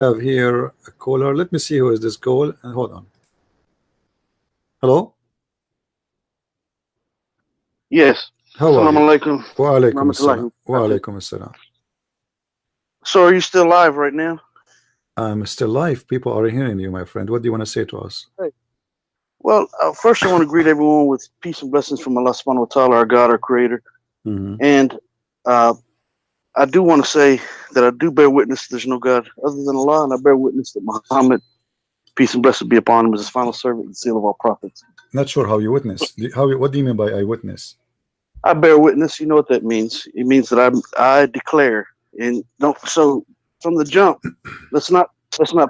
have here a caller. Let me see who is this call. And hold on. Hello. Yes. How are Assalamu you? alaikum. Wa alaikum assalam. Wa alaikum assalam. So are you still live right now? I'm still live. People are hearing you, my friend. What do you want to say to us? Hey. Well, first I want to greet everyone with peace and blessings from Allah subhanahu wa ta'ala, our God, our creator. And I do want to say that I do bear witness there's no God other than Allah, and I bear witness that Muhammad, peace and blessings be upon him, is his final servant and seal of all prophets. Not sure how you witness. What do you mean by I witness? I bear witness. You know what that means? It means that I declare. And don't, so from the jump, let's not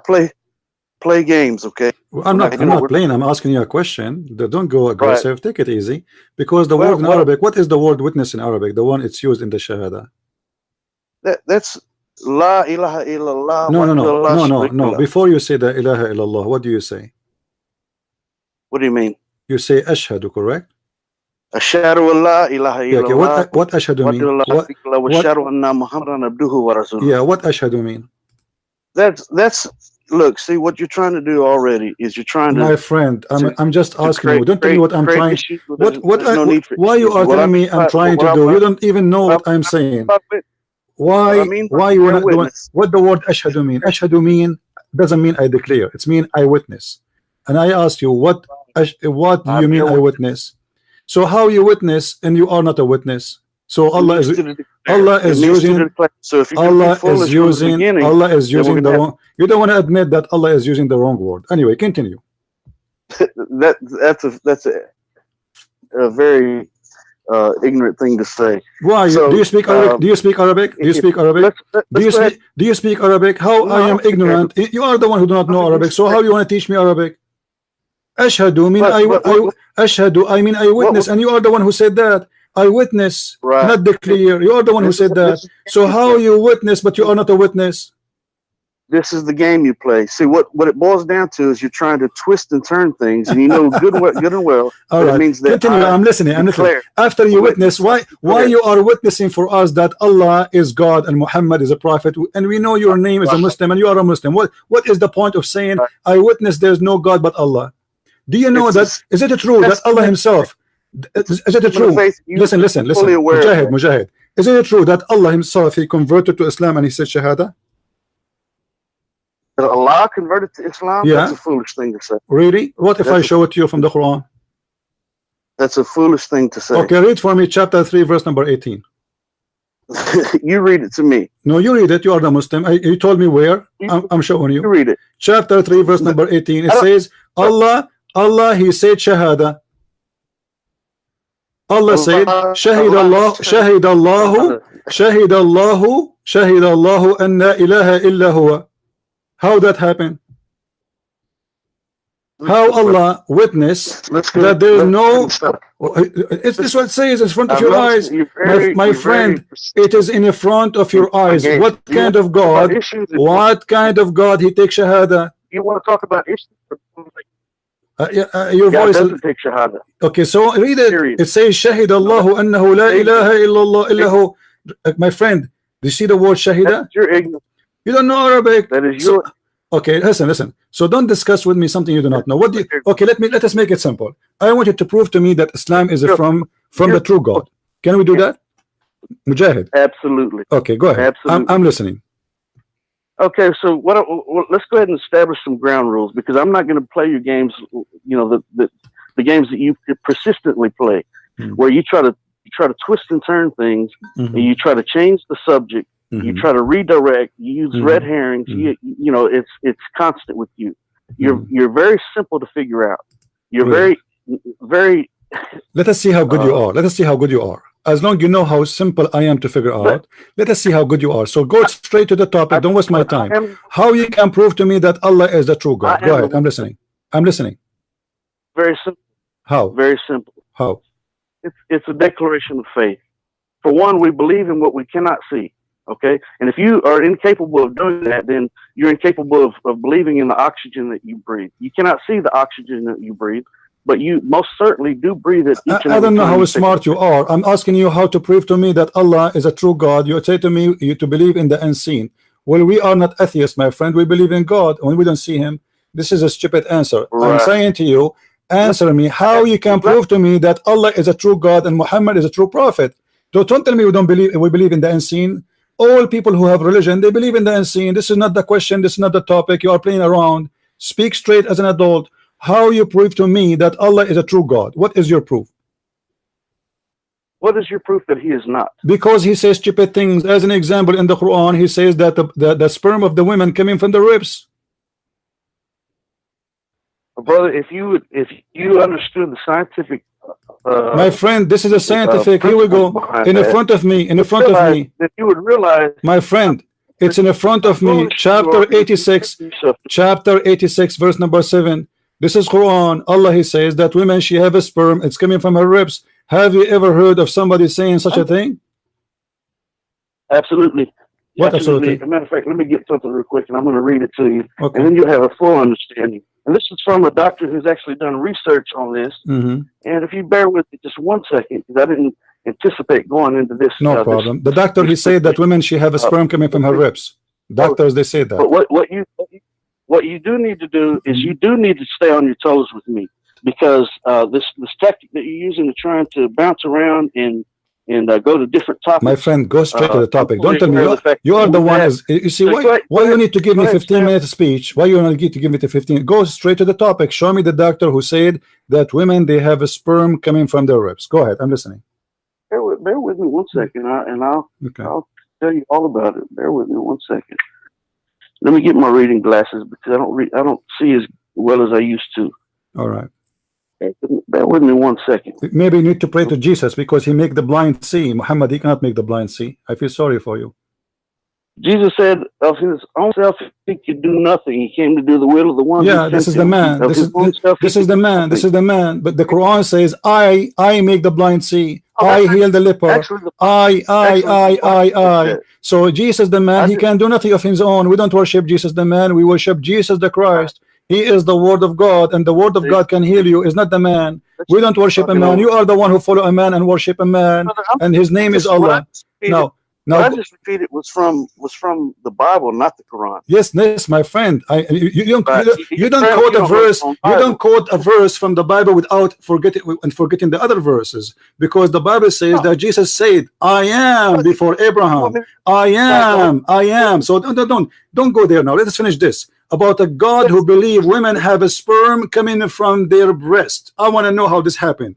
play games, okay? Well, I'm not playing. I'm asking you a question. Don't go aggressive. Right. Take it easy. Because the word in Arabic, what is the word witness in Arabic? The one it's used in the Shahada. That's La ilaha illallah. No. Before you say the ilaha illallah, what do you say? What do you mean? You say ashhadu, correct? Ashhadu la ilaha illallah. Okay, what ashhadu mean? What ashhadu mean? That's look, see what you're trying to do already is you're trying to. My friend, I'm just asking you. Don't tell me what I'm trying. Why you are telling me I'm trying to do? You don't even know what I'm saying. Why you wanna do it? What the word ashhadu mean? Ashhadu mean doesn't mean I declare. It's mean I witness. And I ask you what do you mean I witness? So how you witness and you are not a witness? So Allah is using the wrong. You don't want to admit that Allah is using the wrong word. Anyway, continue. That's a very ignorant thing to say. Why? Do you speak Arabic? Do you speak Arabic? Do you speak Arabic? Do you speak Arabic? How I am ignorant? You are the one who do not know Arabic. So how you want to teach me Arabic? Ashhadu mean I mean I witness, and you are the one who said that. I witness, not declare. You are the one who said that. So how you witness, but you are not a witness? This is the game you play. See, what it boils down to is you're trying to twist and turn things, and you know good and well. All right. It means that continue. I'm listening. After you witness, why you are witnessing for us that Allah is God and Muhammad is a prophet, and we know your name is a Muslim and you are a Muslim. What is the point of saying I witness there's no God but Allah? Do you know that? Is it true that Allah Himself? Is it true? Listen. Mujahid. Is it true that Allah Himself He converted to Islam and He said Shahada? Allah converted to Islam? Yeah. That's a foolish thing to say. Really? What if I show it to you from the Quran? That's a foolish thing to say. Okay, read for me chapter 3, verse number 18. You read it to me. No, you read it. You are the Muslim. You told me where. I'm showing you. You read it. Chapter 3, verse number 18. It says, Allah, He said Shahada. Allah said, Shahid Allahu, anna ilaha illa huwa. How that happened? How Allah witnessed that there is no. It's this what it says in front of your eyes, my friend. It is in the front of your eyes. What kind of God? What kind of God He takes Shahada? You want to talk about issues? Your voice doesn't take Shahada. Okay, so read it. It says Shahid Allahu annahu la ilaha illallah illahu. My friend, do you see the word Shahida? You're ignorant. You don't know Arabic. That is your. Okay, listen. So don't discuss with me something you do not know. What do you? Okay, let us make it simple. I want you to prove to me that Islam is from the true God. Can we do that, Mujahid? Absolutely. Okay, go ahead. Absolutely. I'm listening. Okay, so let's go ahead and establish some ground rules, because I'm not going to play your games. You know, the games that you persistently play, where you try to twist and turn things, and you try to change the subject. You try to redirect. You use red herrings. You know, it's constant with you. You're very simple to figure out. You're very. Let us see how good you are. Let us see how good you are. As long as you know how simple I am to figure out, let us see how good you are. So go straight to the topic. Don't waste my time. How you can prove to me that Allah is the true God? Go ahead. I'm listening. Very simple. How? Very simple. How? It's a declaration of faith. For one, we believe in what we cannot see. Okay, and if you are incapable of doing that, then you're incapable of believing in the oxygen that you breathe. You cannot see the oxygen that you breathe, but you most certainly do breathe it. I don't know how smart you are. I'm asking you how to prove to me that Allah is a true God. You say to me to believe in the unseen. Well, we are not atheists, my friend. We believe in God. When we don't see him, this is a stupid answer. I'm saying to you, answer me how you can prove to me that Allah is a true God and Muhammad is a true prophet. Don't tell me we believe in the unseen. All people who have religion, they believe in the unseen. This is not the question. This is not the topic. You are playing around. Speak straight as an adult. How you prove to me that Allah is a true God? What is your proof? What is your proof that he is not? Because he says stupid things. As an example, in the Quran, he says that the sperm of the women coming from the ribs. Brother, if you understood the scientific, my friend, this is a scientific. Here we go. In the front of me. In the front of me. That you would realize, my friend, it's in the front of me. Chapter 86. Chapter 86, verse number 7. This is Quran. Allah, he says that women, she have a sperm. It's coming from her ribs. Have you ever heard of somebody saying such a thing? Absolutely. What absolutely? As a matter of fact, let me get something real quick, and I'm going to read it to you, and then you'll have a full understanding. And this is from a doctor who's actually done research on this. And if you bear with me just 1 second, because I didn't anticipate going into this. No problem. The doctor, he said that women, she have a sperm coming from her ribs. Doctors, they say that. But what you do need to do is you do need to stay on your toes with me, because this tactic that you're using to trying to bounce around and go to different topics. My friend, go straight to the topic. Don't tell me you are the one. You see, why you need to give me 15-minute speech? Why you need to give me the 15? Go straight to the topic. Show me the doctor who said that women, they have a sperm coming from their ribs. Go ahead, I'm listening. Bear with me 1 second, and I'll tell you all about it. Bear with me 1 second. Let me get my reading glasses, because I don't see as well as I used to. All right. Bear with me 1 second. Maybe you need to pray to Jesus, because he make the blind see. Muhammad, he cannot make the blind see. I feel sorry for you. Jesus said of his own self he could do nothing. He came to do the will of the one. Yeah, this is the man. This is the man. This is the man. But the Quran says, I make the blind see. I heal the leper. I. So Jesus the man, he can do nothing of his own. We don't worship Jesus the man. We worship Jesus the Christ. He is the word of God, and the word of God can heal you. Is not the man. We don't worship a man. You are the one who follow a man and worship a man, and his name is Allah. No. What I just repeated was from the Bible, not the Quran. Yes, my friend. You don't quote a verse. You don't quote a verse from the Bible without forgetting the other verses, because the Bible says that Jesus said, "I am before Abraham. I am." So don't go there now. Let us finish this. About a God who believe women have a sperm coming from their breast. I want to know how this happened.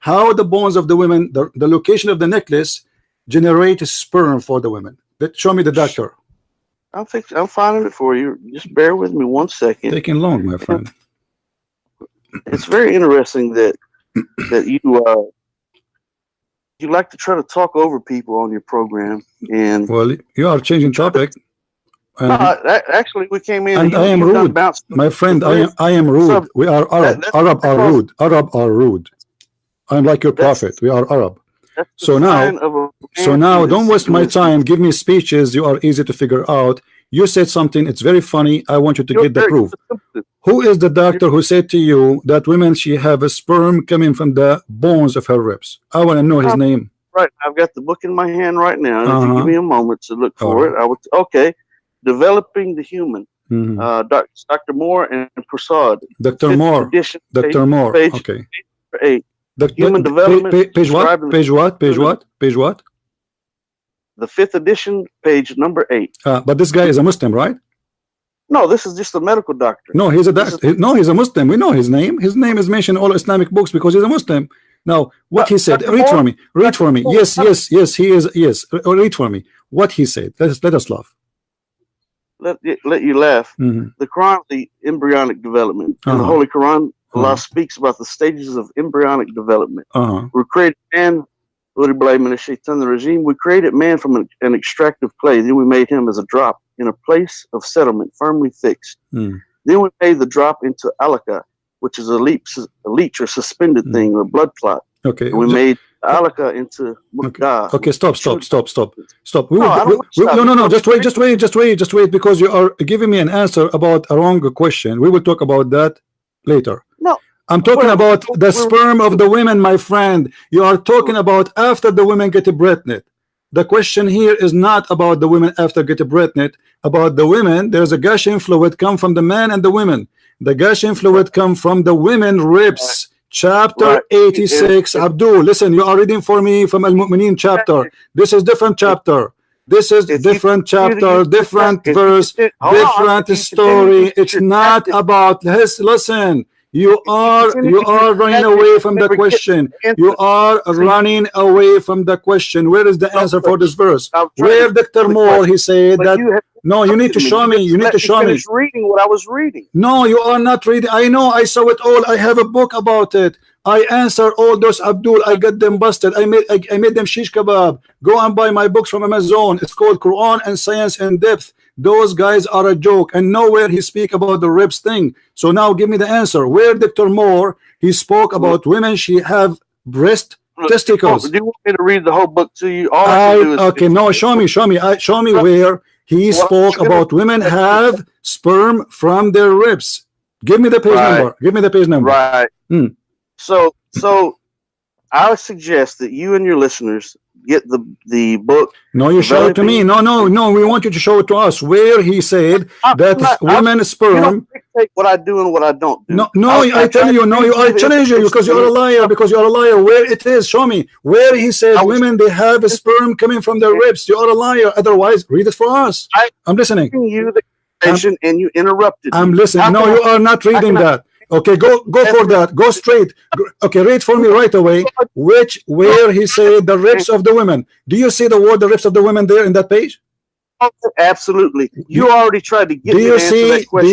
How the bones of the women, the location of the necklace, generate sperm for the women. Show me the doctor. I'm finding it for you. Just bear with me 1 second. Taking long, my friend. It's very interesting that you like to try to talk over people on your program, and well, you are changing topic. No, actually, we came in. And I am rude, my friend. I am rude. We are Arab. Arab are rude. Arab are rude. I'm like your prophet. We are Arab. So now, don't waste my time. Give me speeches. You are easy to figure out. You said something. It's very funny. I want you to get the proof. Who is the doctor who said to you that women, she have a sperm coming from the bones of her ribs? I want to know his name. Right. I've got the book in my hand right now. If you give me a moment to look for it, I would. Okay. Developing the Human. Dr. Moore and Prasad. Dr. Moore. Dr. Moore. Okay. Page 8. Human Development. Page what? Page what? Page what? Page what? The 5th edition, page number 8. But this guy is a Muslim, right? No, this is just a medical doctor. No, he's a doctor. No, he's a Muslim. We know his name. His name is mentioned in all Islamic books because he's a Muslim. Now, what he said. Read for me. Read for me. Yes. He is. Yes. Read for me. What he said. Let us laugh. Let you laugh. The Quran, the embryonic development. In the Holy Quran, Allah speaks about the stages of embryonic development. We created man. We created man from an extractive clay. Then we made him as a drop in a place of settlement, firmly fixed. Then we made the drop into alaka, which is a leech or suspended thing, or blood clot. Okay. And we made alaka into mukdah. Okay. Stop. No. Just wait, because you are giving me an answer about a wrong question. We will talk about that later. No. I'm talking about the sperm of the women, my friend. You are talking about after the women get pregnant. The question here is not about the women after getting pregnant. About the women, there's a gushing fluid come from the man and the women. The gushing fluid come from the women ribs. Chapter 86. Abdul, listen, you are reading for me from Al-Mu'mineen chapter. This is different chapter. This is different chapter, different verse, different story. It's not about his. Listen, you are running away from the question. You are running away from the question. Where is the answer for this verse? Where Dr. Moore, he said that. No, you need to show me. You need to show me. Reading what I was reading. No, you are not reading. I know. I saw it all. I have a book about it. I answer all those, Abdul. I got them busted. I made them shish kebab. Go and buy my books from Amazon. It's called Quran and Science in Depth. Those guys are a joke. And nowhere he speak about the ribs thing. So now give me the answer. Where Dr. Moore, he spoke about women, she have breast testicles. Do you want me to read the whole book to you? Okay, no, show me. Show me where he spoke about women have sperm from their ribs. Give me the page number. Give me the page number. Right. So I suggest that you and your listeners get the book. No, you show it to me. No. We want you to show it to us. Where he said that women's sperm. You don't dictate what I do and what I don't do. No, I tell you, no, you are challenging you because you're a liar. Because you're a liar. Where it is? Show me. Where he said women they have a sperm coming from their ribs. You are a liar. Otherwise, read it for us. I'm listening. You the information and you interrupted. I'm listening. No, you are not reading that. Okay, go for that. Go straight. Okay, read for me right away. Where he said the ribs of the women. Do you see the word the ribs of the women there in that page? Absolutely. You already tried to get me to answer that question.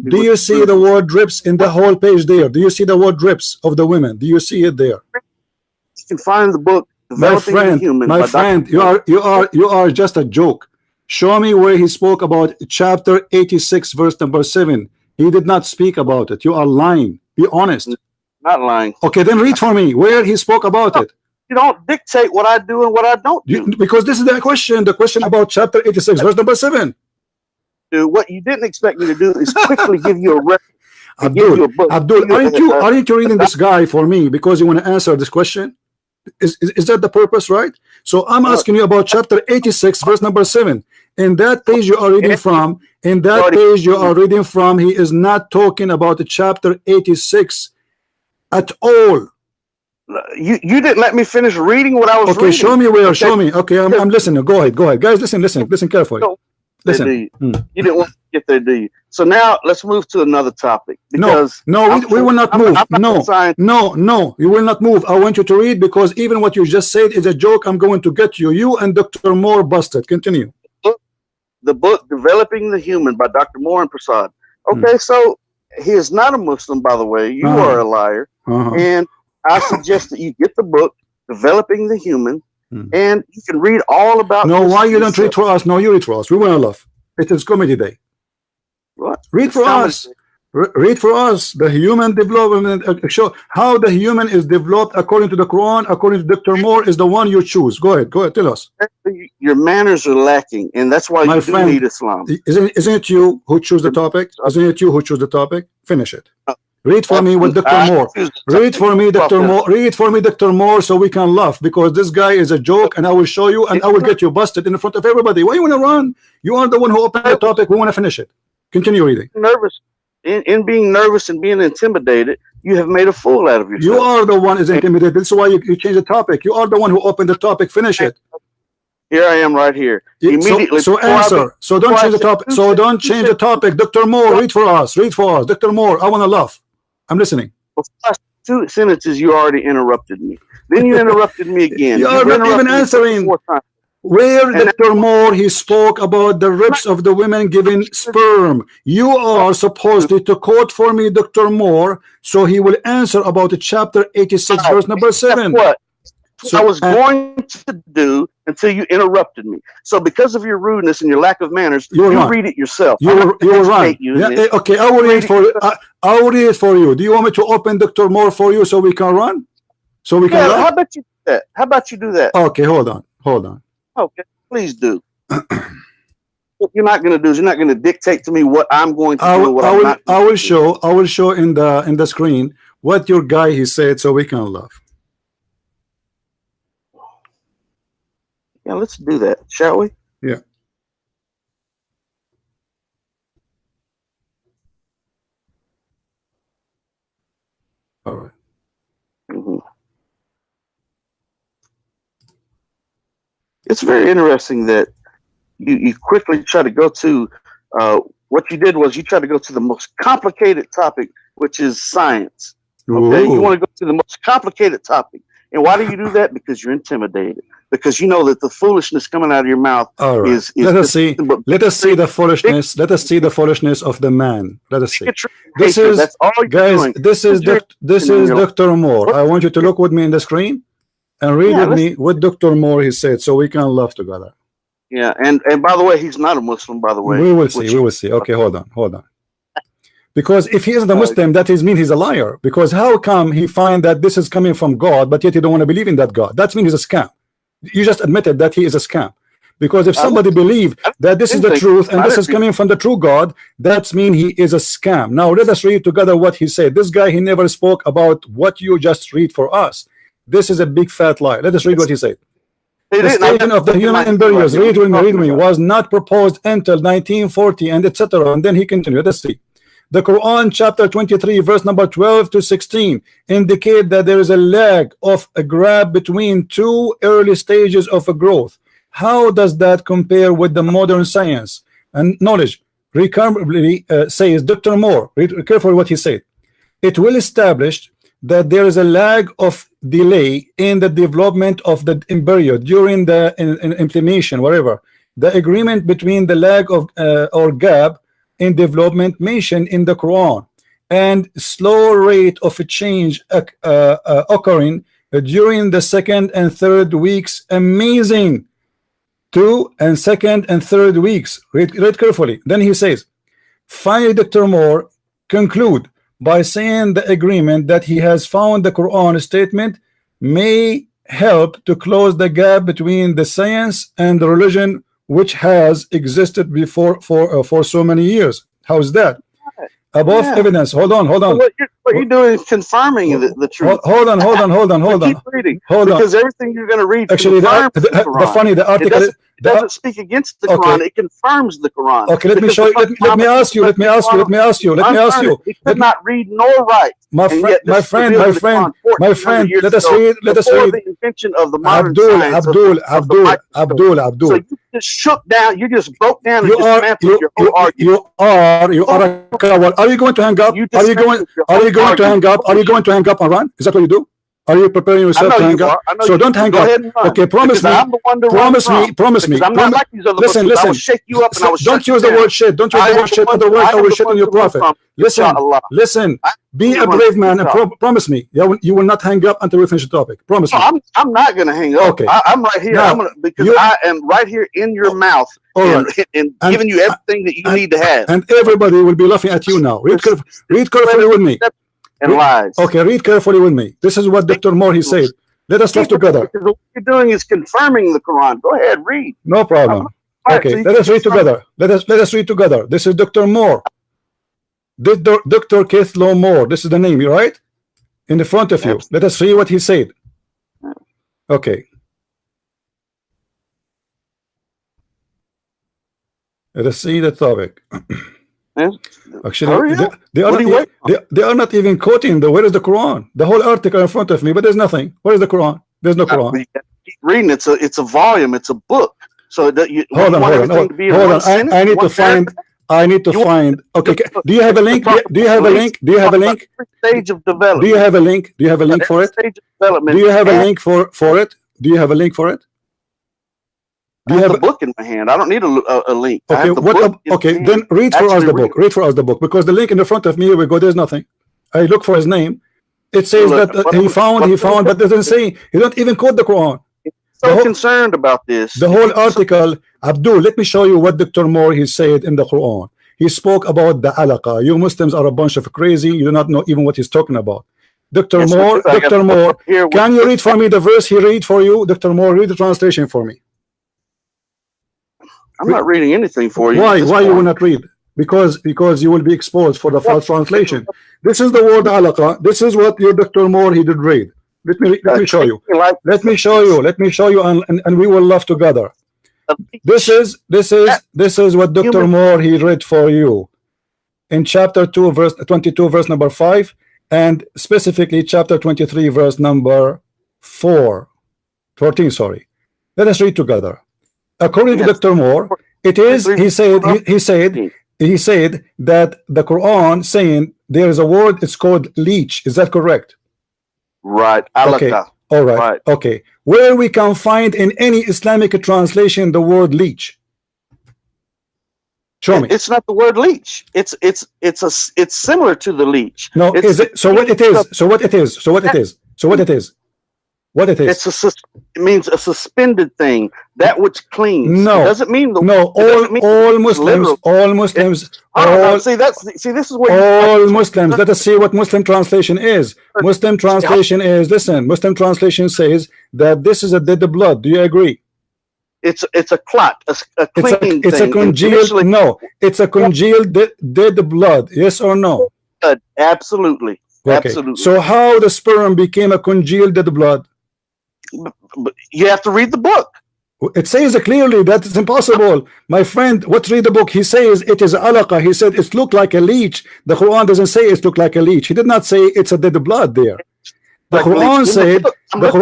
Do you see the word ribs in the whole page there? Do you see the word ribs of the women? Do you see it there? You can find the book Developing the Human. My friend, you are just a joke. Show me where he spoke about chapter 86, verse number 7. He did not speak about it. You are lying. Be honest. Not lying. Okay, then read for me where he spoke about it. You don't dictate what I do and what I don't do. Because this is the question about chapter 86, verse number 7. Dude, what you didn't expect me to do is quickly give you a reference. Abdul, aren't you reading this guy for me because you want to answer this question? Is that the purpose, right? So I'm asking you about chapter 86, verse number 7. In that page you are reading from, he is not talking about the chapter 86 at all. You didn't let me finish reading what I was reading. Okay, show me where. Show me. Okay, I'm listening. Go ahead, guys. Listen carefully. Listen. You didn't want to get there, do you? So now let's move to another topic. Because we will not move. No, you will not move. I want you to read because even what you just said is a joke. I'm going to get you. You and Dr. Moore busted. Continue. The book Developing the Human by Dr. Moore and Prasad. Okay, so he is not a Muslim, by the way. You are a liar. And I suggest that you get the book Developing the Human, and you can read all about. No, why you don't read for us? No, you read for us. We want to laugh. It is comedy day. What? Read for us. Read for us the human development. Show how the human is developed according to the Quran. According to Dr. Moore, is the one you choose. Go ahead. Tell us. Your manners are lacking, and that's why you do need Islam. Isn't it you who choose the topic? Isn't it you who choose the topic? Finish it. Read for me with Dr. Moore. Read for me, Dr. Moore. Read for me, Dr. Moore, so we can laugh because this guy is a joke, and I will show you, and I will get you busted in front of everybody. Why you want to run? You are the one who opened the topic. We want to finish it. Continue reading. Nervous. In being nervous and being intimidated, you have made a fool out of yourself. You are the one who is intimidated. That's why you change the topic. You are the one who opened the topic. Finish it. Here I am right here. Immediately. So answer. So don't change the topic. So don't change the topic. Dr. Moore, read for us. Read for us. Dr. Moore, I want to laugh. I'm listening. Well, first 2 sentences, you already interrupted me. Then you interrupted me again. You are not even answering. Where Dr. Moore, he spoke about the ribs of the women giving sperm. You are supposed to quote for me Dr. Moore, so he will answer about the chapter 86, verse number 7. What? So, I was going to do until you interrupted me. So because of your rudeness and your lack of manners, you read it yourself. You were right. Okay, I will read for you. I will read it for you. Do you want me to open Dr. Moore for you so we can run? So we can run? How about you do that? How about you do that? Okay, hold on. Okay, please do. What you're not going to do is you're not going to dictate to me what I'm going to do. I will show in the screen what your guy he said so we can laugh. Yeah, let's do that, shall we? Yeah. All right. It's very interesting that you quickly try to go to what you did was you tried to go to the most complicated topic, which is science. Okay, you want to go to the most complicated topic, and why do you do that? Because you're intimidated. Because you know that the foolishness coming out of your mouth is let us see the foolishness. Let us see the foolishness of the man. Let us see. This is, guys. This is Dr. Moore. I want you to look with me in the screen and read with me what Dr. Moore he said, so we can laugh together. Yeah, and by the way, he's not a Muslim, by the way. We will see. We will see. Okay, hold on. Because if he isn't a Muslim, that means he's a liar. Because how come he find that this is coming from God, but yet he don't want to believe in that God? That means he's a scam. You just admitted that he is a scam. Because if somebody believe that this is the truth and this is coming from the true God, that means he is a scam. Now let us read together what he said. This guy, he never spoke about what you just read for us. This is a big fat lie. Let us read what he said. The station of the human embryos, read me, was not proposed until 1940 and etc. And then he continued. Let's see. The Quran chapter 23 verse number 12 to 16 indicate that there is a lag of a grab between two early stages of a growth. How does that compare with the modern science and knowledge? Recurrently says Dr. Moore, read carefully what he said. It will establish that there is a lag of delay in the development of the embryo during the implementation, whatever. The agreement between the lag of or gap in development mentioned in the Quran and slow rate of a change occurring during the second and third weeks. Amazing. 2 and second and third weeks. Read carefully. Then he says, finally, Dr. Moore conclude by saying the agreement that he has found the Quran statement may help to close the gap between the science and the religion which has existed before for so many years. How's that? Above evidence. Hold on. What you're doing is confirming the truth. Hold on. Keep reading. Because everything you're going to read actually the article it doesn't speak against the Quran. It confirms the Quran. Okay, let me show you. Let me ask you. He could not read nor write. My friend. Let us read. The invention of the modern science. Abdul. So you just shook down. You just broke down. You are a coward. Are you going to hang up? Are you going to hang up? Are you going to hang up and run? Is that what you do? Are you preparing yourself to hang up? So don't hang up. Okay, promise me. Listen. Don't use the word shit. Don't use the word shit. Otherwise, I will shit on your prophet. Listen. Be a brave man and promise me you will not hang up until we finish the topic. Promise me. I'm not going to hang up. Okay. I'm right here. Because I am right here in your mouth and giving you everything that you need to have. And everybody will be laughing at you now. Read carefully with me. And lies. Okay, read carefully with me. This is what Dr. Moore he said. Let us laugh together. What you're doing is confirming the Quran. Go ahead, read. No problem. Okay, let us read together. Let us read together. This is Dr. Moore. Dr. Kethlo Moore. This is the name, right? In the front of you. Let us read what he said. Okay. Let us see the topic. Actually, they are not even quoting where is the Quran? The whole article in front of me, but there's nothing. Where is the Quran? There's no Quran. Keep reading. It's a volume. It's a book. So hold on. I need to find. Okay. Do you have a link? Do you have a link? Stage of development. Do you have a link? Do you have a link for it? Stage of development. Do you have a link for it? Do you have a link for it? I have the book in my hand. I don't need a link. Okay, then read for us the book. Read for us the book, because the link in the front of me, here we go. There's nothing. I look for his name. It says that he found, but doesn't say. He don't even quote the Quran. So concerned about this. The whole article, Abdul. Let me show you what Dr. Moore he said in the Quran. He spoke about the alaqa. You Muslims are a bunch of crazy. You do not know even what he's talking about. Dr. Moore, can you read for me the verse he read for you? Dr. Moore, read the translation for me. I'm not reading anything for you. Why you will not read? Because you will be exposed for the false translation. This is the word alaqa. This is what your Dr. Moore he did read. Let me show you. Let me show you. Let me show you, and we will laugh together. This is what Dr. Moore he read for you in chapter 2, verse 22, verse number 5, and specifically chapter 23, verse number 14. Sorry. Let us read together. According to Dr. Moore, it is. He said that the Quran saying there is a word. It's called leech. Is that correct? Right. Okay. All right. Okay. Where we can find in any Islamic translation the word leech? Show me. It's not the word leech. It's similar to the leech. No, is it? So what it is? So what it is? So what it is? So what it is? What it is? It means a suspended thing, that which clings. No, it doesn't mean the. No, all Muslims. See, this is where all Muslims. Let us see what Muslim translation is. Muslim translation is, listen. Muslim translation says that this is a dead blood. Do you agree? It's a clot, a clinging it's thing. A congealed. No, it's a congealed dead blood. Yes or no? Absolutely. Okay. Absolutely. So how the sperm became a congealed dead blood? But you have to read the book. It says clearly that it's impossible, my friend. What read the book? He says it is alaqa. He said it looked like a leech. The Quran doesn't say it looked like a leech. He did not say it's a dead blood there. The Quran said. The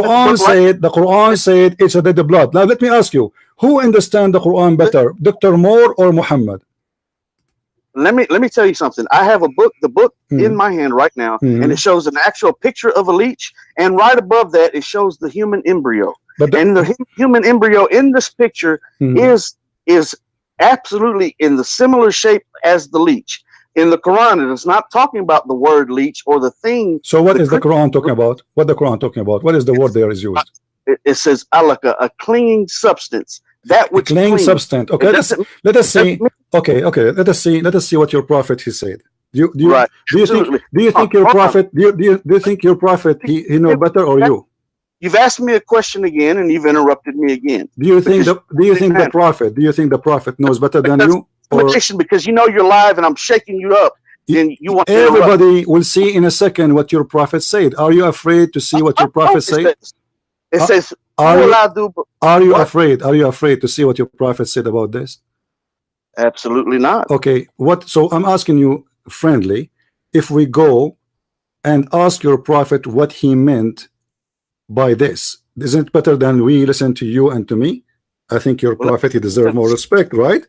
Quran said it's a dead blood. Now let me ask you, who understands the Quran better, Dr. Moore or Muhammad? Let me tell you something. I have a book, the book in my hand right now, and it shows an actual picture of a leech, and right above that it shows the human embryo. And the human embryo in this picture is absolutely in the similar shape as the leech. In the Quran, it is not talking about the word leech or the thing. So what is the Quran talking about? What the Quran talking about? What is the word there is used? It says alaka, a clinging substance. That which clinging substance. Okay, let us see. Okay, let us see what your prophet he said. Do you think your prophet he know better or you? You've asked me a question again and you've interrupted me again. Do you think the prophet knows better than you? Because you know you're live and I'm shaking you up. And you want everybody will see in a second what your prophet said. Are you afraid to see what your prophet said? It says, are you afraid? Are you afraid to see what your prophet said about this? Absolutely not. Okay, so I'm asking you friendly, if we go and ask your prophet what he meant by this, isn't it better than we listen to you and to me? I think your prophet, he deserves more respect, right?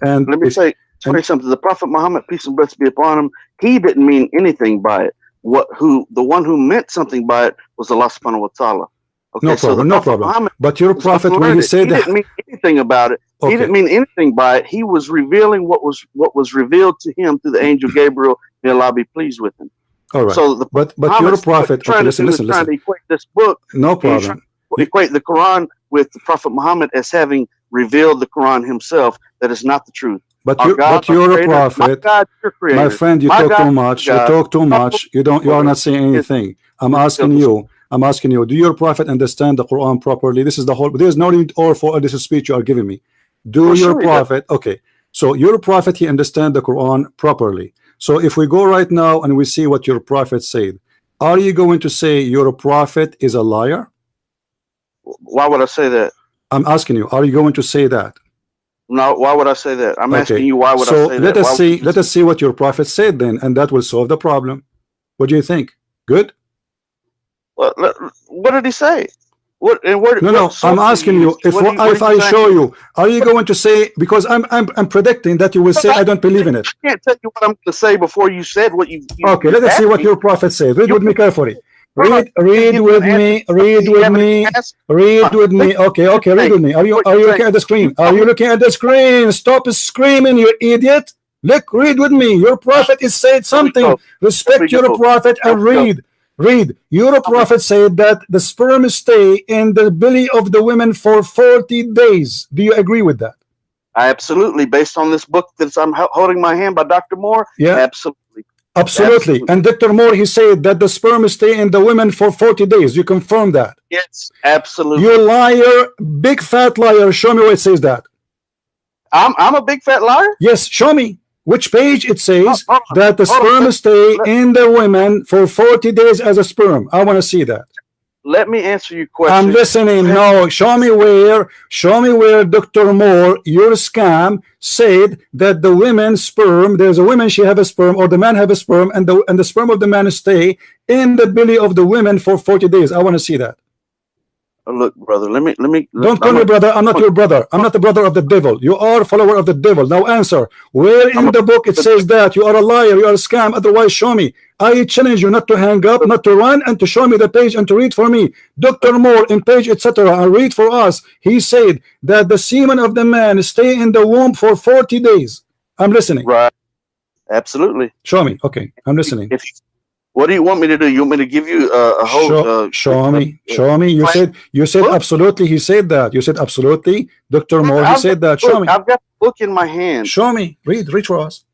And let me say something. The Prophet Muhammad, peace and blessings be upon him, he didn't mean anything by it. The one who meant something by it was Allah subhanahu wa ta'ala. Okay, no problem. Muhammad, but your prophet, when he said that, he didn't mean anything about it. Okay. He didn't mean anything by it. He was revealing what was revealed to him through the angel Gabriel. May Allah be pleased with him. All right. So but your prophet, listen. Trying to equate this book. No problem. Equate the Quran with the Prophet Muhammad as having revealed the Quran himself. That is not the truth. But you're a prophet, my friend. You talk too much. You talk too much. You are not saying anything. I'm asking you. Do your prophet understand the Quran properly? This is the whole. There's no need for this speech you are giving me. Do your prophet? Okay. So your prophet, he understand the Quran properly. So if we go right now and we see what your prophet said, are you going to say your prophet is a liar? Why would I say that? I'm asking you. Are you going to say that? No. Why would I say that? I'm asking you. Why would I say that? Let us see what your prophet said then, and that will solve the problem. What do you think? Good. What did he say? No. I'm asking you. If I show you, are you going to say? Because I'm predicting that you will say I don't believe in it. I can't tell you what I'm going to say before you said what you. Okay, let us see what your prophet said. Read with me carefully. Read with me. Okay, read with me. Are you looking at the screen? Are you looking at the screen? Stop screaming, you idiot! Look, read with me. Your prophet is said something. Respect your prophet and read. Read. Your prophet said that the sperm stay in the belly of the women for 40 days. Do you agree with that? Absolutely. Based on this book that I'm holding my hand by Dr. Moore? Yeah. Absolutely. And Dr. Moore, he said that the sperm stay in the women for 40 days. You confirm that? Yes, absolutely. You liar, big fat liar. Show me where it says that. I'm a big fat liar? Yes, show me. Which page it says that the sperm stay in the women for 40 days as a sperm? I want to see that. let me answer your question. I'm listening. No, show me where Dr. Moore, your scam, said that the women's sperm, there's a woman, she have a sperm, or the man have a sperm, and the sperm of the man stay in the belly of the women for 40 days. I want to see that. Look, brother, let me. Don't call me brother. I'm not your brother. I'm not the brother of the devil. You are a follower of the devil. Now answer. Where in the book it says that? You are a liar. You are a scam. Otherwise, show me. I challenge you not to hang up, not to run, and to show me the page and to read for me. Dr. Moore in page, etc. And read for us. He said that the semen of the man stay in the womb for 40 days. I'm listening. Right. Absolutely. Show me. Okay. I'm listening. What do you want me to do? You want me to give you a whole? Show me. You said absolutely. He said that. You said absolutely. Dr. Moore. He said that. Show me. I've got the book in my hand. Show me. Read for us.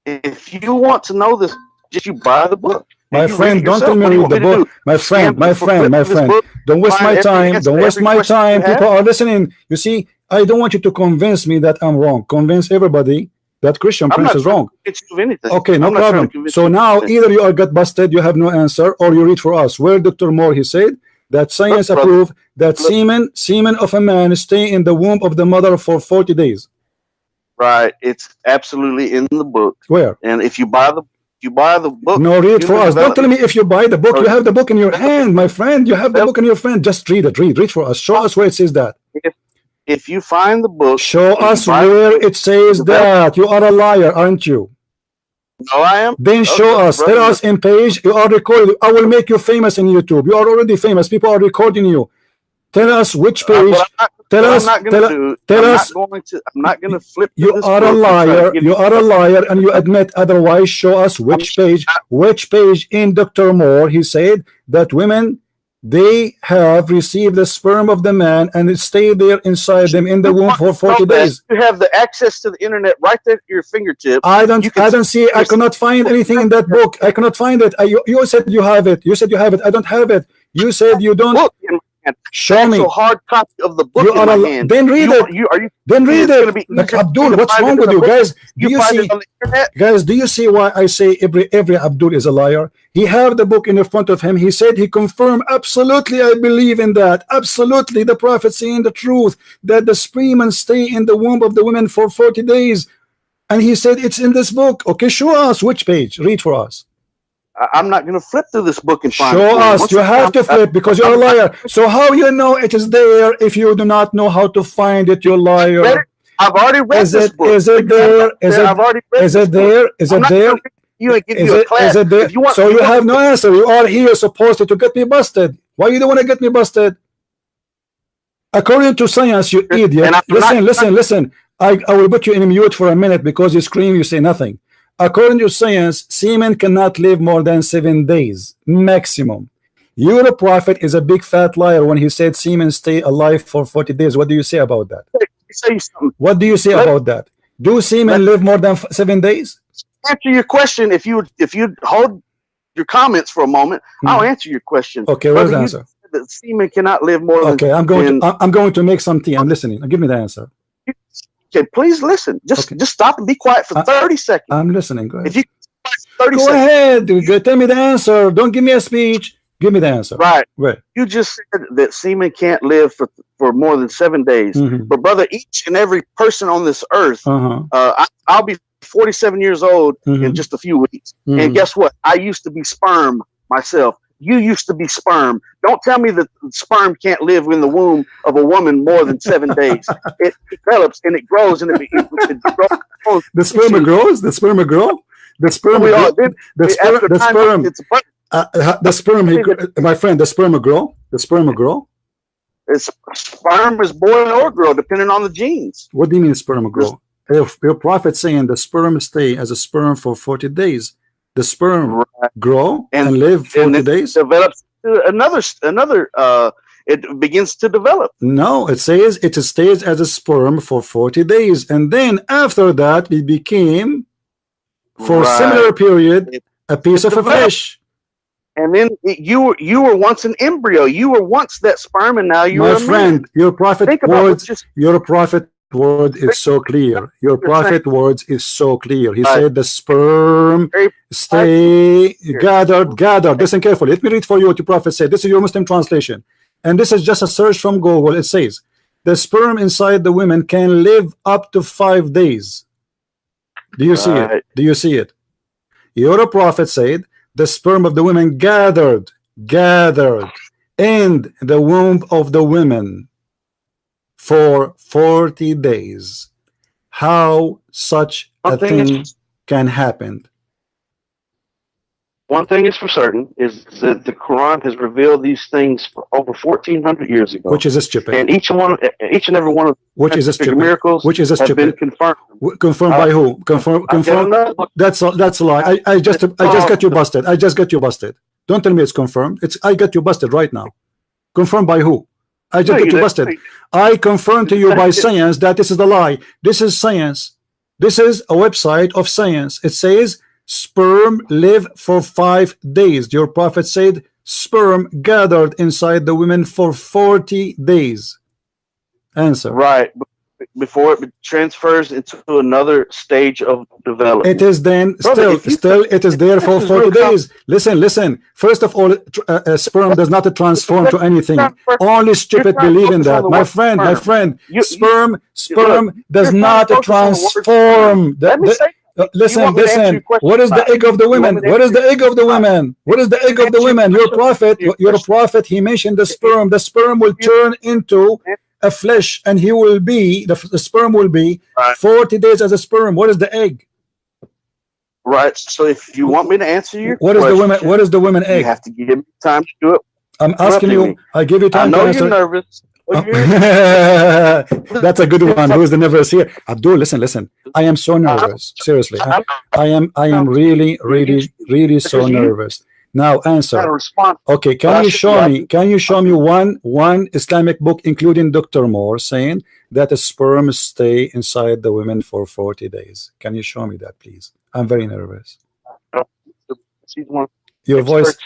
If you want to know this, just you buy the book. My friend, don't tell me read the book. My friend. Don't waste my time. Don't waste my time. People are listening. You see, I don't want you to convince me that I'm wrong. Convince everybody that Christian Prince is wrong. Okay, no problem. So now either you got busted, you have no answer, or you read for us. Where Dr. Moore, he said that science approved that semen of a man stay in the womb of the mother for 40 days. Right. It's absolutely in the book. Where? And if you buy the book. No, read for us. Don't tell me if you buy the book. You have the book in your hand, my friend. You have the book in your hand. Just read it. Read for us. Show us where it says that. If you find the book, show us where it says that. You are a liar, aren't you? No, I am. Then show us. Tell us in page. You are recorded. I will make you famous in YouTube. You are already famous. People are recording you. Tell us which page. Tell us. I'm not going to flip. You are a liar. You are a liar, and you admit otherwise. Show us which page. Which page in Dr. Moore he said that women, they have received the sperm of the man and it stayed there inside them in the womb for 40 days. You have the access to the internet right there at your fingertip. I don't see. I cannot find anything in that book. I cannot find it. You said you have it. You said you have it. I don't have it. You said you don't. Look, show me. A hard copy of the book. Then read it. Then read it. Like Abdul, what's wrong with you guys? Do you see? Guys, do you see why I say every Abdul is a liar? He have the book in front of him. He said he confirmed absolutely. I believe in that. Absolutely, the prophet saying the truth that the sperm stay in the womb of the women for 40 days, and he said it's in this book. Okay, show us which page. Read for us. I'm not going to flip through this book and find show us. You have to flip because you're a liar. So how you know it is there if you do not know how to find it? You're a liar. I've already read this book. Is it there? Is it there? Is it there? You and give you a class. Is it there? So you have no answer. You are here supposed to get me busted. Why you don't want to get me busted? According to science, you idiot. Listen. I will put you in mute for a minute because you scream, you say nothing. According to science, semen cannot live more than 7 days maximum. Your prophet is a big fat liar when he said semen stay alive for 40 days. What do you say about that? What do you say about that? Do semen live more than 7 days? Answer your question. If you hold your comments for a moment, I'll answer your question. Okay, where's the answer? That semen cannot live more than. Okay, I'm going to make some tea. I'm listening. Give me the answer. Okay, please listen. Just stop and be quiet for 30 seconds. I'm listening. Go ahead. If you 30 go seconds. Ahead. Tell me the answer. Don't give me a speech. Give me the answer. Right. You just said that semen can't live for more than 7 days. But brother, each and every person on this earth, I'll be 47 years old in just a few weeks. And guess what? I used to be sperm myself. You used to be sperm. Don't tell me that sperm can't live in the womb of a woman more than 7 days. It develops and it grows and it grows. The sperm grows. The sperm grow. The sperm. The sperm. My friend, the sperm grow. The sperm grow. Sperm is born or grow depending on the genes. What do you mean sperm grow? If your prophet saying the sperm stay as a sperm for 40 days. The sperm grow and live 40 days. Develops another. It begins to develop. No, it says it stays as a sperm for 40 days, and then after that, it became, for a similar period, a piece of a fish. And then you were once an embryo. You were once that sperm, and now you're my friend. Your prophet word is so clear. Your prophet words is so clear. He said the sperm stay gathered. Listen carefully. Let me read for you what your prophet said. This is your Muslim translation, and this is just a search from Google. It says the sperm inside the women can live up to 5 days. Do you see it? Do you see it? Your prophet said the sperm of the women gathered in the womb of the women for 40 days. How such a thing can happen? One thing is for certain is that the Quran has revealed these things for over 1,400 years ago. Which is stupid. And each and every one of which is stupid. Miracles which is have been confirmed. Confirmed by who? Confirmed. That's a lie. I just got you busted. I just got you busted. Don't tell me it's confirmed. I got you busted right now. Confirmed by who? I just got you busted. I confirm to you by science that this is a lie. This is science. This is a website of science. It says sperm live for 5 days. Your prophet said sperm gathered inside the women for 40 days. Answer. Right. Before it transfers into another stage of development. It is then still it is there for 40 days. Listen. First of all, sperm does not transform to anything. Only stupid believe in that. My friend, sperm does not transform. Listen. What is the egg of the women? What is the egg of the women? What is the egg of the women? Your prophet, he mentioned the sperm. The sperm will turn into a flesh, and he will be the sperm will be 40 days as a sperm. What is the egg? Right. So if you want me to answer your what is the women? What is the women egg? You have to give me time to do it. I'm asking you. I give you time. I know you're nervous. That's a good one. Who is the nervous here? Abdul, listen. I am so nervous. Seriously, I am really so nervous. Now answer. Okay, can you show me one Islamic book, including Dr. Moore, saying that a sperm stay inside the women for 40 days? Can you show me that, please? I'm very nervous. Your voice,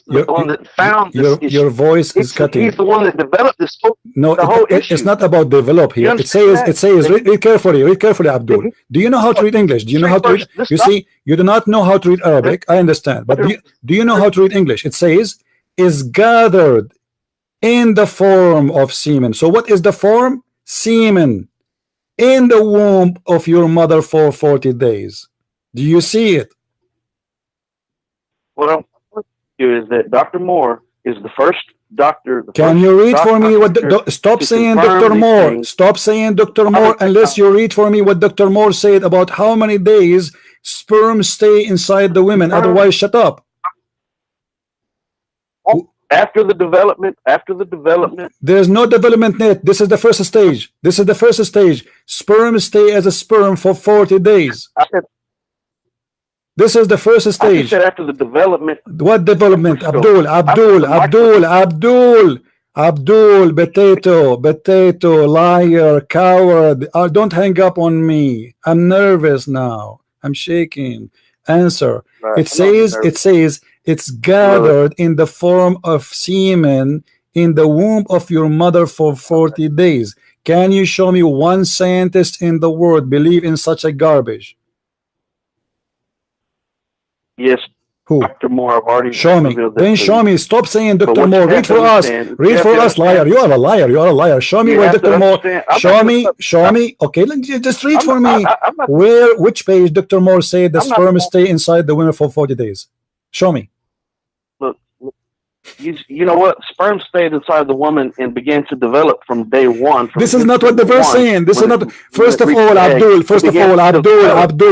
your voice is cutting. He's the one that developed this. No, it's not about develop here. It says. Read carefully, Abdul. Do you know how to read English? Do you know how to read? You see, you do not know how to read Arabic. I understand, but do you know how to read English? It says is gathered in the form of semen. So what is the form? Semen in the womb of your mother for 40 days. Do you see it? Well, is that Dr. Moore is the first doctor. Can you read for me what stop saying Dr. Moore? Stop saying Dr. Moore unless you read for me what Dr. Moore said about how many days sperm stay inside the women. Otherwise, shut up. After the development. There's no development yet. This is the first stage. Sperm stay as a sperm for 40 days. This is the first stage. After the development. What development? Abdul, potato, liar, coward. Don't hang up on me. I'm nervous now. I'm shaking. Answer. It says it's gathered in the form of semen in the womb of your mother for 40 days. Can you show me one scientist in the world believe in such a garbage? Yes. Who? Dr. Moore, I've already show me. Then show me. Stop saying Dr. Moore. Read for us. Read for us, liar. You are a liar. Show me where Dr. Moore. Show me. Okay, just read for me. Which page Dr. Moore said the sperm stay inside the women for 40 days? Show me. Look. You know what? Sperm stayed inside the woman and began to develop from day one. This is not what the verse saying. This is not. First of all, Abdul,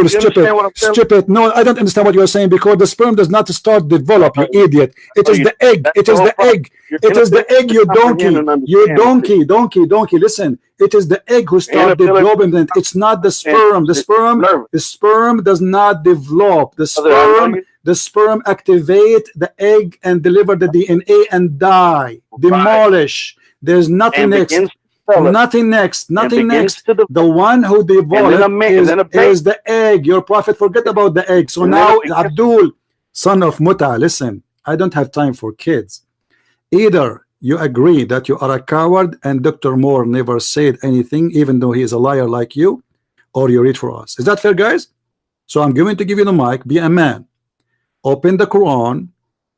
stupid. No, I don't understand what you are saying, because the sperm does not start develop. You idiot. It is the egg. It is the egg. It is the egg. You donkey. Listen. It is the egg who starts development. It's not the sperm. The sperm does not develop. The sperm activate the egg and deliver the DNA and die. Demolish. There's nothing next. Nothing next. The one who developed is the egg. Your prophet forget about the egg. So now, Abdul, son of Muta, listen. I don't have time for kids. Either you agree that you are a coward and Dr. Moore never said anything, even though he is a liar like you, or you read for us. Is that fair, guys? So I'm going to give you the mic. Be a man. Open the Quran.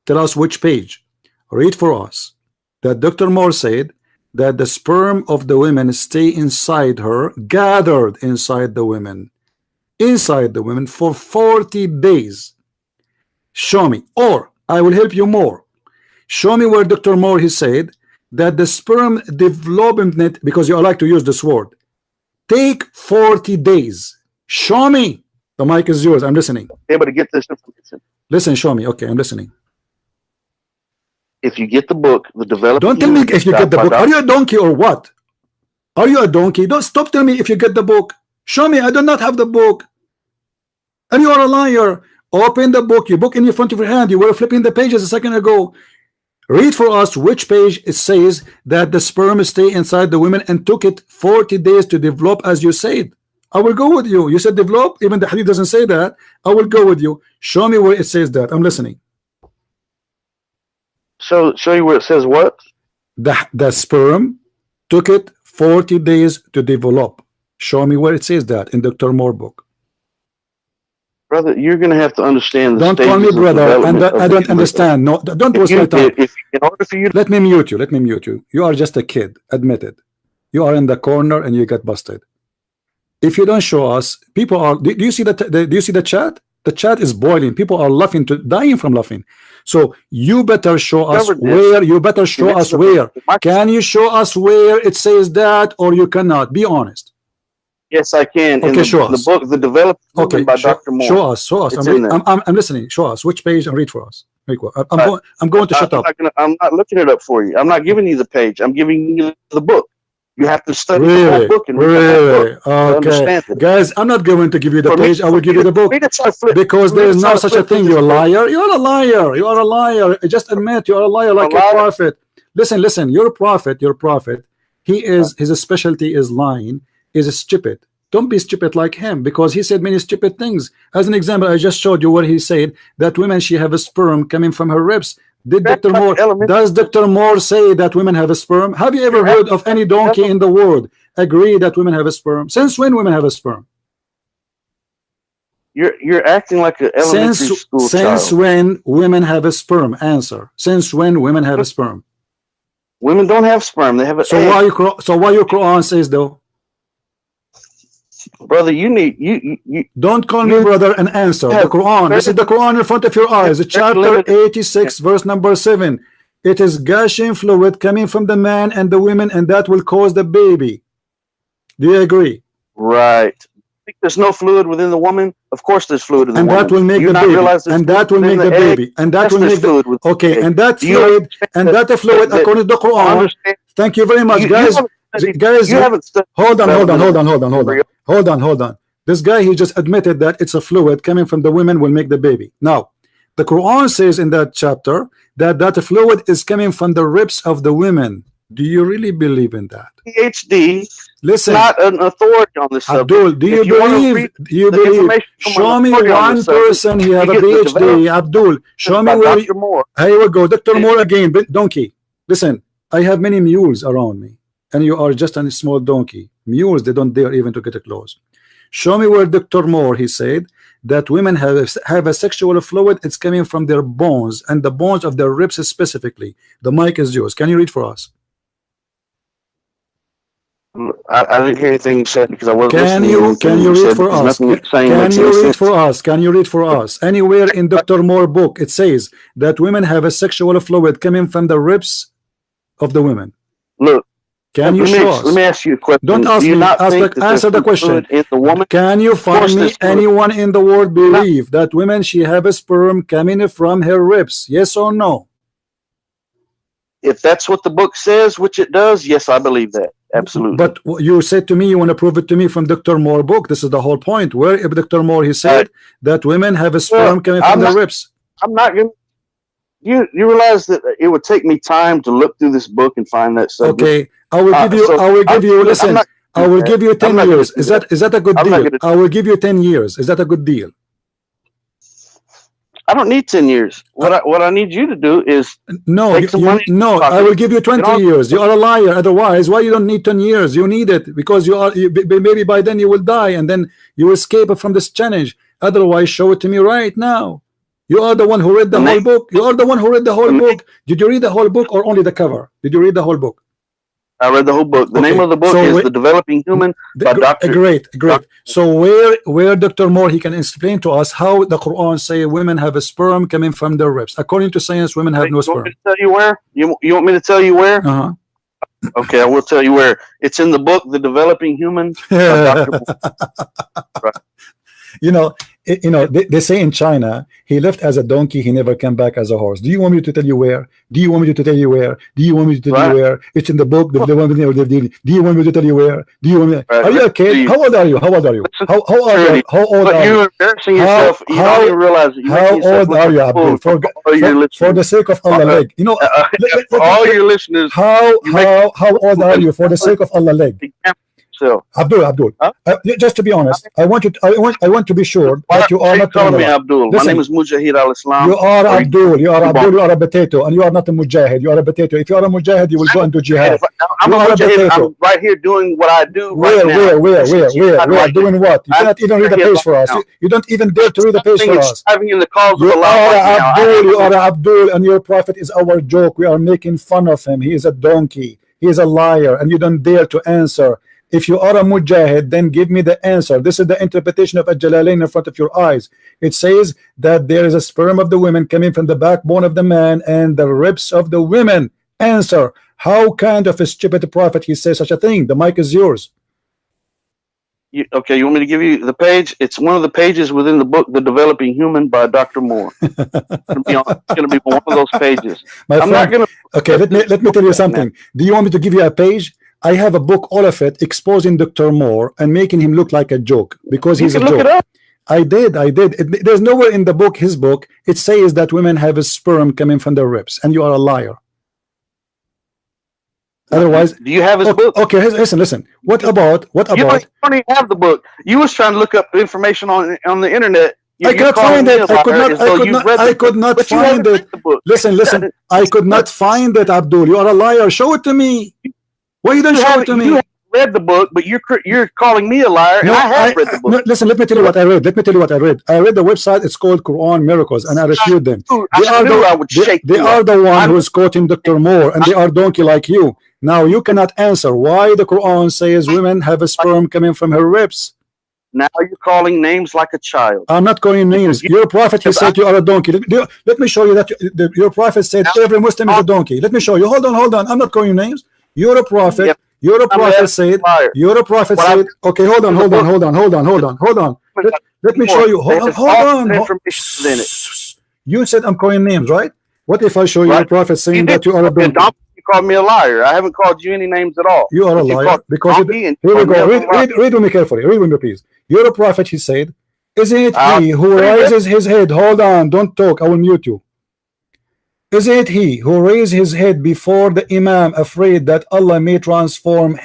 Tell us which page. Read for us that Dr. Moore said that the sperm of the women stay inside her, gathered inside the women for 40 days. Show me, or I will help you more. Show me where Dr. Moore he said that the sperm development, because you like to use this word, take 40 days. Show me. The mic is yours. I'm listening. Able to get this information. Listen, show me. Okay, I'm listening. If you get the book, the development. Don't tell me if you get the book. Are you a donkey or what? Are you a donkey? Don't stop telling me if you get the book. Show me. I do not have the book. And you are a liar. Open the book. Your book in front of your hand. You were flipping the pages a second ago. Read for us which page it says that the sperm stay inside the women and took it 40 days to develop, as you said. I will go with you. You said develop. Even the hadith doesn't say that. I will go with you. Show me where it says that. I'm listening. Show you where it says what? The sperm took it 40 days to develop. Show me where it says that in Dr. Moore book. Brother, you're going to have to understand the Don't call me brother, and I don't understand. No, don't waste my time. In order for you, let me mute you. Let me mute you. You are just a kid. Admit it. You are in the corner and you get busted. If you don't show us, people are. Do you see do you see the chat? The chat is boiling. People are laughing dying from laughing. So you better show us where. You better show us where. Can you show us where it says that, or you cannot? Be honest. Yes, I can. Okay, show us. The book, The Development by Dr. Moore. Show us. Show us. I'm listening. Show us which page and read for us. I'm going to shut up. I'm not looking it up for you. I'm not giving you the page. I'm giving you the book. You have to study the whole book and read the book to understand it. Guys, I'm not going to give you the page. I will give you the book because there is no such a thing. You're a liar. You're a liar. You are a liar. Just admit you are a liar, like a prophet. Listen. You're a prophet. You're a prophet. His specialty is lying. Is stupid. Don't be stupid like him, because he said many stupid things. As an example, I just showed you where he said that women, she have a sperm coming from her ribs. Does Dr. Moore say that women have a sperm? Have you ever heard of any donkey in the world agree that women have a sperm? Since when women have a sperm? You're acting like an elementary school child. Since when women have a sperm? Answer. Since when women have a sperm? Women don't have sperm. They have an egg. So why your Quran says though? Brother, you don't call me brother and answer. The Quran. This is the Quran in front of your eyes. Chapter 86, verse number 7. It is gushing fluid coming from the man and the women, and that will cause the baby. Do you agree? Right. Think there's no fluid within the woman? Of course there's fluid in the woman. And that will make the baby. And that will make the baby. And that will make the okay. And that fluid, and that fluid, according to the Quran. Thank you very much, guys. Guys, hold on. This guy, he just admitted that it's a fluid coming from the women will make the baby. Now, the Quran says in that chapter that fluid is coming from the ribs of the women. Do you really believe in that? PhD. Listen, not an authority on this subject. Abdul, do you believe? Do you believe? Show me one person he has a PhD. Abdul, show me where. Here we go, Dr. Moore again. Donkey. Listen, I have many mules around me. And you are just a small donkey. Mules, they don't dare even to get close. Show me where Dr. Moore, he said that women have a sexual fluid. It's coming from their bones, and the bones of their ribs specifically. The mic is yours. Can you read for us? I didn't hear anything said because I wasn't listening. Can you read for us? Can you read for us? Can you read for us? Anywhere in Dr. Moore book it says that women have a sexual fluid coming from the ribs of the women. Look. Can you show us? Let me ask you a question. Don't ask me. Answer the question. Can you find me anyone in the world believe that women, she have a sperm coming from her ribs? Yes or no? If that's what the book says, which it does, yes, I believe that. Absolutely. But you said to me you want to prove it to me from Dr. Moore book. This is the whole point. Where Dr. Moore he said that women have a sperm coming from their ribs. I'm not going to. You realize that it would take me time to look through this book and find that subject. Okay, I will give you. Listen, I will give you 10 years. Is that a good deal? I will give you 10 years. Is that a good deal? I don't need 10 years. What I need you to do is take some money. No, I will give you 20 years. You are a liar. Otherwise, why you don't need 10 years? You need it because maybe by then you will die and then you escape from this challenge. Otherwise, show it to me right now. You are the one who read the whole book. You are the one who read the whole book. Did you read the whole book or only the cover? Did you read the whole book? I read the whole book. The name of the book is The Developing Human by Dr. Great. So where Dr. Moore, he can explain to us how the Quran say women have a sperm coming from their ribs. According to science, women have no sperm. You want me to tell you where? You want me to tell you where? Okay, I will tell you where. It's in the book The Developing Human by Dr. Moore. Right. You know, they say in China, he left as a donkey, he never came back as a horse. Do you want me to tell you where? Do you want me to tell you where? Do you want me to tell you where? It's in the book. Do you want me to tell you where? Do you want me? Are you a kid? How old are you? How old are you? How old are you? You're embarrassing yourself. You don't even realize it. How old are you, Abdul? For the sake of Allah, leg. You know, all your listeners. How old are you? For the sake of Allah, leg. Abdul, just to be honest, I want to be sure that you are not calling me Abdul. My name is Mujahid al-Islam. You are Abdul. You are a potato, and you are not a Mujahid. You are a potato. If you are a Mujahid, you will go and do jihad. I'm a Mujahid. I'm right here doing what I do. Where? Doing what? You cannot even read the page for us. You don't even dare to read the page for us. You are Abdul, and your prophet is our joke. We are making fun of him. He is a donkey. He is a liar, and you don't dare to answer. If you are a Mujahid, then give me the answer. This is the interpretation of Al-Jalalain in front of your eyes. It says that there is a sperm of the women coming from the backbone of the man and the ribs of the women. Answer. How kind of a stupid prophet he says such a thing? The mic is yours. Okay, you want me to give you the page? It's one of the pages within the book, The Developing Human by Dr. Moore. It's going to be one of those pages. Okay, let me tell you something. Do you want me to give you a page? I have a book, all of it, exposing Dr. Moore and making him look like a joke because he's a joke. I did. There's nowhere in the book, his book, it says that women have a sperm coming from their ribs, and you are a liar. Otherwise, do you have his book? Okay, listen. What about? You don't even have the book. You was trying to look up information on the internet. I could find it. I could not find it. Listen. I could not find it, Abdul. You are a liar. Show it to me. Why you don't show it to me? You read the book, but you're calling me a liar, and I have read the book. No, listen, let me tell you what I read. I read the website. It's called Quran Miracles, and I reviewed them. They are the one who is quoting Dr. Moore, and they are donkey like you. Now you cannot answer why the Quran says women have a sperm coming from her ribs. Now you're calling names like a child. I'm not calling names. Your prophet, he said you are a donkey. Let me show you that your prophet said every Muslim is a donkey. Let me show you. Hold on. I'm not calling names. You're a prophet. Yep. You're a prophet said. You're a prophet said. Okay, hold on. Let me show you. Hold on. You said I'm calling names, right? What if I show you a prophet saying that you are a donkey? You called me a liar. I haven't called you any names at all. You are a liar because here we go. Read with me carefully. Read with me, please. You're a prophet. He said, "Isn't it he who raises his head?" Hold on. Don't talk. I will mute you. Is it he who raised his head before the Imam, afraid that Allah may transform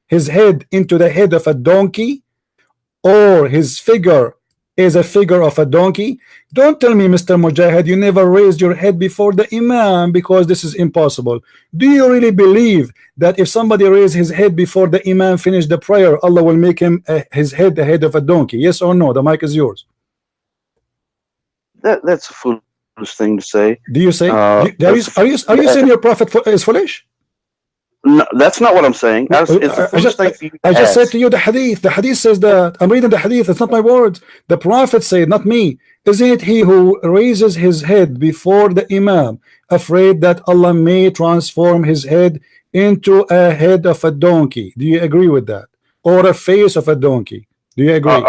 his head into the head of a donkey, or his figure is a figure of a donkey? Don't tell me, Mr. Mujahid, you never raised your head before the Imam, because this is impossible. Do you really believe that if somebody raised his head before the Imam finished the prayer, Allah will make him his head the head of a donkey? Yes or no? The mic is yours. That's a foolish thing to say. Do you say? Are you saying your prophet is foolish? No, that's not what I'm saying. I just said to you the hadith. The hadith says that. I'm reading the hadith. It's not my words. The prophet said, not me. Isn't it he who raises his head before the Imam, afraid that Allah may transform his head into a head of a donkey? Do you agree with that? Or a face of a donkey? Do you agree?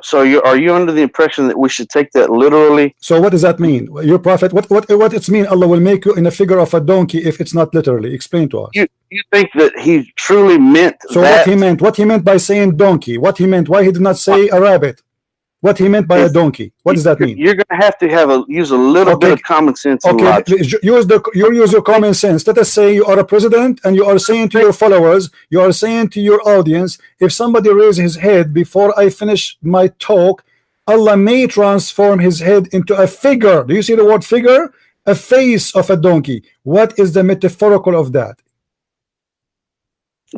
So are you under the impression that we should take that literally? So what does that mean? Your prophet, what it's mean? Allah will make you in a figure of a donkey if it's not literally. Explain to us. You think that he truly meant so that? What he meant by saying donkey? What he meant? Why he did not say a rabbit? What he meant by a donkey? What does that mean? You're going to have to use a little bit of common sense. Okay, use your common sense. Let us say you are a president and you are saying to your followers, you are saying to your audience, if somebody raises his head before I finish my talk, Allah may transform his head into a figure. Do you see the word figure? A face of a donkey. What is the metaphorical of that?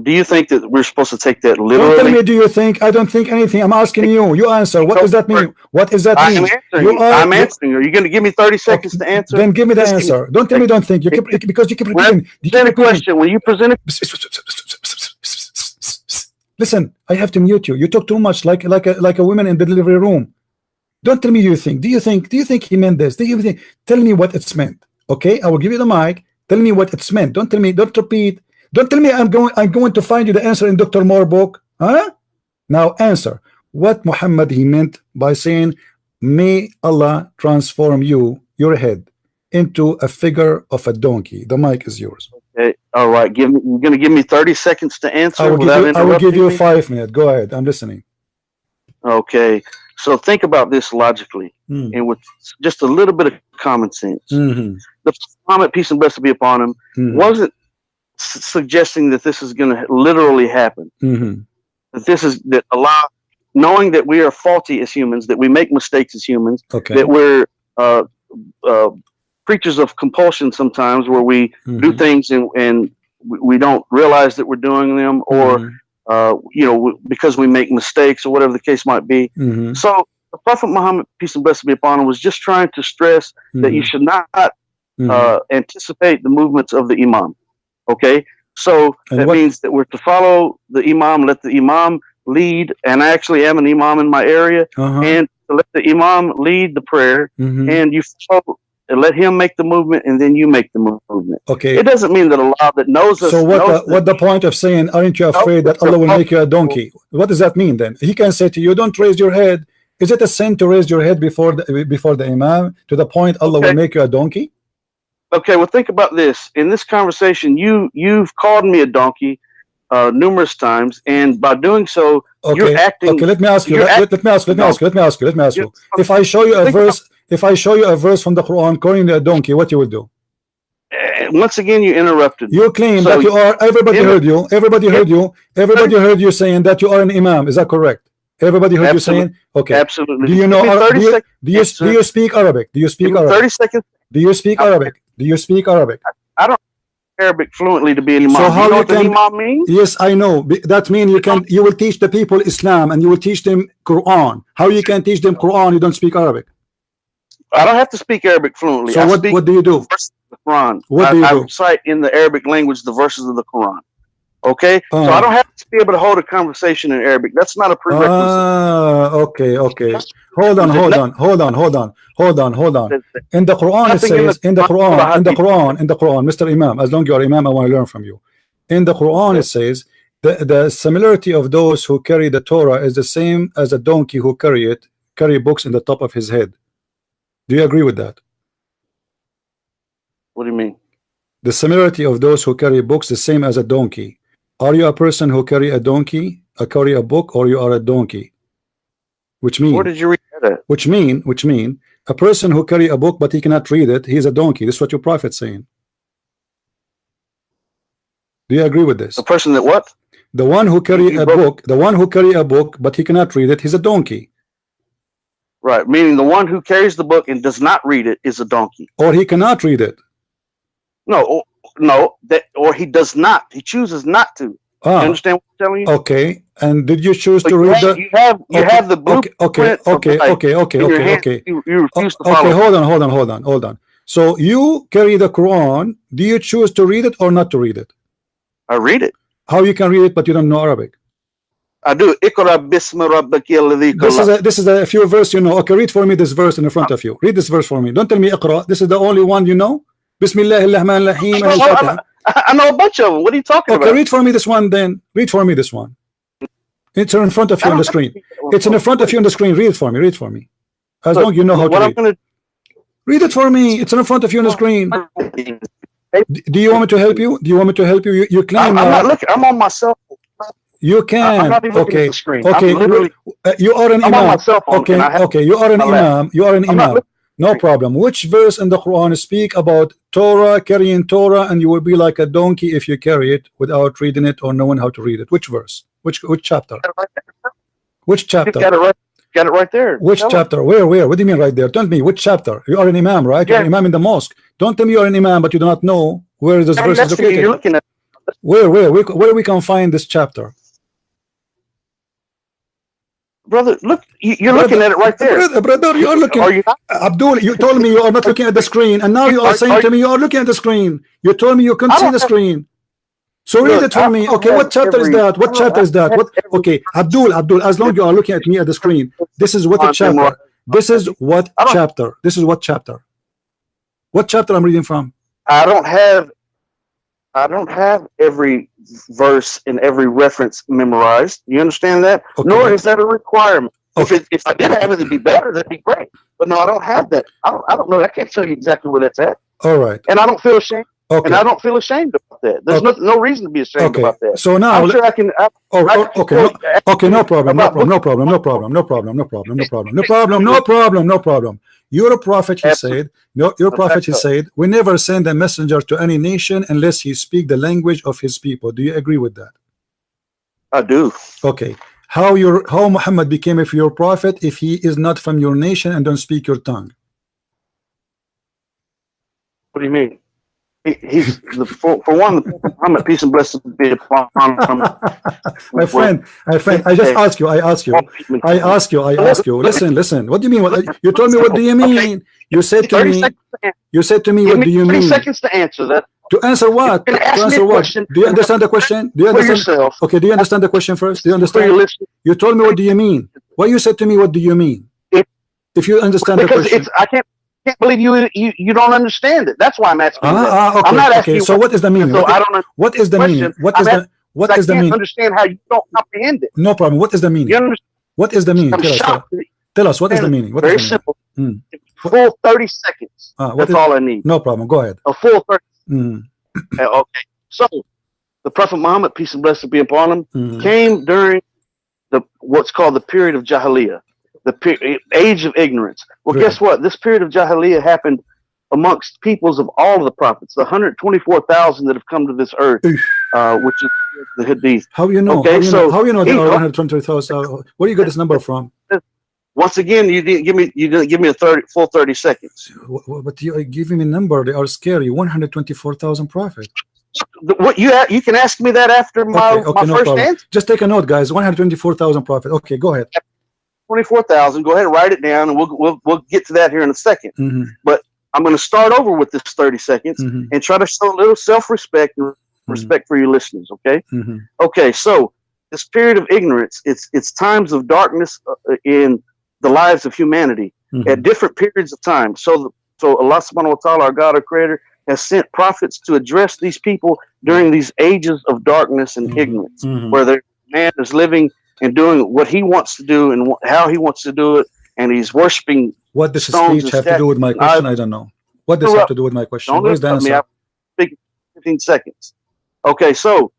Do you think that we're supposed to take that literally? Don't tell me do you think. I don't think anything. I'm asking you. You answer. What does that mean? What does that mean? I'm answering you. Are you going to give me 30 seconds to answer? Then give me the answer. Don't tell me don't think. You keep, because you keep repeating. You keep repeating. Question. When you present it. Listen, I have to mute you. You talk too much like a woman in the delivery room. Don't tell me you think. Do you think he meant this? Do you think? Tell me what it's meant. Okay, I will give you the mic. Tell me what it's meant. Don't tell me. Don't repeat. Don't tell me I'm going to find you the answer in Dr. Moore book. Huh? Now answer. What Muhammad he meant by saying, may Allah transform you, your head, into a figure of a donkey. The mic is yours. Okay. All right. You're going to give me 30 seconds to answer. I will give you 5 minutes. Go ahead. I'm listening. Okay. So think about this logically and with just a little bit of common sense. The Prophet, peace and blessings be upon him, wasn't suggesting that this is going to literally happen. That Allah, knowing that we are faulty as humans, that we make mistakes as humans, that we're creatures of compulsion sometimes, where we do things and we don't realize that we're doing them, or because we make mistakes or whatever the case might be. So the Prophet Muhammad, peace and blessings be upon him, was just trying to stress that you should not anticipate the movements of the Imam. Okay, so that means that we're to follow the Imam, let the Imam lead, and I actually am an Imam in my area, and to let the Imam lead the prayer, and you follow, and let him make the movement, and then you make the movement. Okay. It doesn't mean that Allah that knows us. So what the point of saying, aren't you afraid that Allah will make you a donkey? What does that mean then? He can say to you, don't raise your head. Is it a sin to raise your head before the Imam to the point Allah will make you a donkey? Okay, well, think about this. In this conversation, you've called me a donkey numerous times, and by doing so, you're acting. Okay, let me ask you. Let me ask you. If I show you a verse from the Quran calling you a donkey, what you will do? Once again, you interrupted. You claim that you are. Everybody heard you. Everybody heard you saying that you are an Imam. Is that correct? Everybody heard you saying. Okay. Absolutely. Do you know? Do you speak Arabic? Do you speak Arabic? 30 seconds. Do you speak Arabic? Do you speak Arabic? I don't speak Arabic fluently to be an Imam. So how you know what an Imam means? Yes, I know. That means you will teach the people Islam and you will teach them Quran. How you can teach them Quran? You don't speak Arabic. I don't have to speak Arabic fluently. So what do you do? The Quran. What do you do? I recite in the Arabic language the verses of the Quran. Okay, so I don't have to be able to hold a conversation in Arabic. That's not a prerequisite. Okay. Hold on. In the Quran it says, in the Quran, Mr. Imam, as long as you are Imam, I want to learn from you. In the Quran it says the similarity of those who carry the Torah is the same as a donkey who carry books in the top of his head. Do you agree with that? What do you mean? The similarity of those who carry books the same as a donkey. Are you a person who carry a donkey, carry a book, or you are a donkey? Which mean? Where did you read that? Which mean a person who carry a book but he cannot read it, he is a donkey. This is what your prophet's saying. Do you agree with this? A person that what? The one who carry a book, but he cannot read it, he's a donkey. Right, meaning the one who carries the book and does not read it is a donkey. Or he cannot read it. Or he does not. He chooses not to. You understand what I'm telling you? Okay. And did you choose to read the? You have the blueprint. Okay. You refuse to follow. Okay, hold on. So you carry the Quran. Do you choose to read it or not to read it? I read it. How you can read it but you don't know Arabic? I do. This is a few verse you know. Okay, read for me this verse in front of you. Read this verse for me. Don't tell me Iqra. This is the only one you know. Bismillahirrahmanirrahim. I know a bunch of them. What are you talking about? Okay, read for me this one then. Read for me this one. It's in front of you on the screen. It's in front of you on the screen. Read it for me. As long as you know how to read. Read it for me. It's in front of you on the screen. Do you want me to help you? You claim. I'm not looking. I'm on my cell phone. You can. I'm not even looking at the screen. Okay. You are an I'm Imam. on my cell phone. Okay. You are an Imam. No problem. Which verse in the Quran speak about Torah, carrying Torah, and you will be like a donkey if you carry it without reading it or knowing how to read it? Which verse? Which chapter? Which chapter? got it right there. Which chapter? Where? What do you mean right there? Tell me which chapter. You are an imam, right? You're an imam in the mosque. Don't tell me you're an imam, but you do not know where this verse is located. You're looking at. Where we can find this chapter? Brother, look, you're looking at it right there. Brother, you are looking. Are you not? Abdul, you told me you are not looking at the screen, and now you are saying to me you are looking at the screen. You told me you couldn't see the screen. So read it for me. Okay, what chapter is that? What chapter is that? What? Okay, Abdul, as long as you are looking at me at the screen, this is what a chapter. This is what chapter. This is what chapter. What chapter I'm reading from? I don't have every verse and every reference memorized. You understand that? Okay. Nor is that a requirement. Okay. If I did have it, it'd be better. That'd be great. But no, I don't have that. I don't know. I can't tell you exactly where that's at. All right. And I don't feel ashamed. Okay. And I don't feel ashamed about that. There's no reason to be ashamed about that. So now, I'm sure I can. No problem. You're a prophet, he said. Your prophet, he said, we never send a messenger to any nation unless he speak the language of his people. Do you agree with that? I do. Okay. How Muhammad became your prophet if he is not from your nation and don't speak your tongue? What do you mean? He's for one, the Muhammad, peace and blessings be upon him. My friend, I just ask you. Listen. What do you mean? You told me. What do you mean? You said to me. What do you mean? 30 seconds to answer that. To answer what? To answer what? Do you understand the question? Do you understand? Okay. Do you understand the question first? Do you understand? You told me. What do you mean? What you said to me? What do you mean? If you understand the question, I can't believe you don't understand it. That's why I'm asking. Okay, I'm not asking you. So what is the meaning? So I don't know. What is the meaning? What is the meaning? Understand how you don't comprehend it. No problem. What is the meaning? What is the meaning? Tell us. What is the meaning? What very is the meaning? Simple. Full 30 seconds. That's all I need. No problem. Go ahead. A full 30. Okay. So the Prophet Muhammad, peace and blessings be upon him, came during what's called the period of Jahiliyyah. The age of ignorance. Well, guess what? This period of Jahiliyyah happened amongst peoples of all of the prophets, the 124,000 that have come to this earth, which is the Hadith. How you know? Okay, how you know there are 120,000? Where do you get this number from? Once again, you didn't give me a full 30 seconds. But you are giving me a number. They are scary. 124,000 prophets. What you can ask me that after my first answer. Just take a note, guys. 124,000 prophets. Okay, go ahead. 24,000. Go ahead and write it down, and we'll get to that here in a second. But I'm going to start over with this 30 seconds and try to show a little self-respect and respect for your listeners. Okay. Okay. So this period of ignorance, it's times of darkness in the lives of humanity at different periods of time. So Allah subhanahu wa ta'ala, our God, our creator, has sent prophets to address these people during these ages of darkness and ignorance, where the man is living and doing what he wants to do and how he wants to do it, and he's worshiping. What does the speech have to do with my question? I don't know. What does it have to do with my question? Where's the answer? 15 seconds. Okay, so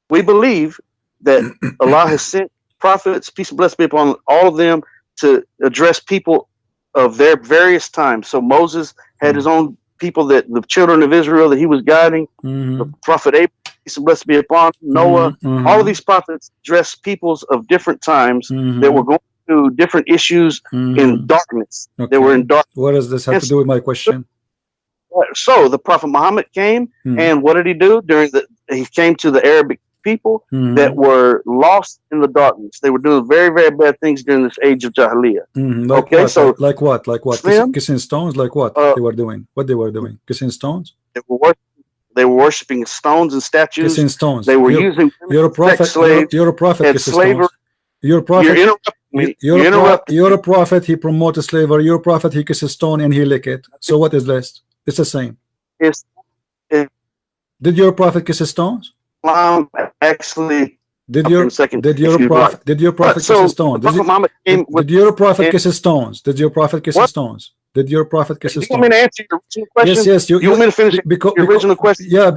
we believe that Allah has sent prophets, peace and blessings be upon all of them, to address people of their various times. So Moses had his own people, that the children of Israel that he was guiding. The prophet Abraham, peace and blessings be upon him, Noah. All of these prophets address peoples of different times that were going through different issues in darkness. They were in darkness. What does this have to do with my question? So the Prophet Muhammad came, and what did he do? He came to the Arabic people that were lost in the darkness. They were doing very, very bad things during this age of Jahiliyyah. Like what? Kissing stones? Like what they were doing? What they were doing? Kissing stones? They were worshiping stones and statues. Kissing stones. They were using. You're a prophet. You're a prophet. Kissing stones. You're a prophet. You're a prophet. He promotes slavery. You're a prophet. He kisses stone and he lick it. So what is this? It's the same. Did your prophet kiss stones? Actually, did your prophet kiss stones? Did your prophet kiss stones? Did your prophet kiss stones? Did your prophet kiss stones? You want me to answer your original question? Yes. You want me to finish your original question? Yeah,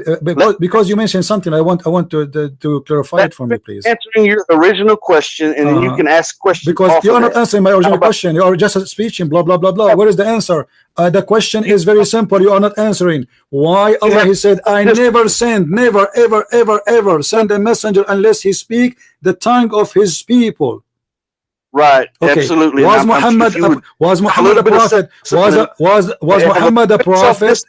because you mentioned something. I want to clarify it for me, please. Answering your original question, and then you can ask questions. Because you are not answering my original question. You are just speaking, blah blah blah blah. Where is the answer? The question is very simple. You are not answering. Why Allah He said, I never send, never ever send a messenger unless he speak the tongue of his people. Right. Okay. Absolutely. Was Muhammad a prophet? Was Muhammad a prophet?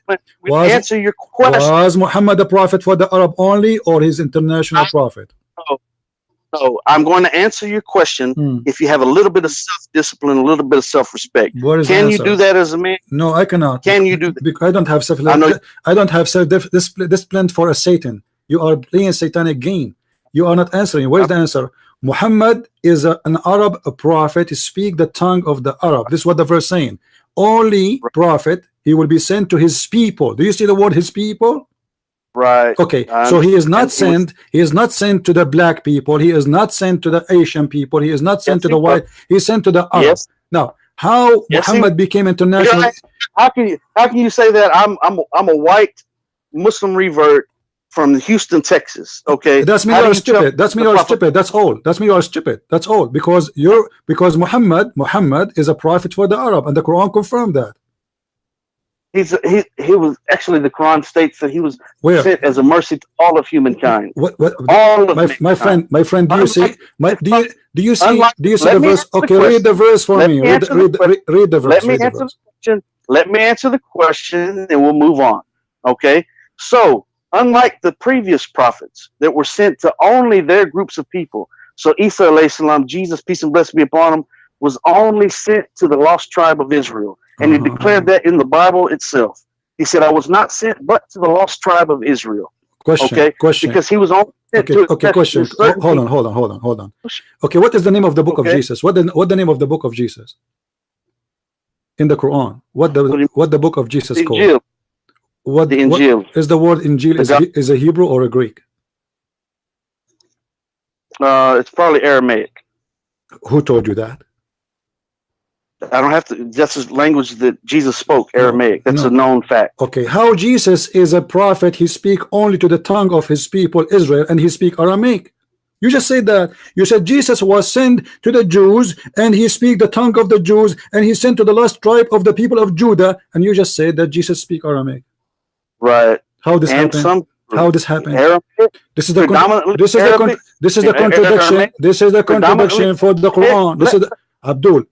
Answer your question. Was Muhammad a prophet for the Arab only, or his international prophet? No, I'm going to answer your question. If you have a little bit of self-discipline, a little bit of self-respect, can you do that as a man? No, I cannot. Can you do that? I don't have self. I don't have self-discipline for a Satan. You are playing a satanic game. You are not answering. Where's the answer? Muhammad is an Arab prophet. He speak the tongue of the Arab. This is what the verse saying. Only prophet. He will be sent to his people. Do you see the word his people? Right. Okay. So he is not sent. He is not sent to the black people. He is not sent to the Asian people. He is not sent to the white. He is sent to the Arab. Yes. Now, how Muhammad became international? How can you say that? I'm a white Muslim revert from Houston, Texas. Okay. That's me. You're stupid. That's me. You're stupid. That's all. That's me. You're stupid. That's all. Because Muhammad is a prophet for the Arab, and the Quran confirmed that. He was actually, the Quran states that he was sent as a mercy to all of humankind. All of my friend, do you see? Do you see the verse? Okay, read the verse for me. Read the verse. Let me answer the question, and we'll move on. Okay. So, unlike the previous prophets that were sent to only their groups of people, so Isa alayhi salam, Jesus, peace and blessing be upon him, was only sent to the lost tribe of Israel. And he declared that in the Bible itself. He said, I was not sent but to the lost tribe of Israel. Question. Because he was only sent to question. Hold on. Okay, what is the name of the book of Jesus? What the name of the book of Jesus? In the Quran. What the book of Jesus called? What the Injil. Is the word Injil is a Hebrew or a Greek? It's probably Aramaic. Who told you that? I don't have to. That's the language that Jesus spoke, Aramaic. That's a known fact. Okay, how Jesus is a prophet? He speak only to the tongue of his people Israel, and he speak Aramaic. You just said that. You said Jesus was sent to the Jews, and he speak the tongue of the Jews, and he sent to the lost tribe of the people of Judah, and you just said that Jesus speak Aramaic. Right. How this happened? How this happened? Arabic, this is the contradiction. This is the contradiction for the Quran. This is the, Abdul.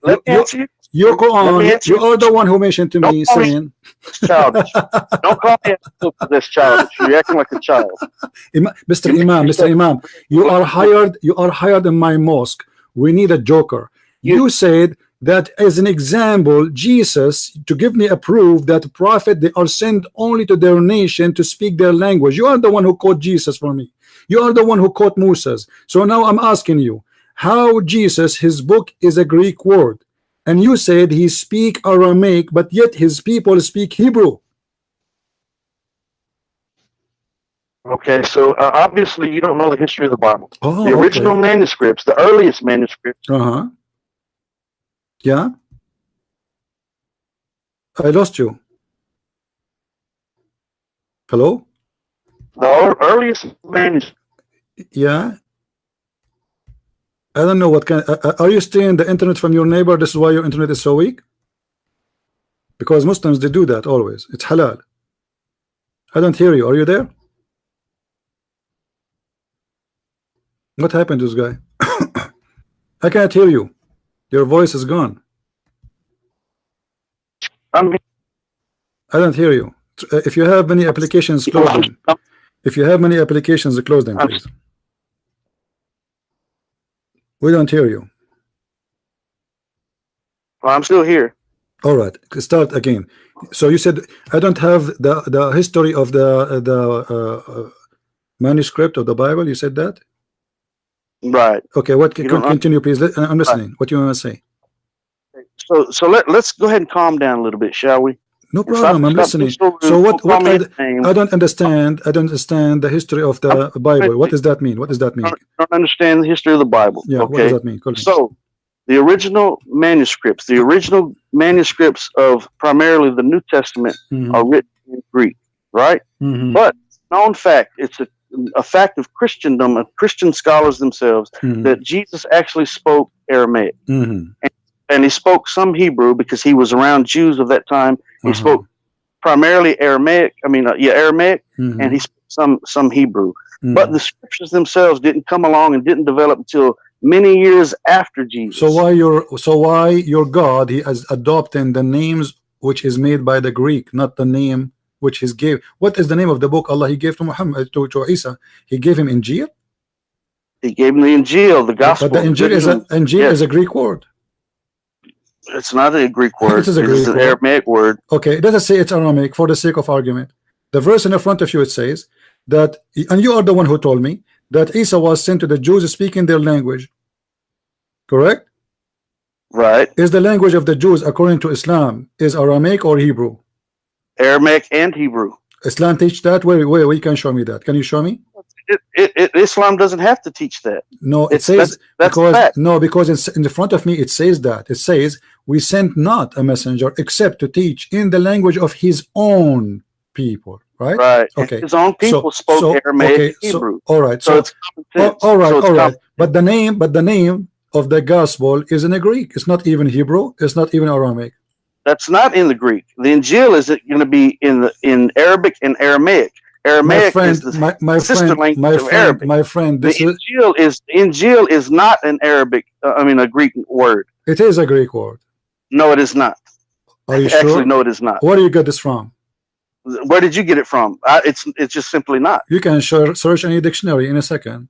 Your Quran. You are the one who mentioned to me saying. Childish. Don't call me this childish. You're acting like a child. Mr. Imam, you are hired. You are hired in my mosque. We need a joker. You said that as an example, Jesus, to give me a proof that prophet, they are sent only to their nation to speak their language. You are the one who quote Jesus for me. You are the one who quote Moses. So now I'm asking you, how Jesus, his book is a Greek word, and you said he speak Aramaic, but yet his people speak Hebrew. Okay, so obviously you don't know the history of the Bible. The original manuscripts, the earliest manuscripts. Yeah, I lost you. Hello? The earliest manuscripts. Yeah. I don't know what kind. Are you stealing the internet from your neighbor? This is why your internet is so weak? Because Muslims, they do that always. It's halal. I don't hear you. Are you there? What happened to this guy? I can't hear you. Your voice is gone. I don't hear you. If you have many applications, close them. If you have many applications, close them, please. We don't hear you. Well, I'm still here. All right, start again. So you said I don't have the history of the manuscript of the Bible. You said that. Right. Okay. What? Continue, please. I'm listening. What you want to say? So let's go ahead and calm down a little bit, shall we? No problem. I'm listening. So what I don't understand. I don't understand the history of the Bible. What does that mean? What does that mean? I don't understand the history of the Bible. Yeah. Okay? What does that mean? So the original manuscripts of primarily the New Testament are written in Greek, right? But known fact, it's a fact of Christendom, of Christian scholars themselves, that Jesus actually spoke Aramaic. And he spoke some Hebrew because he was around Jews of that time. He spoke primarily Aramaic. Aramaic, and he spoke some Hebrew. But the scriptures themselves didn't come along and didn't develop until many years after Jesus. So why your God, he is adopting the names which is made by the Greek, not the name which he gave. What is the name of the book Allah he gave to Muhammad, to Isa? He gave him Injil. He gave him the Injil, the gospel. But the Injil is a Greek word. It's not a Greek word. It is a Greek word. Aramaic word. Okay, let us say it's Aramaic for the sake of argument. The verse in the front of you, it says that, and you are the one who told me that Isa was sent to the Jews speaking their language. Correct? Right. Is the language of the Jews according to Islam is Aramaic or Hebrew? Aramaic and Hebrew. Islam teach that? Where you can show me that? Can you show me? Islam doesn't have to teach that. No, it says because it's in the front of me. It says that. It says we sent not a messenger except to teach in the language of his own people. Right. Right. Okay. His own people spoke Aramaic, Hebrew. All right. So it's common sense. All right. But the name of the gospel is in the Greek. It's not even Hebrew. It's not even Aramaic. That's not in the Greek. The Injil is going to be in Arabic and Aramaic. Aramaic is the sister language of Arabic. My friend, the Injil is not an Arabic. A Greek word. It is a Greek word. No, it is not. Are you sure? Actually, no, it is not. Where do you get this from? Where did you get it from? It's just simply not. You can search any dictionary in a second.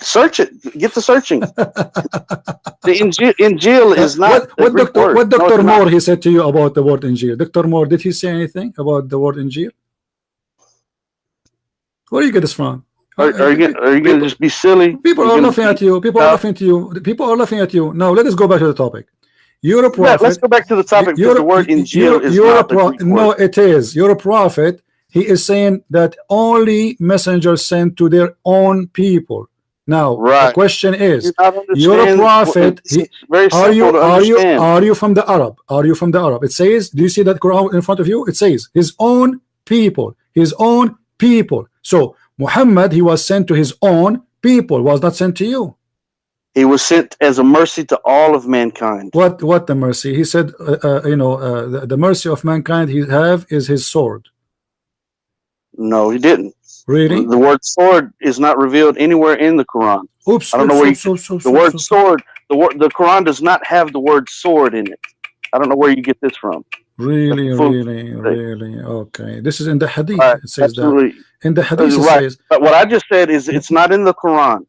Search it. Get to searching. The Injil is not. What Dr. Moore he said to you about the word Injil? Dr. Moore, did he say anything about the word Injil? Where do you get this from? Are you going to just be silly? People are laughing at you. People are laughing at you. People are laughing at you. Now let us go back to the topic. You're a prophet. Let's go back to the topic. The word Injil is not the Greek word. No, it is. You're a prophet. He is saying that only messengers sent to their own people. Now, the question is, you're a prophet. Are you from the Arab? Are you from the Arab? It says, do you see that Quran in front of you? It says his own people. His own people. So Muhammad, he was sent to his own people, was not sent to you. He was sent as a mercy to all of mankind. What the mercy? He said, the mercy of mankind he have is his sword. No, he didn't. Really? The word sword is not revealed anywhere in the Quran. Oops. I don't know where the word sword. The Quran does not have the word sword in it. I don't know where you get this from. Really? Okay. This is in the Hadith. It says absolutely. That. In the Hadith it says. But what I just said is it's not in the Quran.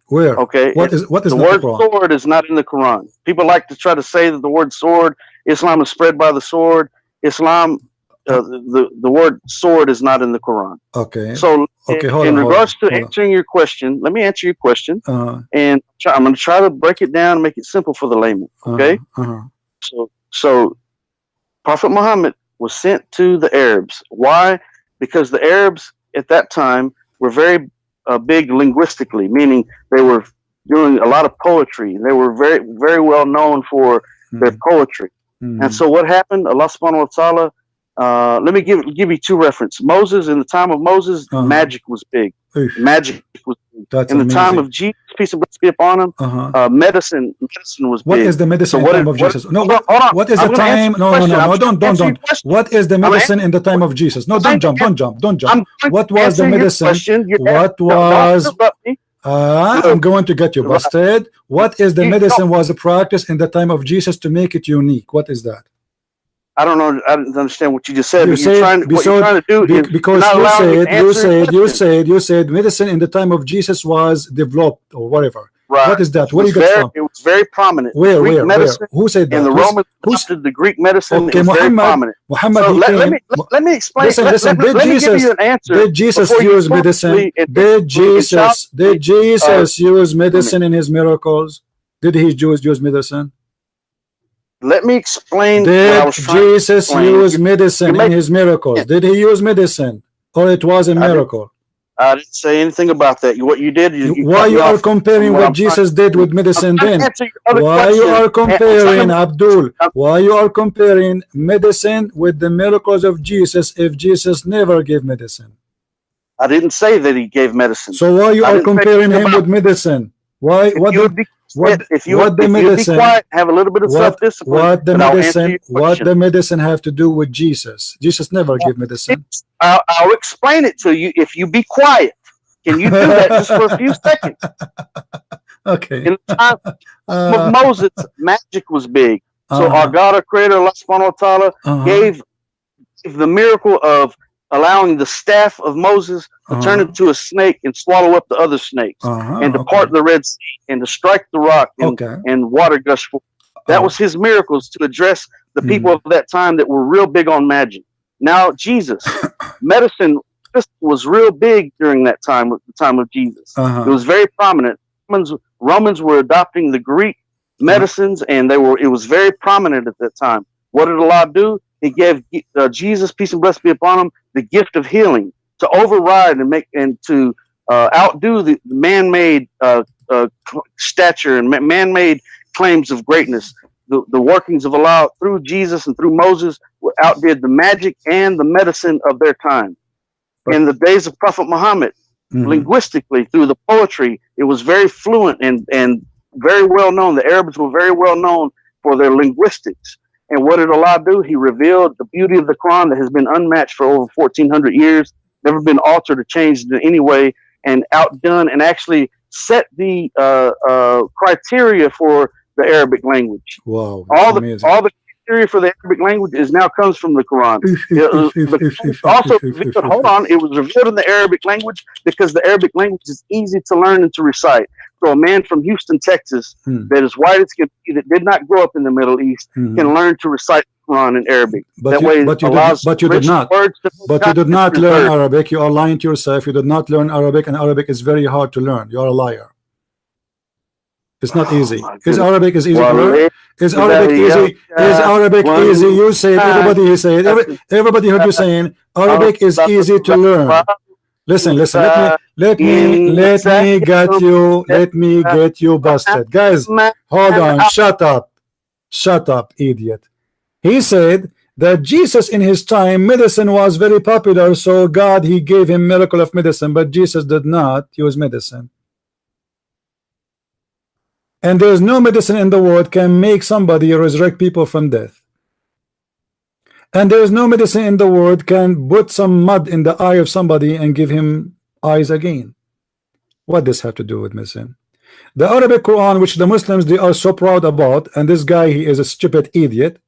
Where? Okay. What is the word sword is not in the Quran. People like to try to say that the word sword, Islam is spread by the sword. Islam, the word sword is not in the Quran. Okay. So in regards to answering your question, let me answer your question. And I'm going to try to break it down and make it simple for the layman. Okay. So Prophet Muhammad was sent to the Arabs. Why? Because the Arabs at that time were very big linguistically, meaning they were doing a lot of poetry. They were very, very well known for their poetry. And so what happened? Allah subhanahu wa ta'ala, let me give you two references. Moses, in the time of Moses, magic was big. Magic was big. That's in the time of Jesus, peace and blessings be upon him, medicine was big. What is the medicine in the time of Jesus? No, what is the time? No, don't. What is the medicine in the time of Jesus? No, don't jump. What was the medicine? What was... I'm going to get you busted. What is the medicine was a practice in the time of Jesus to make it unique? What is that? I don't know. I didn't understand what you just said. What you're trying to do is because you said medicine in the time of Jesus was developed or whatever. Right. What is that? Where do you get from? It was very prominent. Where? Who said that? And the Romans adopted the Greek medicine. Okay, very prominent. Muhammad. So let me explain. Listen. Let me give you an answer. Did Jesus use medicine? Did Jesus use medicine in his miracles? Did he use medicine? Let me explain. Did Jesus use medicine in his miracles? Did he use medicine, or it was a miracle? I didn't say anything about that. What you did, why you are comparing what Jesus did with medicine then? Why you are comparing, Abdul? Why you are comparing medicine with the miracles of Jesus if Jesus never gave medicine? I didn't say that he gave medicine. So why you are comparing him with medicine? Why? If you be quiet, have a little bit of self-discipline. What the medicine have to do with Jesus? Jesus never gave medicine. I'll explain it to you if you be quiet. Can you do that just for a few seconds? Okay. In the time of Moses, magic was big. So our God, our Creator, Allah subhanahu wa ta'ala, gave the miracle of allowing the staff of Moses to turn into a snake and swallow up the other snakes, and to part the Red Sea, and to strike the rock, and water gush forth. That was his miracles to address the people of that time that were real big on magic. Now Jesus, medicine was real big during that time, the time of Jesus. It was very prominent. Romans were adopting the Greek medicines, and it was very prominent at that time. What did Allah do? He gave Jesus, peace and blessing be upon him, the gift of healing to override and to outdo the man-made stature and man-made claims of greatness. The workings of Allah through Jesus and through Moses outdid the magic and the medicine of their time. In the days of Prophet Muhammad, linguistically, through the poetry, it was very fluent and very well known. The Arabs were very well known for their linguistics. And what did Allah do? He revealed the beauty of the Quran that has been unmatched for over 1,400 years, never been altered or changed in any way, and outdone, and actually set the criteria for the Arabic language. Wow! All the criteria for the Arabic language now comes from the Quran. Also, hold on, it was revealed in the Arabic language because the Arabic language is easy to learn and to recite. So a man from Houston, Texas, that is white as can be, that did not grow up in the Middle East, can learn to recite the Quran in Arabic. But you did not learn Arabic. You are lying to yourself. You did not learn Arabic, and Arabic is very hard to learn. You are a liar. It's not easy. Is Arabic easy to learn? Is Arabic easy? Is Arabic easy? You say it. Everybody say it. Everybody heard you saying Arabic is easy to learn. Listen. Let me get you busted, guys. Hold on. Shut up, idiot. He said that Jesus in his time, medicine was very popular, so God, he gave him miracle of medicine, but Jesus did not use medicine. And there's no medicine in the world can make somebody resurrect people from death. And there is no medicine in the world can put some mud in the eye of somebody and give him eyes again. What does this have to do with medicine? The Arabic Quran, which the Muslims they are so proud about, and this guy he is a stupid idiot.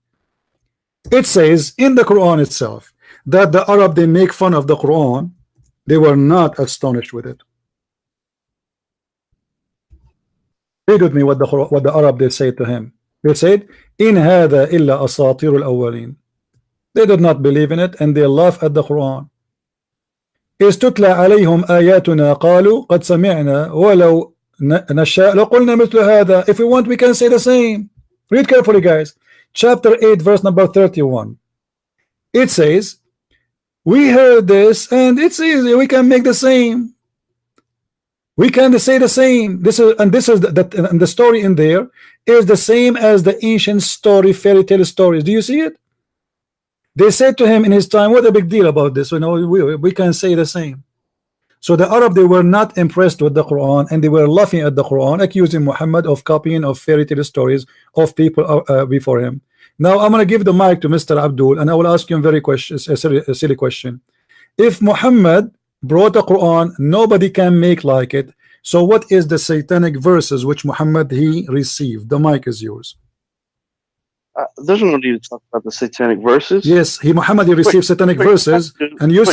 It says in the Quran itself that the Arab they make fun of the Quran. They were not astonished with it. Read with me what the Arab they say to him. They said, "In hada illa asatir al-awwalin." They did not believe in it, and they laugh at the Quran. استتلى عليهم آياتنا قالوا قد سمعنا ولو نشاء لقلنا مثل هذا. If we want, we can say the same. Read carefully, guys. Chapter 8, verse number 31. It says, "We heard this, and it's easy. We can make the same. We can say the same." This is the story in there is the same as the ancient story, fairy tale stories. Do you see it? They said to him in his time, "What a big deal about this? You know, we can say the same." So the Arab they were not impressed with the Quran, and they were laughing at the Quran, accusing Muhammad of copying of fairy tale stories of people before him. Now I'm going to give the mic to Mr. Abdul, and I will ask you a silly question. If Muhammad brought a Quran, nobody can make like it. So what is the satanic verses which Muhammad he received? The mic is yours. There's no need to talk about the satanic verses. Yes, Muhammad he received satanic verses, and you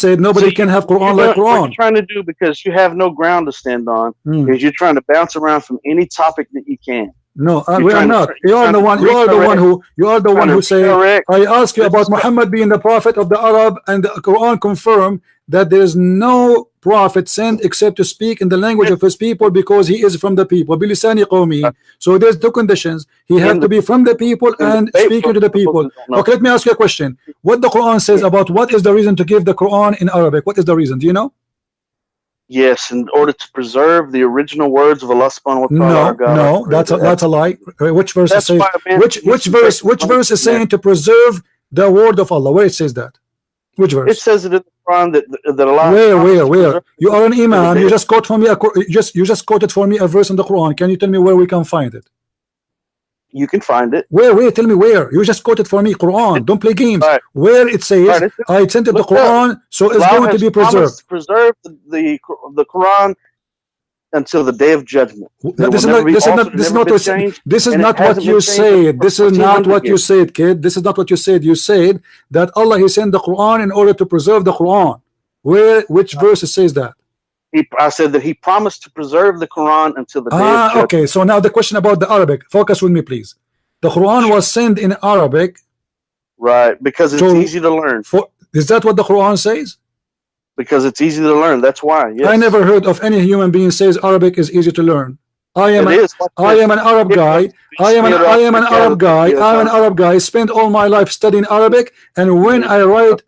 said nobody can have Quran like Quran. What you're trying to do, because you have no ground to stand on, is you're trying to bounce around from any topic that you can. No, we are not. You are the one who say. I ask you about Muhammad being the prophet of the Arab, and the Quran confirm that there is no prophet sent except to speak in the language of his people, because he is from the people. Bilisani qawmi. So there's two conditions. He has to be from the people and speaking to the people. Okay, let me ask you a question. What the Quran says about what is the reason to give the Quran in Arabic? What is the reason? Do you know? Yes, in order to preserve the original words of Allah subhanahu wa ta'ala. No, that's a lie. Which verse is saying? Which verse is saying to preserve the word of Allah? Where it says that? Which verse? It says it in the Quran that Allah. Where? You are an imam. You just quote for me. You just quoted for me a verse in the Quran. Can you tell me where we can find it? You can find it. Where? Tell me where. You just quoted for me Quran. Don't play games. Right. Where it says, I sent it the Quran, so it's going to be preserved. Preserve the Quran until the day of judgment. This is not what you said. This is not what you said, kid. This is not what you said. You said that Allah He sent the Quran in order to preserve the Quran. Which verse says that? I said that He promised to preserve the Quran until the day of judgment. Okay. So now the question about the Arabic. Focus with me, please. The Quran was sent in Arabic. Right, because it's easy to learn. Is that what the Quran says? Because it's easy to learn. That's why. Yes. I never heard of any human being says Arabic is easy to learn. I am an Arab guy. I am an Arab guy. Spend all my life studying Arabic, and when I write,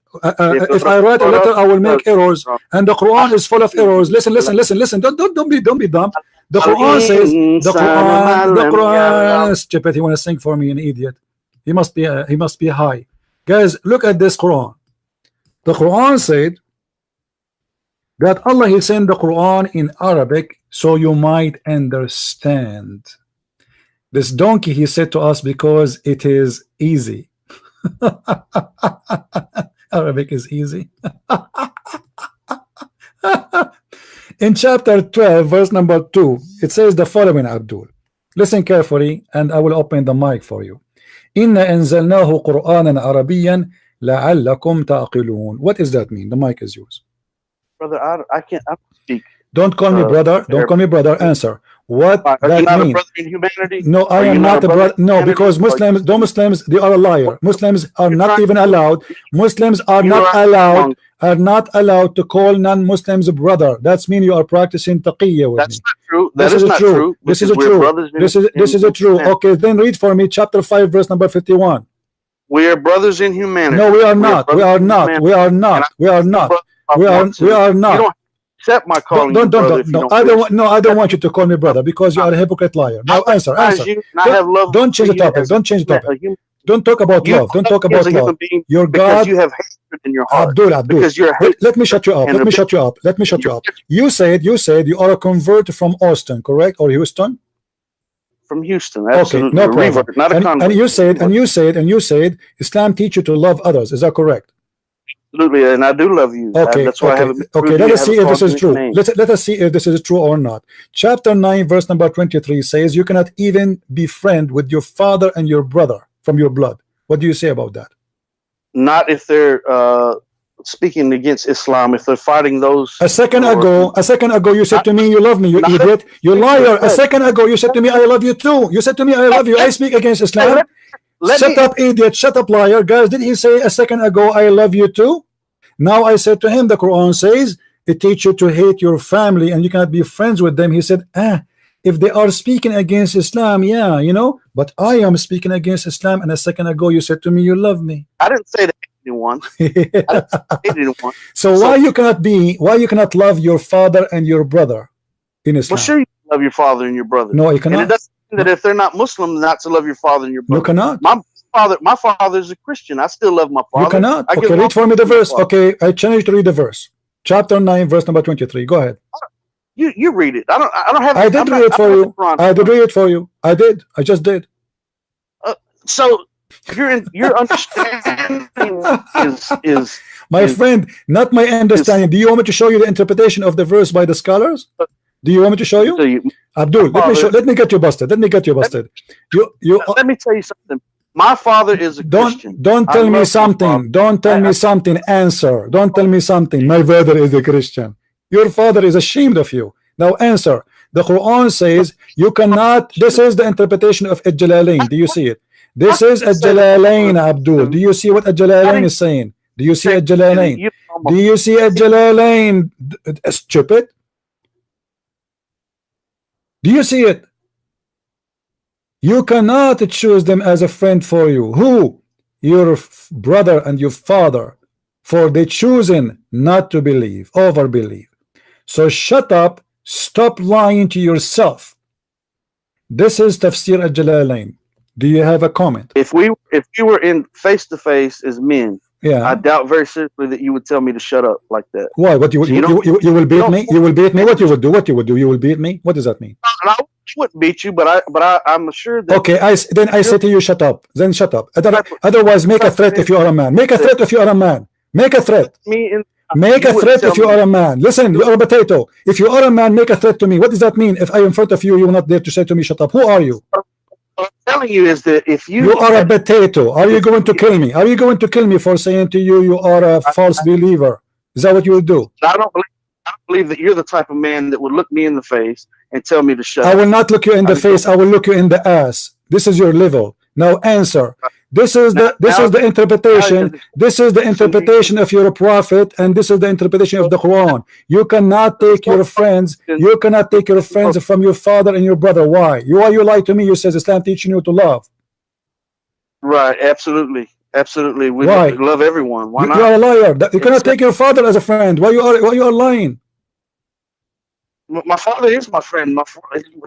if I write a letter, I will make errors. And the Quran is full of errors. Listen. Don't be dumb. The Quran says the Quran. Stupid. He want to sing for me, an idiot. He must be high. Guys, look at this Quran. The Quran said that Allah He sent the Quran in Arabic so you might understand. This donkey He said to us because it is easy. Arabic is easy. In chapter 12 verse number 2 it says the following, Abdul. Listen carefully and I will open the mic for you. Inna anzalnahu Qur'anan Arabiyan la'allakum ta'qilun. What does that mean? The mic is yours. Brother, I can't speak. Don't call me brother. Don't call me brother. Answer. What that means? Are you not a brother in humanity? No, I am not a brother. No, because Muslims, they are a liar. Muslims are not even allowed. Muslims are not allowed to call non-Muslims brother. That's mean you are practicing taqiyya with me. That's not true. That is not true. This is true. This is true. Okay, then read for me chapter 5 verse number 51. We are brothers in humanity. No, we are not. We are not. We are not. We are not. We are not. You don't accept my calling you brother. No, I don't want you to call me brother because you are a hypocrite liar. Now answer. Don't change the topic. Don't change the topic. Don't talk about love. Don't talk about love. Your God. You have hatred in your heart. Abdul. Because you're let me shut you up. Let me shut you up. You said you are a convert from Austin, correct? Or Houston? From Houston. Okay, no problem. And you said Islam teach you to love others. Is that correct? Absolutely, and I do love you. Okay, that's why I haven't. Okay, let us see if this is true. Let us see if this is true or not. Chapter 9, verse number 23 says you cannot even be friend with your father and your brother from your blood. What do you say about that? Not if they're speaking against Islam. If they're fighting those. A second ago, you said to me you love me. You idiot. You liar. A second ago, you said to me I love you too. You said to me I love you. I speak against Islam. Shut up, idiot. Shut up, liar. Guys, did he say a second ago I love you too? Now I said to him, the Quran says it teaches you to hate your family and you cannot be friends with them. He said, if they are speaking against Islam, yeah, you know, but I am speaking against Islam, and a second ago you said to me you love me. I didn't say that anyone. So why you cannot love your father and your brother in Islam? Well, sure, you love your father and your brother. No, you cannot. And it doesn't mean that if they're not Muslim, not to love your father and your brother. You cannot. My father is a Christian. I still love my father. You cannot. Okay, read for me the verse. Okay, I challenge you to read the verse. Chapter 9, verse number 23. Go ahead. You read it. I don't have. I did read it for you. I did read it for you. I did. I just did. So your understanding is my friend, not my understanding. Do you want me to show you the interpretation of the verse by the scholars? Do you want me to show you? Abdul, let me get you busted. Let me get you busted. Let me tell you something. My father is a Christian. Don't tell me something. Don't tell me something. Answer. Don't tell me something. My father is a Christian. Your father is ashamed of you. Now answer. The Quran says you cannot. This is the interpretation of Al-Jalalain. Do you see it? This is Al-Jalalain, Abdul. Do you see what Al-Jalalain is saying? Do you see Al-Jalalain? Do you see Al-Jalalain? Stupid. Do you see it? You cannot choose them as a friend for you. Who? Your brother and your father. For they chosen not to believe, over believe. So shut up, stop lying to yourself. This is Tafsir Al-Jalalain. Do you have a comment? If you were in face to face as men, yeah, I doubt very seriously that you would tell me to shut up like that. Why? What you will beat me? You will beat me? What you will do? What you will do? You will beat me? What does that mean? I wouldn't beat you, but I'm assured that. Okay, then I say to you, shut up. Then shut up. Otherwise, make a threat if you are a man. Make a threat if you are a man. Make a threat. Make a threat if you are a man. Listen, you are a potato. If you are a man, make a threat to me. What does that mean? If I am in front of you, you will not dare to say to me, shut up. Who are you? What I'm telling you is that if you are a potato, are you going to kill me? Are you going to kill me for saying to you, you are a false believer? Is that what you will do? I don't believe that you're the type of man that would look me in the face and tell me to shut up. I will not look you in the face. I will look you in the ass. This is your level. Now answer. This is the interpretation. This is the interpretation of your prophet, and this is the interpretation of the Quran. You cannot take your friends. You cannot take your friends from your father and your brother. Why? Why you lie to me? You says Islam teaching you to love. Right. Absolutely. Absolutely. We love everyone. Why not? You are a liar. You cannot take your father as a friend. Why you are lying? My father is my friend.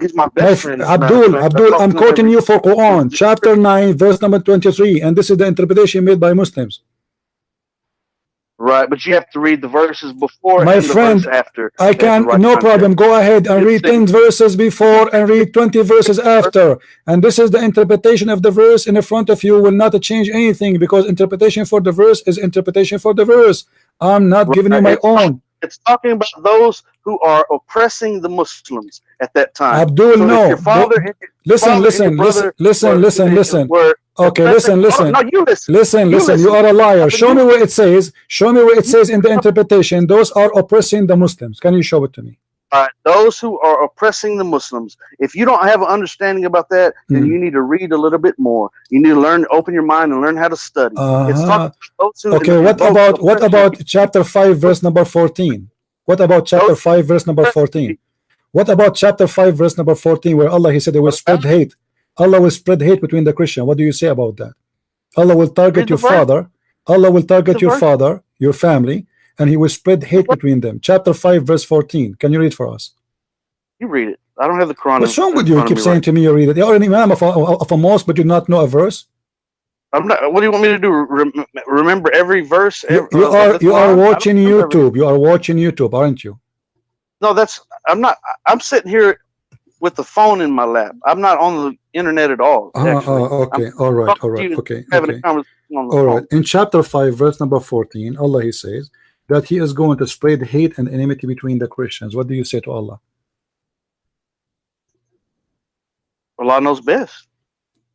He's my best friend. Abdul, I'm quoting you for Quran, chapter 9, verse number 23, and this is the interpretation made by Muslims. Right, but you have to read the verses before my and friend, the verse after. I can, no problem. Go ahead and read 10 verses before and read 20 verses after. And this is the interpretation of the verse in the front of you will not change anything, because interpretation for the verse is interpretation for the verse. I'm not giving you my own. It's talking about those who are oppressing the Muslims at that time. Abdul, so no. Listen. Okay, listen. No, you listen. Listen. You are a liar. Show me where it says. Show me where it says in the interpretation. Those are oppressing the Muslims. Can you show it to me? Those who are oppressing the Muslims. If you don't have an understanding about that, then you need to read a little bit more. You need to learn, open your mind, and learn how to study. Okay, what about chapter 5, verse number 14? What about chapter 5, verse number 14? What about chapter 5, verse number 14, where Allah He said they will spread hate? Allah will spread hate between the Christian. What do you say about that? Allah will target your father. Allah will target your father, your family, and He will spread hate between them. Chapter 5, verse 14. Can you read for us? You read it. I don't have the Quran. What's wrong with you? You keep saying to me you read it. You're an imam of a mosque, but you do not know a verse. I'm not. What do you want me to do? Remember every verse? You are watching YouTube. You are watching YouTube, aren't you? No, I'm not. I'm sitting here with the phone in my lap. I'm not on the internet at all. Okay. All right. Okay. All right. In chapter 5, verse number 14, Allah He says that He is going to spread hate and enmity between the Christians. What do you say to Allah? Allah knows best.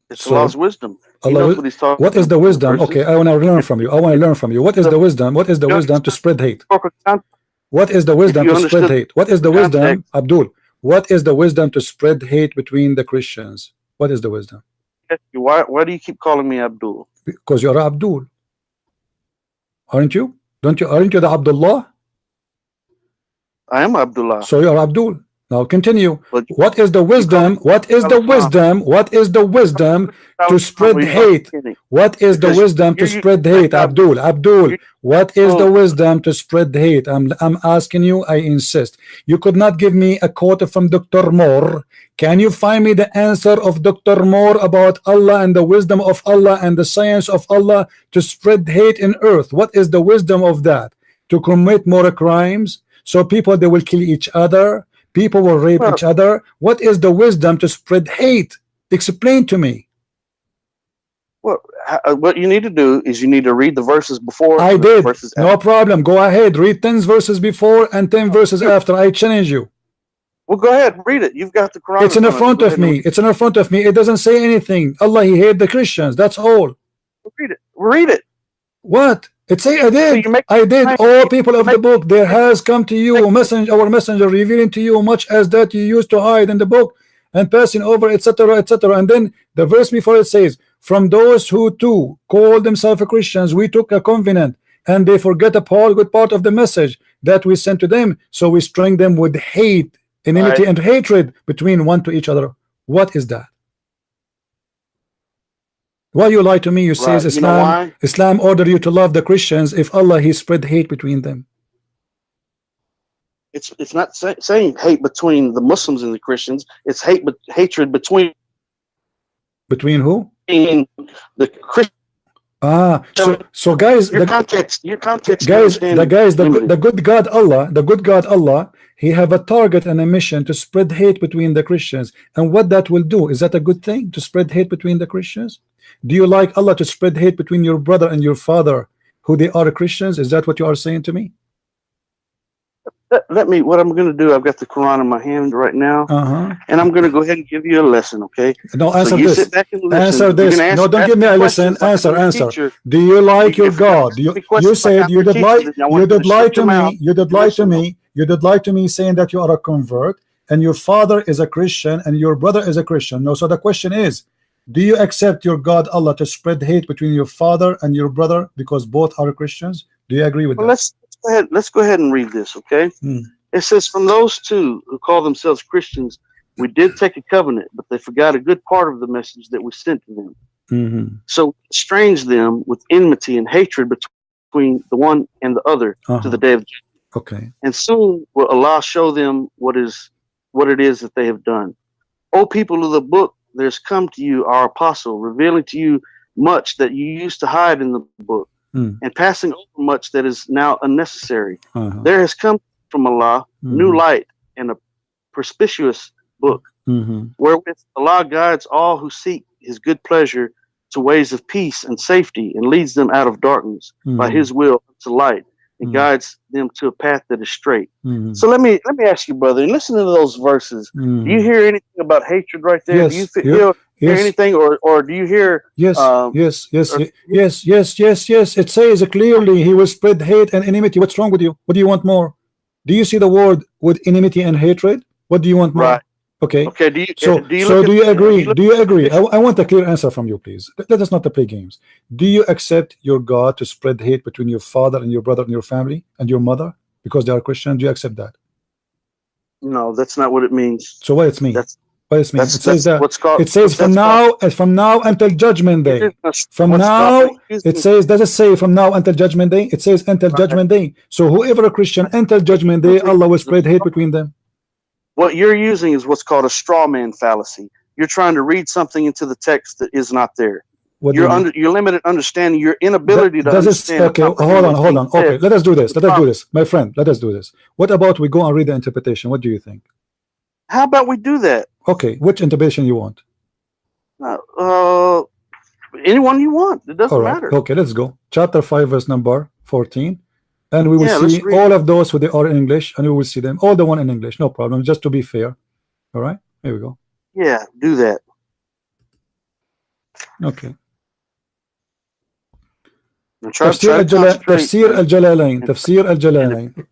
It's Allah's wisdom. What is the wisdom? Okay, I want to learn from you. What is the wisdom? What is the wisdom to spread hate? What is the wisdom to spread hate? What is the wisdom, Abdul? What is the wisdom to spread hate between the Christians? What is the wisdom? Why do you keep calling me Abdul? Because you're Abdul, aren't you? Aren't you the Abdullah? I am Abdullah. So you're Abdul. Now continue. What is the wisdom? What is the wisdom? What is the wisdom to spread hate? What is the wisdom to spread hate? Abdul, what is the wisdom to spread hate? I'm asking you, I insist. You could not give me a quote from Dr. Moore. Can you find me the answer of Dr. Moore about Allah and the wisdom of Allah and the science of Allah to spread hate in earth? What is the wisdom of that? To commit more crimes, so people they will kill each other. People will rape each other. What is the wisdom to spread hate? Explain to me. Well, what you need to do is you need to read the verses before. I did. No problem. Go ahead. Read 10 verses before and 10 verses after. I challenge you. Well, go ahead. Read it. You've got the Quran. It's in the front of me. It's in the front of me. It doesn't say anything. Allah, He hated the Christians. That's all. Read it. Read it. What? It say I did. I did. All people of the book, there has come to you our messenger revealing to you much as that you used to hide in the book and passing over, etc., etc. And then the verse before it says, from those who too call themselves Christians, we took a covenant, and they forget a good part of the message that we sent to them. So we string them with hate, enmity, and hatred between one to each other. What is that? Why you lie to me? You say Islam ordered you to love the Christians. If Allah He spread hate between them. It's not saying hate between the Muslims and the Christians. It's hatred between who? The Christians. So guys, your context. Guys, the good God Allah, He have a target and a mission to spread hate between the Christians. And what that will do, is that a good thing to spread hate between the Christians? Do you like Allah to spread hate between your brother and your father, who they are Christians? Is that what you are saying to me? let me. What I'm going to do? I've got the Quran in my hand right now, and I'm going to go ahead and give you a lesson. Okay? No, answer so you this. Sit back and listen. Answer this. No, don't give me a lesson. Answer. Do you like your God? You said you did lie. You did lie to me. You did lie to me. You did lie to me, saying that you are a convert, and your father is a Christian, and your brother is a Christian. No. So the question is, do you accept your God Allah to spread hate between your father and your brother because both are Christians? Do you agree with that? Let's go ahead and read this, okay? It says, from those two who call themselves Christians, we did take a covenant, but they forgot a good part of the message that we sent to them. So estranged them with enmity and hatred between the one and the other to the day of judgment. Okay. And soon will Allah show them what it is that they have done. O people of the book, there's come to you our apostle, revealing to you much that you used to hide in the book, and passing over much that is now unnecessary. There has come from Allah new light and a perspicuous book, wherewith Allah guides all who seek his good pleasure to ways of peace and safety, and leads them out of darkness by his will to light, and guides them to a path that is straight. So let me ask you, brother, and listen to those verses. Do you hear anything about hatred right there? Yes. Do you hear anything, or do you hear? Yes. Yes. It says clearly he will spread hate and enmity. What's wrong with you? What do you want more? Do you see the word with enmity and hatred? What do you want more? Right. Okay. Okay. Do you agree? Do you agree? I want a clear answer from you, please. Let us not play games. Do you accept your God to spread hate between your father and your brother and your family and your mother because they are Christian? Do you accept that? No, that's not what it means. So what it means? It says that it says from now until judgment day. From now, it says, does it say from now until judgment day? It says until judgment day. So whoever a Christian until judgment day, Allah will spread hate between them. What you're using is what's called a straw man fallacy. You're trying to read something into the text that is not there. Your limited understanding, your inability to understand. Okay, hold on. Okay, let us do this. My friend, let us do this. What about we go and read the interpretation? What do you think? How about we do that? Okay, which interpretation you want? Anyone you want. It doesn't matter. Okay, let's go. Chapter 5, verse number 14. And we will see all of those who they are in English, and we will see them all the one in English, no problem, just to be fair. All right, here we go. Yeah, do that. Okay. Tafsir al-Jalalain.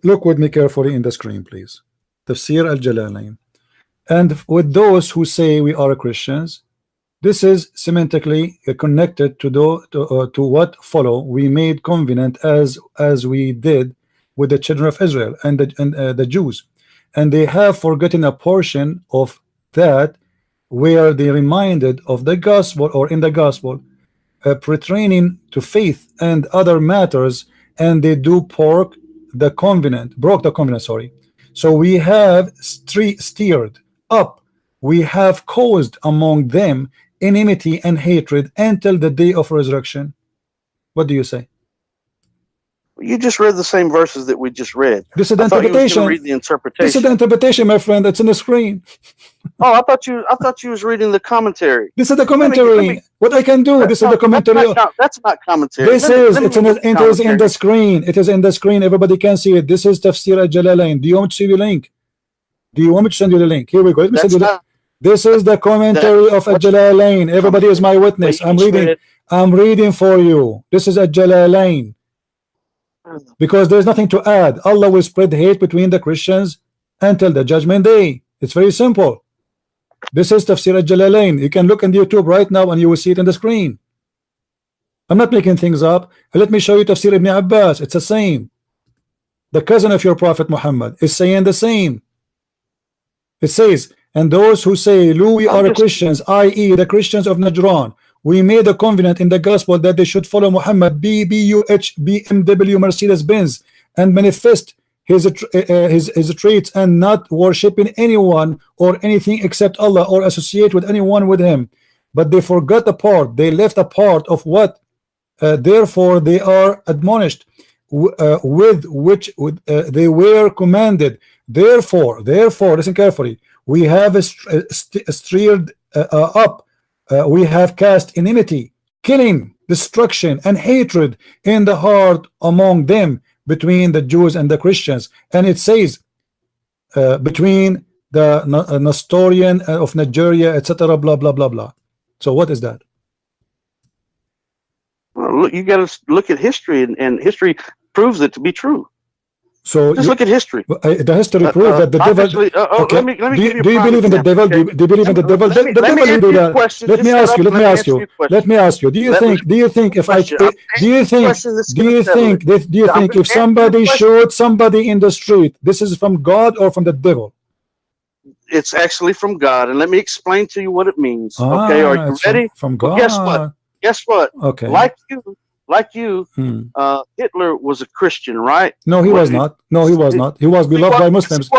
Look with me carefully in the screen, please. Tafsir al-Jalalain. And with those who say we are Christians, this is semantically connected to what follow. We made covenant as we did with the children of Israel and the Jews, and they have forgotten a portion of that where they reminded of the gospel, or in the gospel, pertaining to faith and other matters, and they do broke the covenant. Sorry. So we have steered up. We have caused among them enmity and hatred until the day of resurrection. What do you say? You just read the same verses that we just read. This is the interpretation. Read the interpretation. This is the interpretation, my friend. It's in the screen. Oh, I thought you was reading the commentary. This is the commentary. What I can do? This is the commentary. That's not commentary. It is in the screen. It is in the screen. Everybody can see it. This is Tafsir al-Jalalain. Do you want me to see the link? Do you want me to send you the link? Here we go. Let me send you the. This is the commentary of al-Jalalain. Everybody is my witness. I'm reading for you. This is al-Jalalain. Because there's nothing to add. Allah will spread hate between the Christians until the judgment day. It's very simple. This is Tafsir al-Jalalain. You can look on YouTube right now and you will see it on the screen. I'm not making things up. Let me show you Tafsir ibn Abbas. It's the same. The cousin of your Prophet Muhammad is saying the same. It says, and those who say, we are Christians, i.e. the Christians of Najran, we made a covenant in the gospel that they should follow Muhammad, BUH, BMW, Mercedes-Benz, and manifest his traits and not worshiping anyone or anything except Allah or associate with anyone with him. But they forgot a part. They left a part of what? Therefore, they are admonished with which they were commanded. Therefore, listen carefully. We have steered up. We have cast enmity, killing, destruction, and hatred in the heart among them between the Jews and the Christians, and it says between the Nestorian of Nigeria, etc., blah blah blah blah. So what is that? Well, look, you got to look at history, and history proves it to be true. So just look at history. The history proves that the devil. Okay. Let me do you believe in the devil? Do you believe in the devil? The devil will do that. Let me ask you. Let me ask you. Let me ask you. Do you think? Do you think if I? Do you think? Do you think? Do you think if somebody shot somebody in the street, this is from God or from the devil? It's actually from God, and let me explain to you what it means. Okay, are you ready? From God. Well, guess what? Guess what? Okay. Like you, Hitler was a Christian, right? No, he was not. No, he was not. He was beloved by Muslims.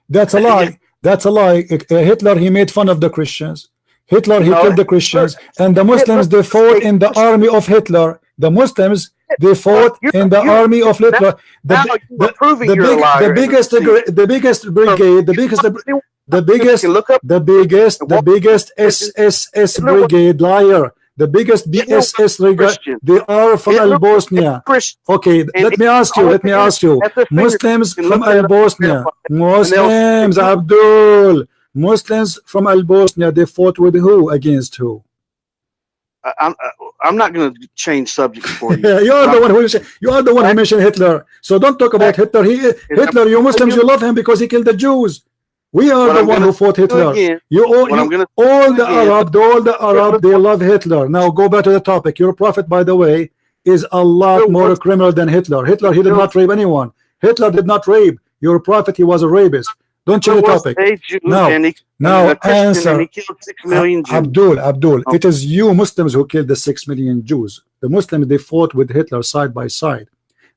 That's a lie. That's a lie. Hitler, he made fun of the Christians. Hitler, he killed the Christians, and the Muslims, they fought in the army of Hitler. The Muslims, they fought in the army of Hitler. The biggest SSS brigade, liar. The biggest BSS brigade, they are from Bosnia. Okay, let me ask you. Muslims from Bosnia, Muslims, Abdul, Muslims from Bosnia, they fought with who? Against who? I'm not going to change subjects for you. Yeah, you are the one who mentioned Hitler. So don't talk about Hitler. Hitler, you Muslims, you love him because he killed the Jews. We are the one who fought Hitler. All the Arab, they love Hitler. Now go back to the topic. Your prophet, by the way, is a lot more criminal than Hitler. Hitler, he did not rape anyone. Hitler did not rape. Your prophet, he was a rapist. Don't change the topic. Now answer. And he killed 6 million Jews. Abdul, it is you Muslims who killed the 6 million Jews. The Muslims, they fought with Hitler side by side.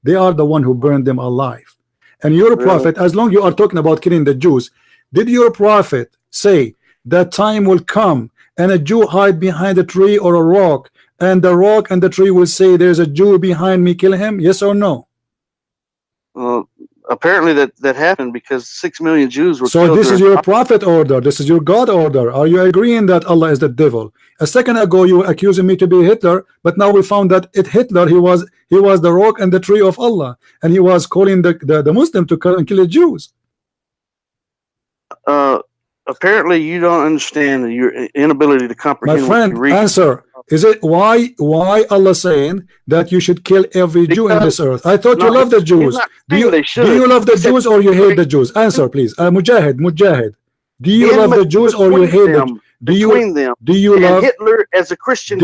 They are the one who burned them alive. And your prophet, as long as you are talking about killing the Jews, did your prophet say that time will come and a Jew hide behind a tree or a rock, and the rock and the tree will say, there's a Jew behind me, kill him? Yes or no? Apparently that happened because 6 million Jews were killed. So this is your prophet order. This is your God order. Are you agreeing that Allah is the devil? A second ago you were accusing me to be Hitler, but now we found that Hitler, he was the rock and the tree of Allah, and he was calling the Muslim to kill the Jews. Apparently you don't understand your inability to comprehend. My friend, answer. Is it why Allah saying that you should kill every Jew in this earth? I thought you love the Jews. Do you love the Jews or you hate the Jews? Answer, please. Mujahid. Do you love the Jews or you hate them? Do you love Hitler as a Christian?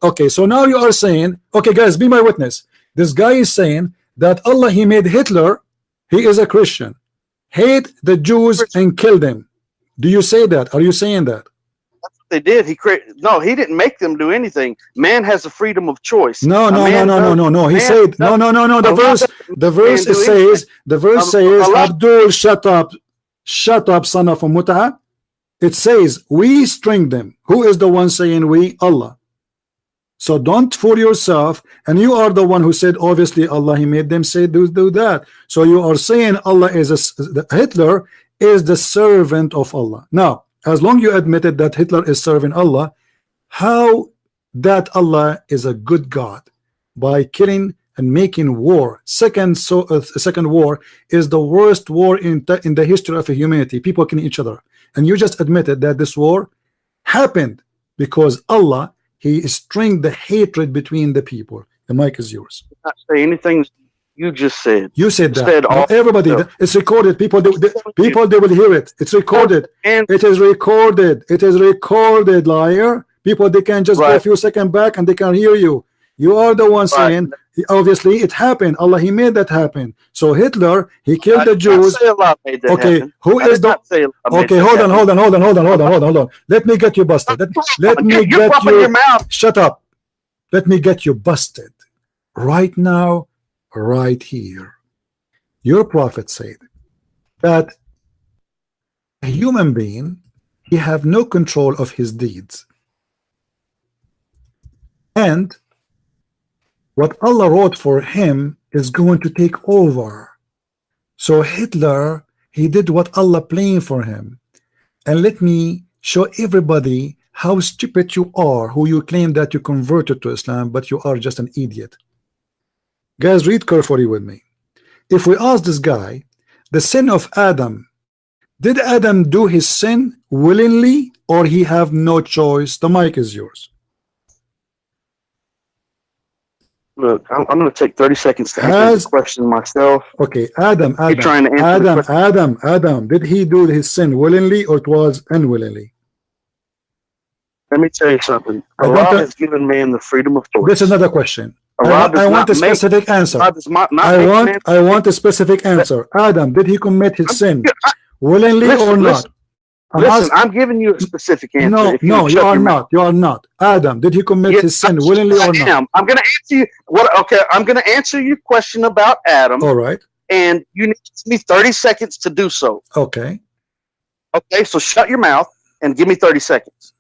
Okay, so now you are saying, okay guys, be my witness. This guy is saying that Allah, he made Hitler, he is a Christian, hate the Jews and kill them. Do you say that? Are you saying that? They did. He didn't make them do anything. Man has the freedom of choice. No. He said no. The verse says, Abdul, shut up, son of a mut'a. It says we string them. Who is the one saying we? Allah. So don't fool yourself. And you are the one who said obviously Allah, he made them say do that. So you are saying Allah is Hitler is the servant of Allah. Now, as long you admitted that Hitler is serving Allah, how that Allah is a good God? By killing and making war. Second war is the worst war in the history of humanity. People killing each other. And you just admitted that this war happened because Allah, he stringed the hatred between the people. The mic is yours. Not say anything you just said. You said that. Everybody, it's recorded. People, they will hear it. It's recorded. It is recorded. It is recorded, liar. People, they can just go a few seconds back and they can hear you. You are the one saying, obviously, it happened. Allah, he made that happen. So Hitler, he killed the Jews. Okay, who is the? Okay, hold on. Let me get you busted. Let me get you. Shut up. Let me get you busted right now. Right here, your prophet said that a human being, he have no control of his deeds, and what Allah wrote for him is going to take over. So Hitler, he did what Allah planned for him. And let me show everybody how stupid you are, who you claim that you converted to Islam, but you are just an idiot. Guys, read carefully with me. If we ask this guy, the sin of Adam, did Adam do his sin willingly or he have no choice? The mic is yours. Look, I'm going to take 30 seconds to answer the question myself. Okay, Adam, did he do his sin willingly or it was unwillingly? Let me tell you something. Allah has given man the freedom of choice. This is another question. I want a specific answer. I want a specific answer. Adam, did he commit his sin willingly or not? Listen, I'm giving you a specific answer. No, you are not. You are not. Adam, did he commit his sin willingly or not? I'm going to answer you. Okay, I'm going to answer your question about Adam. All right. And you need me 30 seconds to do so. Okay. Okay, so shut your mouth and give me 30 seconds.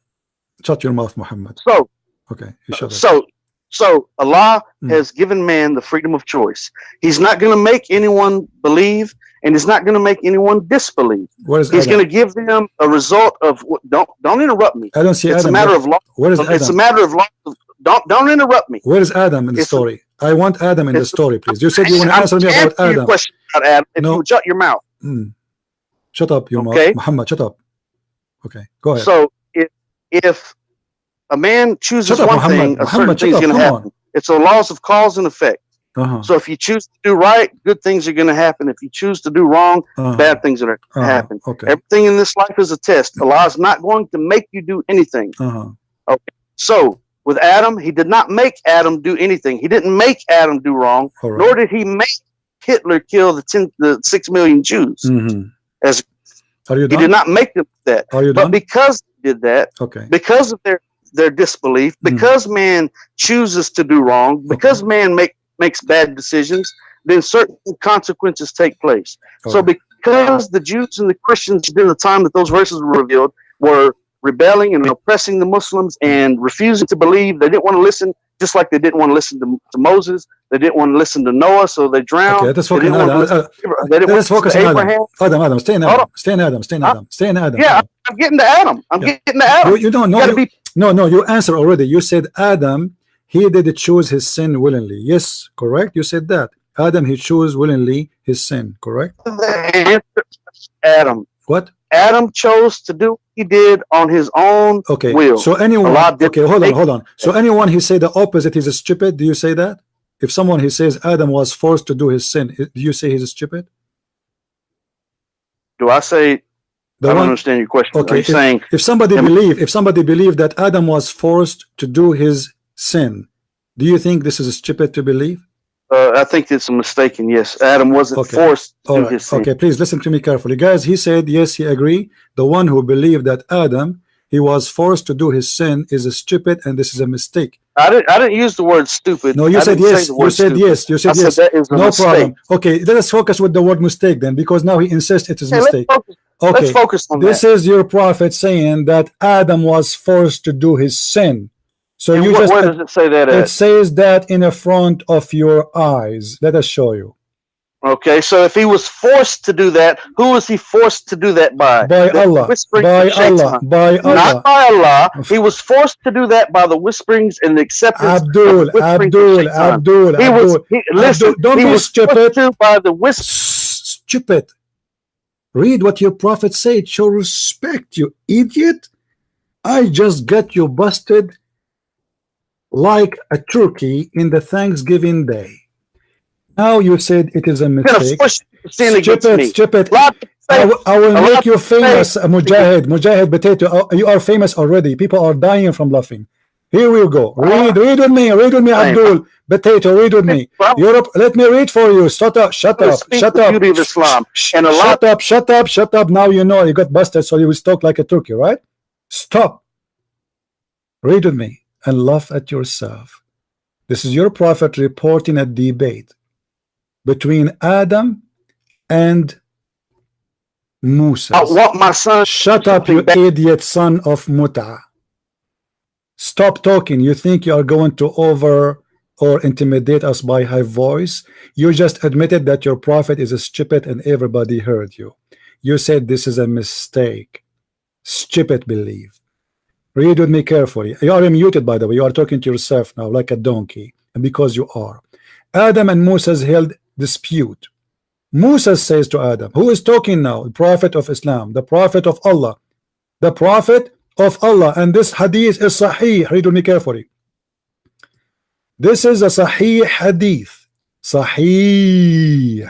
Shut your mouth, Muhammad. So, okay, you shut up. So Allah has given man the freedom of choice. He's not going to make anyone believe, and he's not going to make anyone disbelieve. He's going to give them a result of don't interrupt me. I don't see Adam. It's a matter of law. It's a matter of law. Don't interrupt me. Where is Adam in the story? I want Adam in the story, please. You said you want to answer me about Adam. Your question about Adam. If you shut your mouth. Shut up, your mouth. Muhammad, shut up. Okay, go ahead. So if a man chooses one thing, a certain thing's going to happen. It's the laws of cause and effect. So if you choose to do right, good things are going to happen. If you choose to do wrong, bad things are going to happen. Okay. Everything in this life is a test. Allah is not going to make you do anything. Okay. So with Adam, he did not make Adam do anything. He didn't make Adam do wrong, nor did he make Hitler kill the 6 million Jews. As he did not make them do that. But because he did that, because of their disbelief, because man chooses to do wrong, because man makes bad decisions, then certain consequences take place. So because the Jews and the Christians during the time that those verses were revealed were rebelling and oppressing the Muslims and refusing to believe, they didn't want to listen, just like they didn't want to listen to Moses, they didn't want to listen to Noah, so they drowned. Okay, let's focus on Adam. Adam, stay in Adam. Stay in Adam. Stay in Adam. Stay in Adam. Yeah, I'm getting to Adam. I'm getting to Adam. You don't know. No, you answered already. You said Adam, he did choose his sin willingly. Yes, correct. You said that. Adam, he chose willingly his sin, correct? Adam. What? Adam chose to do what he did on his own will. So anyone, hold on. So anyone he say the opposite is stupid, do you say that? If someone he says Adam was forced to do his sin, do you say he's stupid? Do I say? I don't understand your question. Okay, saying if somebody believe that Adam was forced to do his sin, do you think this is stupid to believe? I think it's a mistaken. Yes, Adam wasn't forced to do his sin. Okay, please listen to me carefully, guys. He said yes, he agree. The one who believed that Adam he was forced to do his sin is stupid, and this is a mistake. I didn't use the word stupid. No, you said yes. You said yes. You said yes. No problem. Okay, let us focus with the word mistake then, because now he insists it is a mistake. Let's focus on this. Is your prophet saying that Adam was forced to do his sin? So you just where does it say that? It says that in the front of your eyes. Let us show you. Okay, so if he was forced to do that, who was he forced to do that by? By Allah. By Allah. By Allah. Not by Allah. He was forced to do that by the whisperings and the acceptance. Abdul. Listen, don't be stupid. By the whisper. Stupid. Read what your prophet said. Show respect, you idiot. I just got you busted like a turkey in the Thanksgiving day. Now you said it is a mistake. Stupid. I will make you famous, Mujahid Potato. You are famous already. People are dying from laughing. Here we go. Read with me, Abdul Potato. Read with me. Europe. Let me read for you. Shut up. Shut up. Now you know you got busted, so you will talk like a turkey, right? Stop. Read with me and laugh at yourself. This is your prophet reporting a debate between Adam and Musa. I want my son. Shut up, you idiot son of Muta. Stop talking. You think you are going to over or intimidate us by high voice? You just admitted that your prophet is a stupid and everybody heard you. You said this is a mistake. Stupid belief. Read with me carefully. You are muted, by the way. You are talking to yourself now like a donkey. and because you are. Adam and Moses held dispute. Moses says to Adam, who is talking now? The prophet of Islam, the prophet of Allah, the prophet of Allah. And this hadith is sahih. Read with me carefully. This is a sahih hadith. Sahih.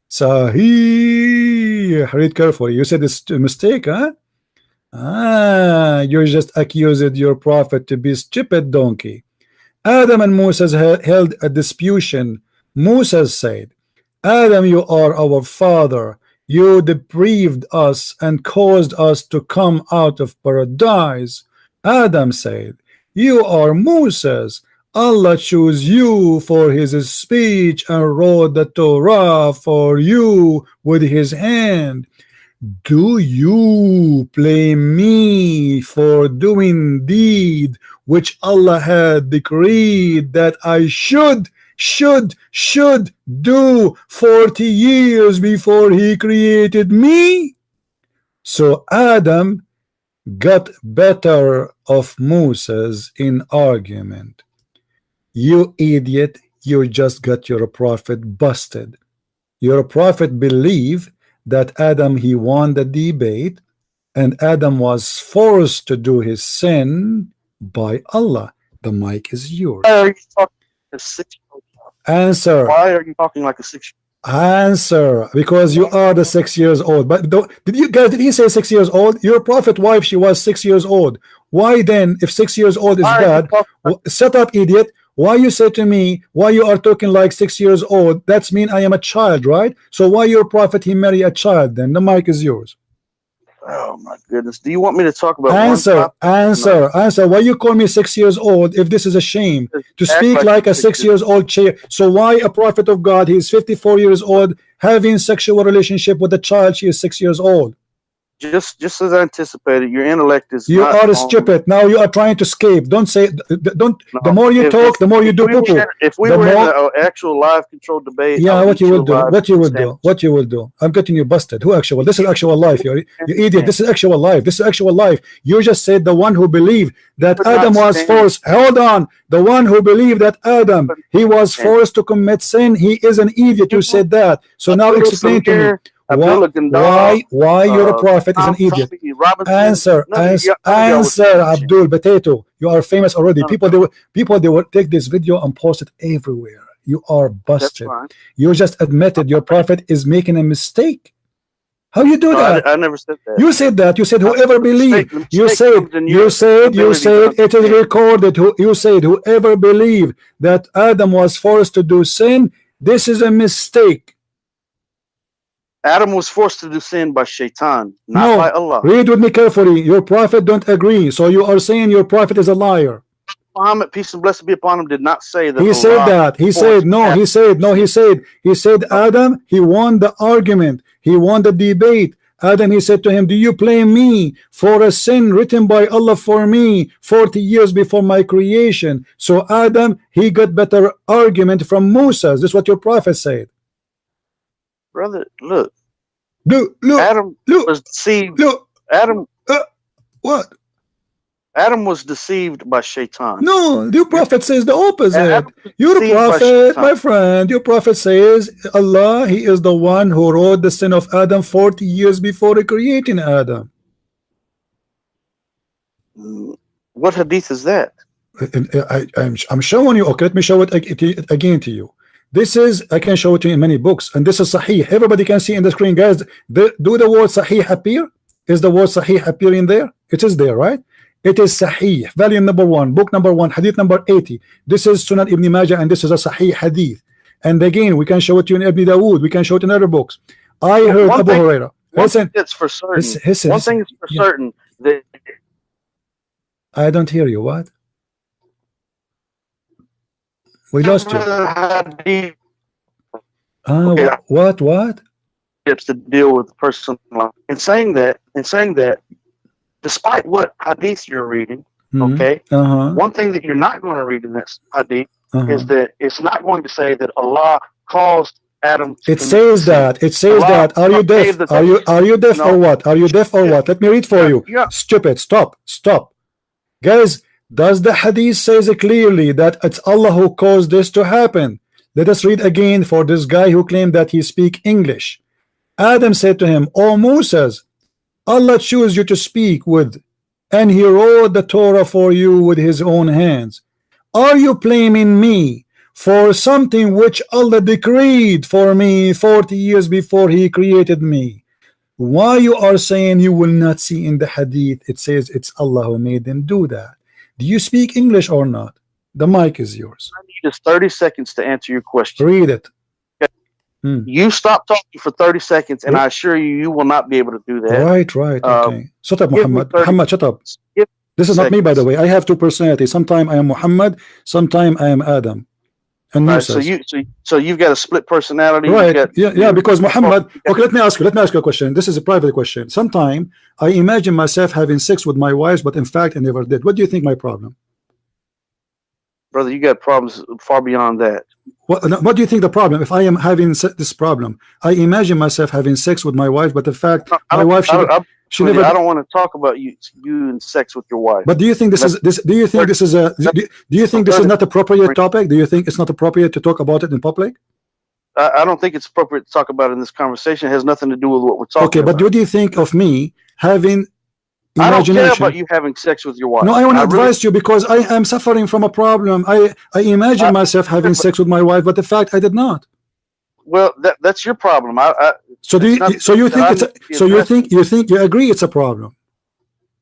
Sahih. Read carefully. You said it's a mistake, huh? You just accused your prophet to be stupid donkey. Adam and Moses held a disputation. Moses said, Adam, you are our father. You deprived us and caused us to come out of paradise. Adam said, you are Moses. Allah chose you for his speech and wrote the Torah for you with his hand. Do you blame me for doing deed which Allah had decreed that I should do 40 years before he created me? So Adam got better of Moses in argument. You idiot, you just got your prophet busted. Your prophet believed that Adam, he won the debate, and Adam was forced to do his sin by Allah. The mic is yours. Why are you talking like a 6-year-old? Answer. Why are you talking like a 6-year-old? Answer. Because you are the 6 years old. But did he say 6 years old? Your prophet wife, she was 6 years old. Why then, if 6 years old is bad, shut up, idiot. Why you say to me, why you are talking like 6 years old? That's mean I am a child, right? So why your prophet he marry a child then? The mic is yours. Oh my goodness. Do you want me to talk about answer? Why you call me 6 years old if this is a shame to speak like a 6 years old child? So why a prophet of God, he is 54 years old, having sexual relationship with a child, she is 6 years old? Just as I anticipated, your intellect is. You are stupid. Now you are trying to escape. Don't say. Don't. No, the more you talk, the more you do poo-poo. If we were in an actual live controlled debate, yeah, what you will do? What you will do? What you will do? I'm getting you busted. Who actual? This is actual life. You idiot. This is actual life. This is actual life. You just said the one who believed that Adam was forced. Hold on. The one who believed that Adam he was forced to commit sin. He is an idiot. You said that. So now explain to me. Why your prophet is an idiot? Answer, Abdul Potato. You are famous already. People they will take this video and post it everywhere. You are busted. You just admitted your prophet is making a mistake. How you do that? I never said that. You said that. You said whoever believed. You said it is recorded. You said whoever believed that Adam was forced to do sin, this is a mistake. Adam was forced to do sin by Shaitan, not by Allah. Read with me carefully. Your prophet don't agree. So you are saying your prophet is a liar. Muhammad, peace and blessing be upon him, did not say that. He said that. He said no. He said Adam, he won the argument. He won the debate. Adam, he said to him, do you blame me for a sin written by Allah for me 40 years before my creation? So Adam, he got better argument from Moses. This is what your prophet said. Brother, look. Look. Adam was deceived. Adam. What? Adam was deceived by Shaitan. No, your prophet says the opposite. Your prophet, my friend, your prophet says Allah, he is the one who wrote the sin of Adam 40 years before creating Adam. What hadith is that? I'm showing you. Okay, let me show it again to you. This is, I can show it to you in many books, and this is Sahih. Everybody can see in the screen, guys. Do the word Sahih appear? Is the word Sahih appearing there? It is there, right? It is Sahih, volume number 1, book number 1, hadith number 80. This is Sunan Ibn Majah, and this is a Sahih hadith. And again, we can show it to you in Ibn Dawood. We can show it in other books. I heard Abu Huraira. Listen, it's for certain. One thing is for certain that I don't hear you. What? We lost you. What? To deal with the person and saying that, despite what hadith you're reading, okay, one thing that you're not going to read in this hadith is that it's not going to say that Allah caused Adam. It says that. It says that. Are you deaf? Are you deaf or what? Are you deaf or what? Let me read for you. Stupid. Stop. Guys. Does the hadith says clearly that it's Allah who caused this to happen? Let us read again for this guy who claimed that he speak English. Adam said to him, O Moses, Allah chose you to speak with, and he wrote the Torah for you with his own hands. Are you blaming me for something which Allah decreed for me 40 years before he created me? Why you are saying you will not see in the hadith it says it's Allah who made them do that? Do you speak English or not? The mic is yours. I need just 30 seconds to answer your question. Read it. You stop talking for 30 seconds, and I assure you, you will not be able to do that. Right. Okay. Shut up, Muhammad. Muhammad, shut up. This is not me, by the way. I have two personalities. Sometimes I am Muhammad. Sometimes I am Adam. And right, so you've got a split personality. Right. Yeah. Because Muhammad. Okay. Let me ask you a question. This is a private question. Sometimes I imagine myself having sex with my wife, but in fact I never did. What do you think my problem? Brother, you got problems far beyond that. What do you think the problem? If I am having this problem, I imagine myself having sex with my wife, but in fact, my wife she never. I don't want to talk about you and sex with your wife. But do you think this is this? Do you think this is a? Do you think this is not appropriate topic? Do you think it's not appropriate to talk about it in public? I don't think it's appropriate to talk about it in this conversation. It has nothing to do with what we're talking about. Okay, but what do you think of me having? I don't care about you having sex with your wife. No, I want to advise you because I am suffering from a problem. I imagine myself having sex with my wife, but in fact I did not. Well, that's your problem. So you agree it's a problem?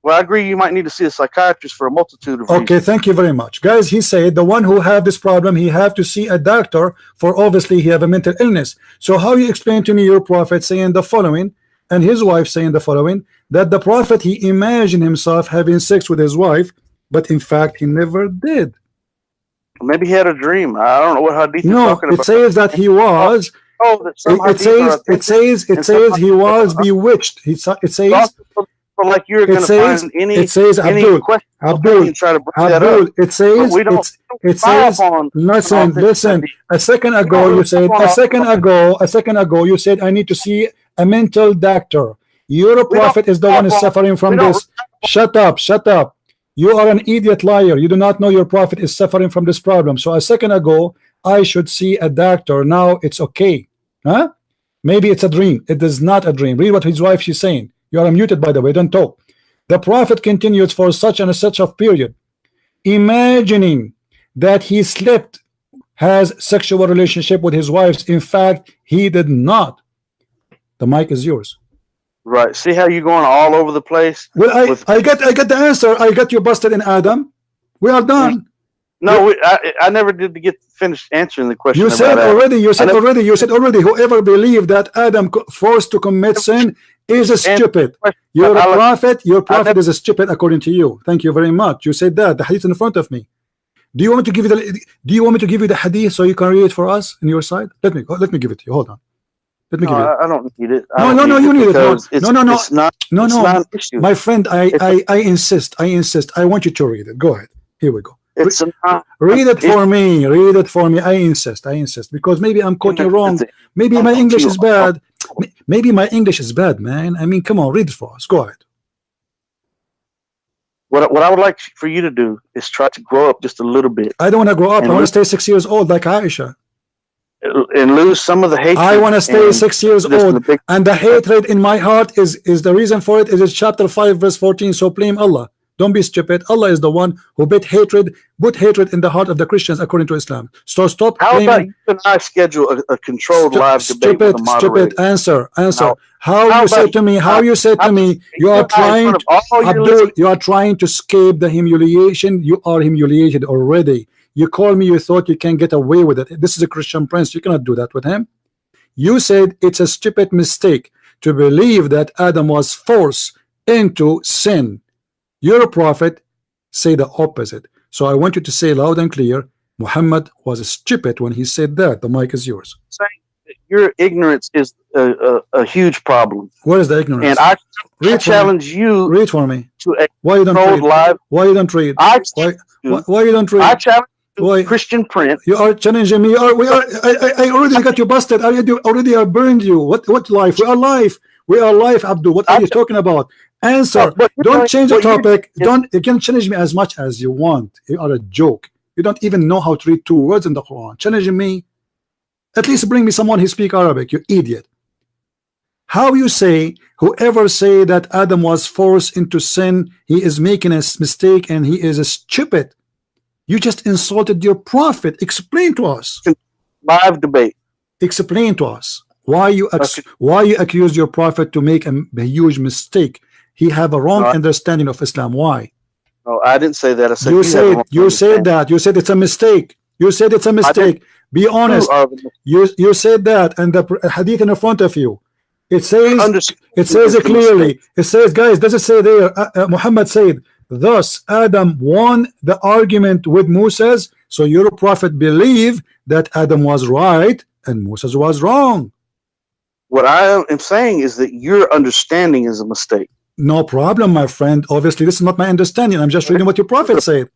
Well, I agree. You might need to see a psychiatrist for a multitude of reasons. Okay, thank you very much, guys. He said the one who have this problem, he have to see a doctor for obviously he have a mental illness. So how you explain to me your prophet saying the following? And his wife saying the following, that the prophet he imagined himself having sex with his wife, but in fact he never did. Maybe he had a dream. I don't know what hadith you're talking about. It says that he was. It says he was bewitched. It says. Like you're going to find any. It says Abdul. It says. It says. Listen. A second ago you said I need to see a mental doctor. Your prophet is the one who is suffering from this. Shut up. You are an idiot liar. You do not know your prophet is suffering from this problem. So a second ago I should see a doctor. Now it's okay. Huh? Maybe it's a dream. It is not a dream. Read what his wife she's saying. You are muted, by the way. Don't talk. The prophet continues for such and such a period, imagining that he slept, has sexual relationship with his wives. In fact, he did not. The mic is yours. Right. See how you're going all over the place? Well, I get the answer. I got you busted in Adam. We are done. No, I never did get finished answering the question. You said already. Whoever believed that Adam forced to commit sin is a stupid. You're a prophet. Your prophet is a stupid according to you. Thank you very much. You said that. The hadith in front of me. Do you want me to give you the? Do you want me to give you the hadith so you can read it for us on your side? Let me give it to you. Hold on. Let me give it. I don't need it. No, you need it. No. It's not an issue. My friend, I insist. I want you to read it. Go ahead. Here we go. Read it for me. Read it for me. I insist because maybe I'm quoting wrong. Maybe my English is bad. Maybe my English is bad, man. I mean, come on, read it for us. Go ahead. What I would like for you to do is try to grow up just a little bit. I don't want to grow up. I want to stay 6 years old like Aisha. And lose some of the hatred. I want to stay 6 years old. And the hatred in my heart is the reason for it is chapter 5 verse 14. So blame Allah. Don't be stupid. Allah is the one who put hatred in the heart of the Christians according to Islam. So stop. How about you and I schedule a controlled live debate with the moderator? Stupid answer. How you said to me, you are trying Abdul, you are trying to escape the humiliation. You are humiliated already. You call me, you thought you can get away with it. This is a Christian prince. You cannot do that with him. You said it's a stupid mistake to believe that Adam was forced into sin. Your prophet say the opposite. So I want you to say loud and clear, Muhammad was stupid when he said that. The mic is yours. Your ignorance is a huge problem. What is the ignorance? And I challenge you. Read for me. Why you don't read? Why you don't read? Why you don't read? I challenge you, Christian Prince. You are challenging me. I already got you busted. I already burned you. What life? We are live. We are live, Abdul. What are you talking about? Answer. Don't change the topic. You can challenge me as much as you want. You are a joke. You don't even know how to read 2 words in the Quran. Challenging me. At least bring me someone who speaks Arabic, you idiot. How you say, whoever say that Adam was forced into sin, he is making a mistake and he is a stupid. You just insulted your prophet. Explain to us. Live debate. Explain to us why you accuse your prophet to make a huge mistake. He have a wrong understanding of Islam. Why? No, I didn't say that. I said you said that. You said it's a mistake. You said it's a mistake. Be honest. You said that, and the hadith in front of you. It says it clearly. It says, guys, does it say there? Muhammad said, thus Adam won the argument with Moses. So your prophet believed that Adam was right and Moses was wrong. What I am saying is that your understanding is a mistake. No problem, my friend. Obviously, this is not my understanding. I'm just reading what your prophet said.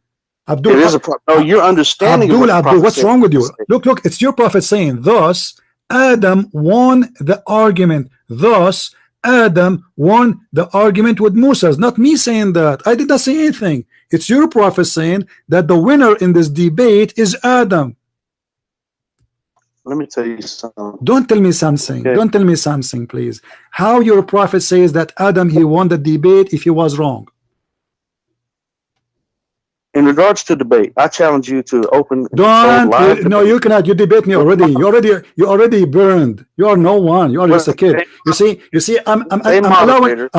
Abdul, it is a problem. No, your understanding. Abdul, what's wrong with you? Look, it's your prophet saying, thus Adam won the argument. Thus Adam won the argument with Moses. Not me saying that. I did not say anything. It's your prophet saying that the winner in this debate is Adam. Let me tell you something. Don't tell me something. Okay. Don't tell me something, please. How your prophet says that Adam, he won the debate if he was wrong? In regards to debate, I challenge you to open. No, you cannot. You debate me already. You already burned. You are no one. You are just a kid. You see. I'm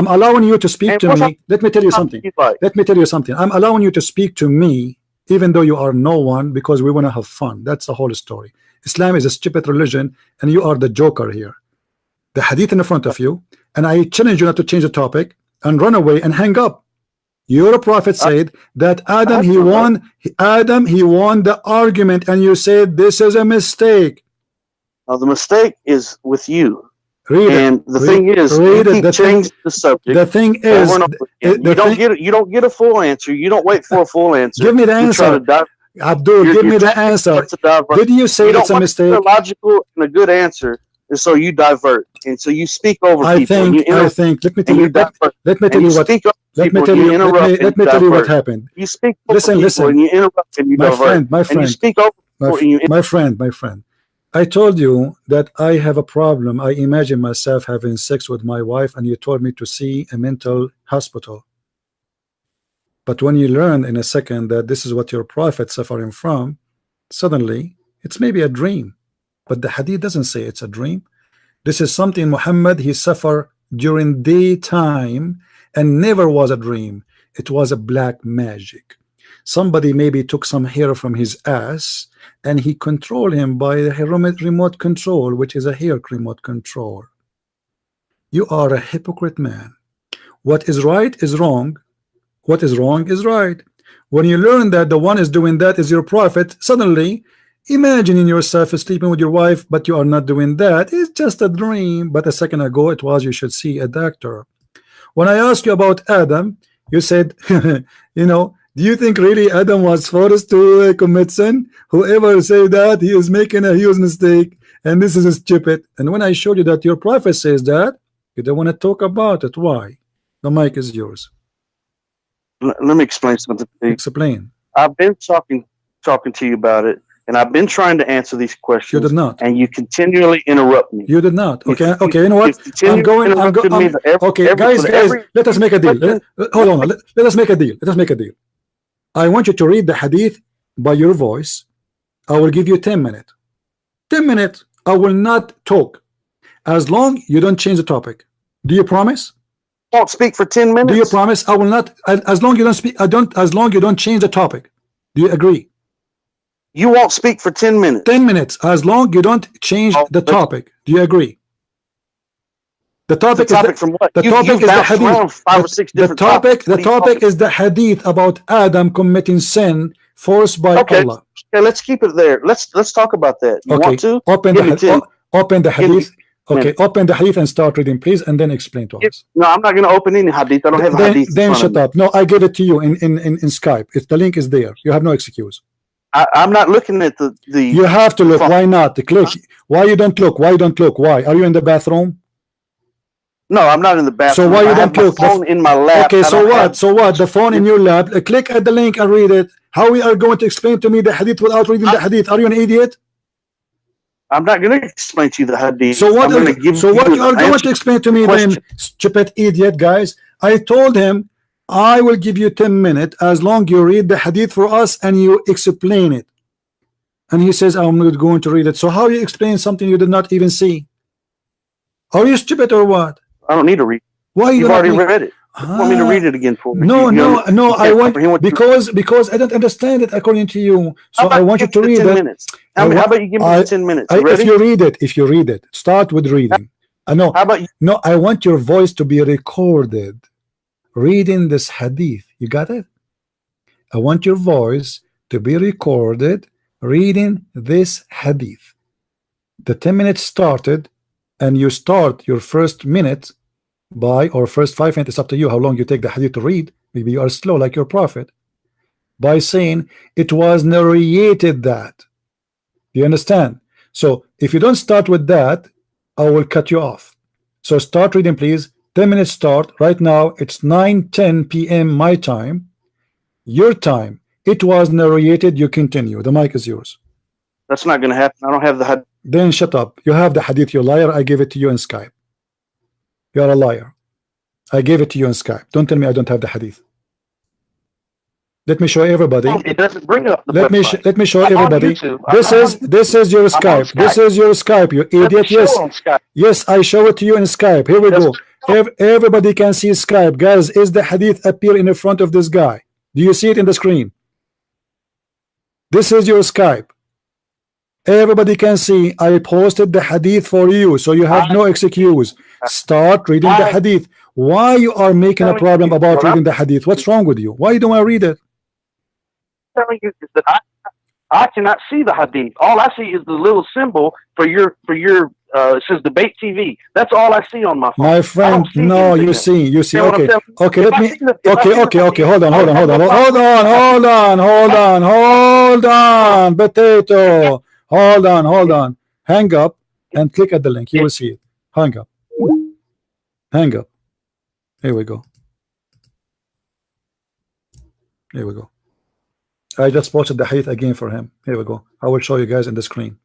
allowing you to speak to me. Let me tell you something. Let me tell you something. I'm allowing you to speak to me, even though you are no one, because we want to have fun. That's the whole story. Islam is a stupid religion, and you are the joker here. The hadith in front of you, and I challenge you not to change the topic and run away and hang up. Your prophet said that Adam he won the argument, and you said this is a mistake. Now the mistake is with you. The subject. The thing is, you don't get a full answer. You don't wait for a full answer. Give me the answer. Abdul, give me the answer. Did you say it's a mistake? A logical and a good answer. And so you divert, and so you speak over people. I think. Let me tell you what happened. You speak over people, and you interrupt, and you divert. My friend, and you speak over my friend. I told you that I have a problem. I imagine myself having sex with my wife, and you told me to see a mental hospital. But when you learn in a second that this is what your prophet suffering from, suddenly it's maybe a dream. But the hadith doesn't say it's a dream. This is something Muhammad he suffered during daytime and never was a dream. It was a black magic. Somebody maybe took some hair from his ass and he controlled him by the remote control, which is a hair remote control. You are a hypocrite man. What is right is wrong. What is wrong is right. When you learn that the one is doing that is your prophet, suddenly imagining yourself sleeping with your wife, but you are not doing that. It's just a dream. But a second ago it was you should see a doctor. When I asked you about Adam, you said, you know, do you think really Adam was forced to commit sin? Whoever say that, he is making a huge mistake, and this is stupid. And when I showed you that your prophet says that, you don't want to talk about it. Why? The mic is yours. Let me explain something. Explain. I've been talking to you about it. And I've been trying to answer these questions. You did not. And you continually interrupt me. You did not. Okay. Okay. You know what? Okay, guys. Let us make a deal. Hold on. Let us make a deal. Let us make a deal. I want you to read the hadith by your voice. I will give you 10 minutes. 10 minutes. I will not talk as long you don't change the topic. Do you promise? I won't speak for 10 minutes. Do you promise? I will not. As long you don't speak. As long you don't change the topic. Do you agree? You won't speak for 10 minutes. 10 minutes, as long you don't change the topic. Do you agree? The topic from what? The topic is the hadith. 5 or 6 different topics. The topic is the hadith about Adam committing sin forced by Allah. Okay, let's keep it there. Let's talk about that. You want to? Open the hadith. Okay, open the hadith and start reading, please, and then explain to us. No, I'm not going to open any hadith. I don't have a hadith. Then shut up. No, I gave it to you in Skype. The link is there. You have no excuse. I'm not looking at the. You have to look. Why not? Click. Why you don't look? Why you don't look? Why? Are you in the bathroom? No, I'm not in the bathroom. So why you don't click? Phone in my lap. Okay, so what? So what? The phone in your lap. Click at the link and read it. How we are going to explain to me the hadith without reading the hadith? Are you an idiot? I'm not going to explain to you the hadith. So what? So what you are going to explain to me then, stupid idiot, guys? I told him I will give you 10 minutes as long you read the hadith for us and you explain it. And he says I'm not going to read it. So how you explain something you did not even see? Are you stupid or what? I don't need to read. Why you've already read it? You want me to read it again for me? No, I want because I don't understand it according to you. So I want you to read it. 10 minutes. How about you give me 10 minutes? If you read it, start with reading. I know. How about you? No, I want your voice to be recorded reading this hadith. You got it? I want your voice to be recorded reading this hadith. The 10 minutes started, and you start your first minute by, or first 5 minutes, it's up to you how long you take the hadith to read. Maybe you are slow like your prophet, by saying it was narrated that. Do you understand? So if you don't start with that, I will cut you off. So start reading, please. 10 minutes start right now. It's 9:10 p.m. my time, your time. It was narrated. You continue. The mic is yours. That's not going to happen. I don't have the hadith. Then shut up. You have the hadith, you liar. I gave it to you in Skype. You are a liar. I gave it to you in Skype. Don't tell me I don't have the hadith. Let me show everybody. It doesn't bring up the let me show everybody. This is your Skype. This is your Skype, you idiot. Yes, I show it to you in Skype. Here we go. Everybody can see Skype. Guys, is the hadith appear in the front of this guy? Do you see it in the screen? This is your Skype. Everybody can see I posted the hadith for you, so you have no excuse. Start reading the hadith. Why you are making a problem about reading the hadith? What's wrong with you? Why you don't want to read it? Telling you is that I cannot see the hadith. All I see is the little symbol for your it says debate TV. That's all I see on my phone. My friend, no, you see. Okay, let me. Okay. Hold on. Potato. Hold on. Hang up and click at the link. You will see it. Hang up. Here we go. I just posted the hadith again for him. Here we go. I will show you guys in the screen.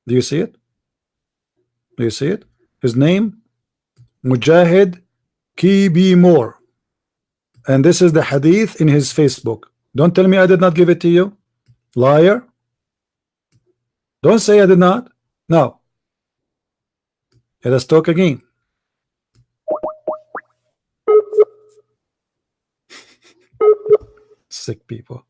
Do you see it? His name, Mujahid Kibi More. And this is the hadith in his Facebook. Don't tell me I did not give it to you. Liar. Don't say I did not. No. Let us talk again. Sick people.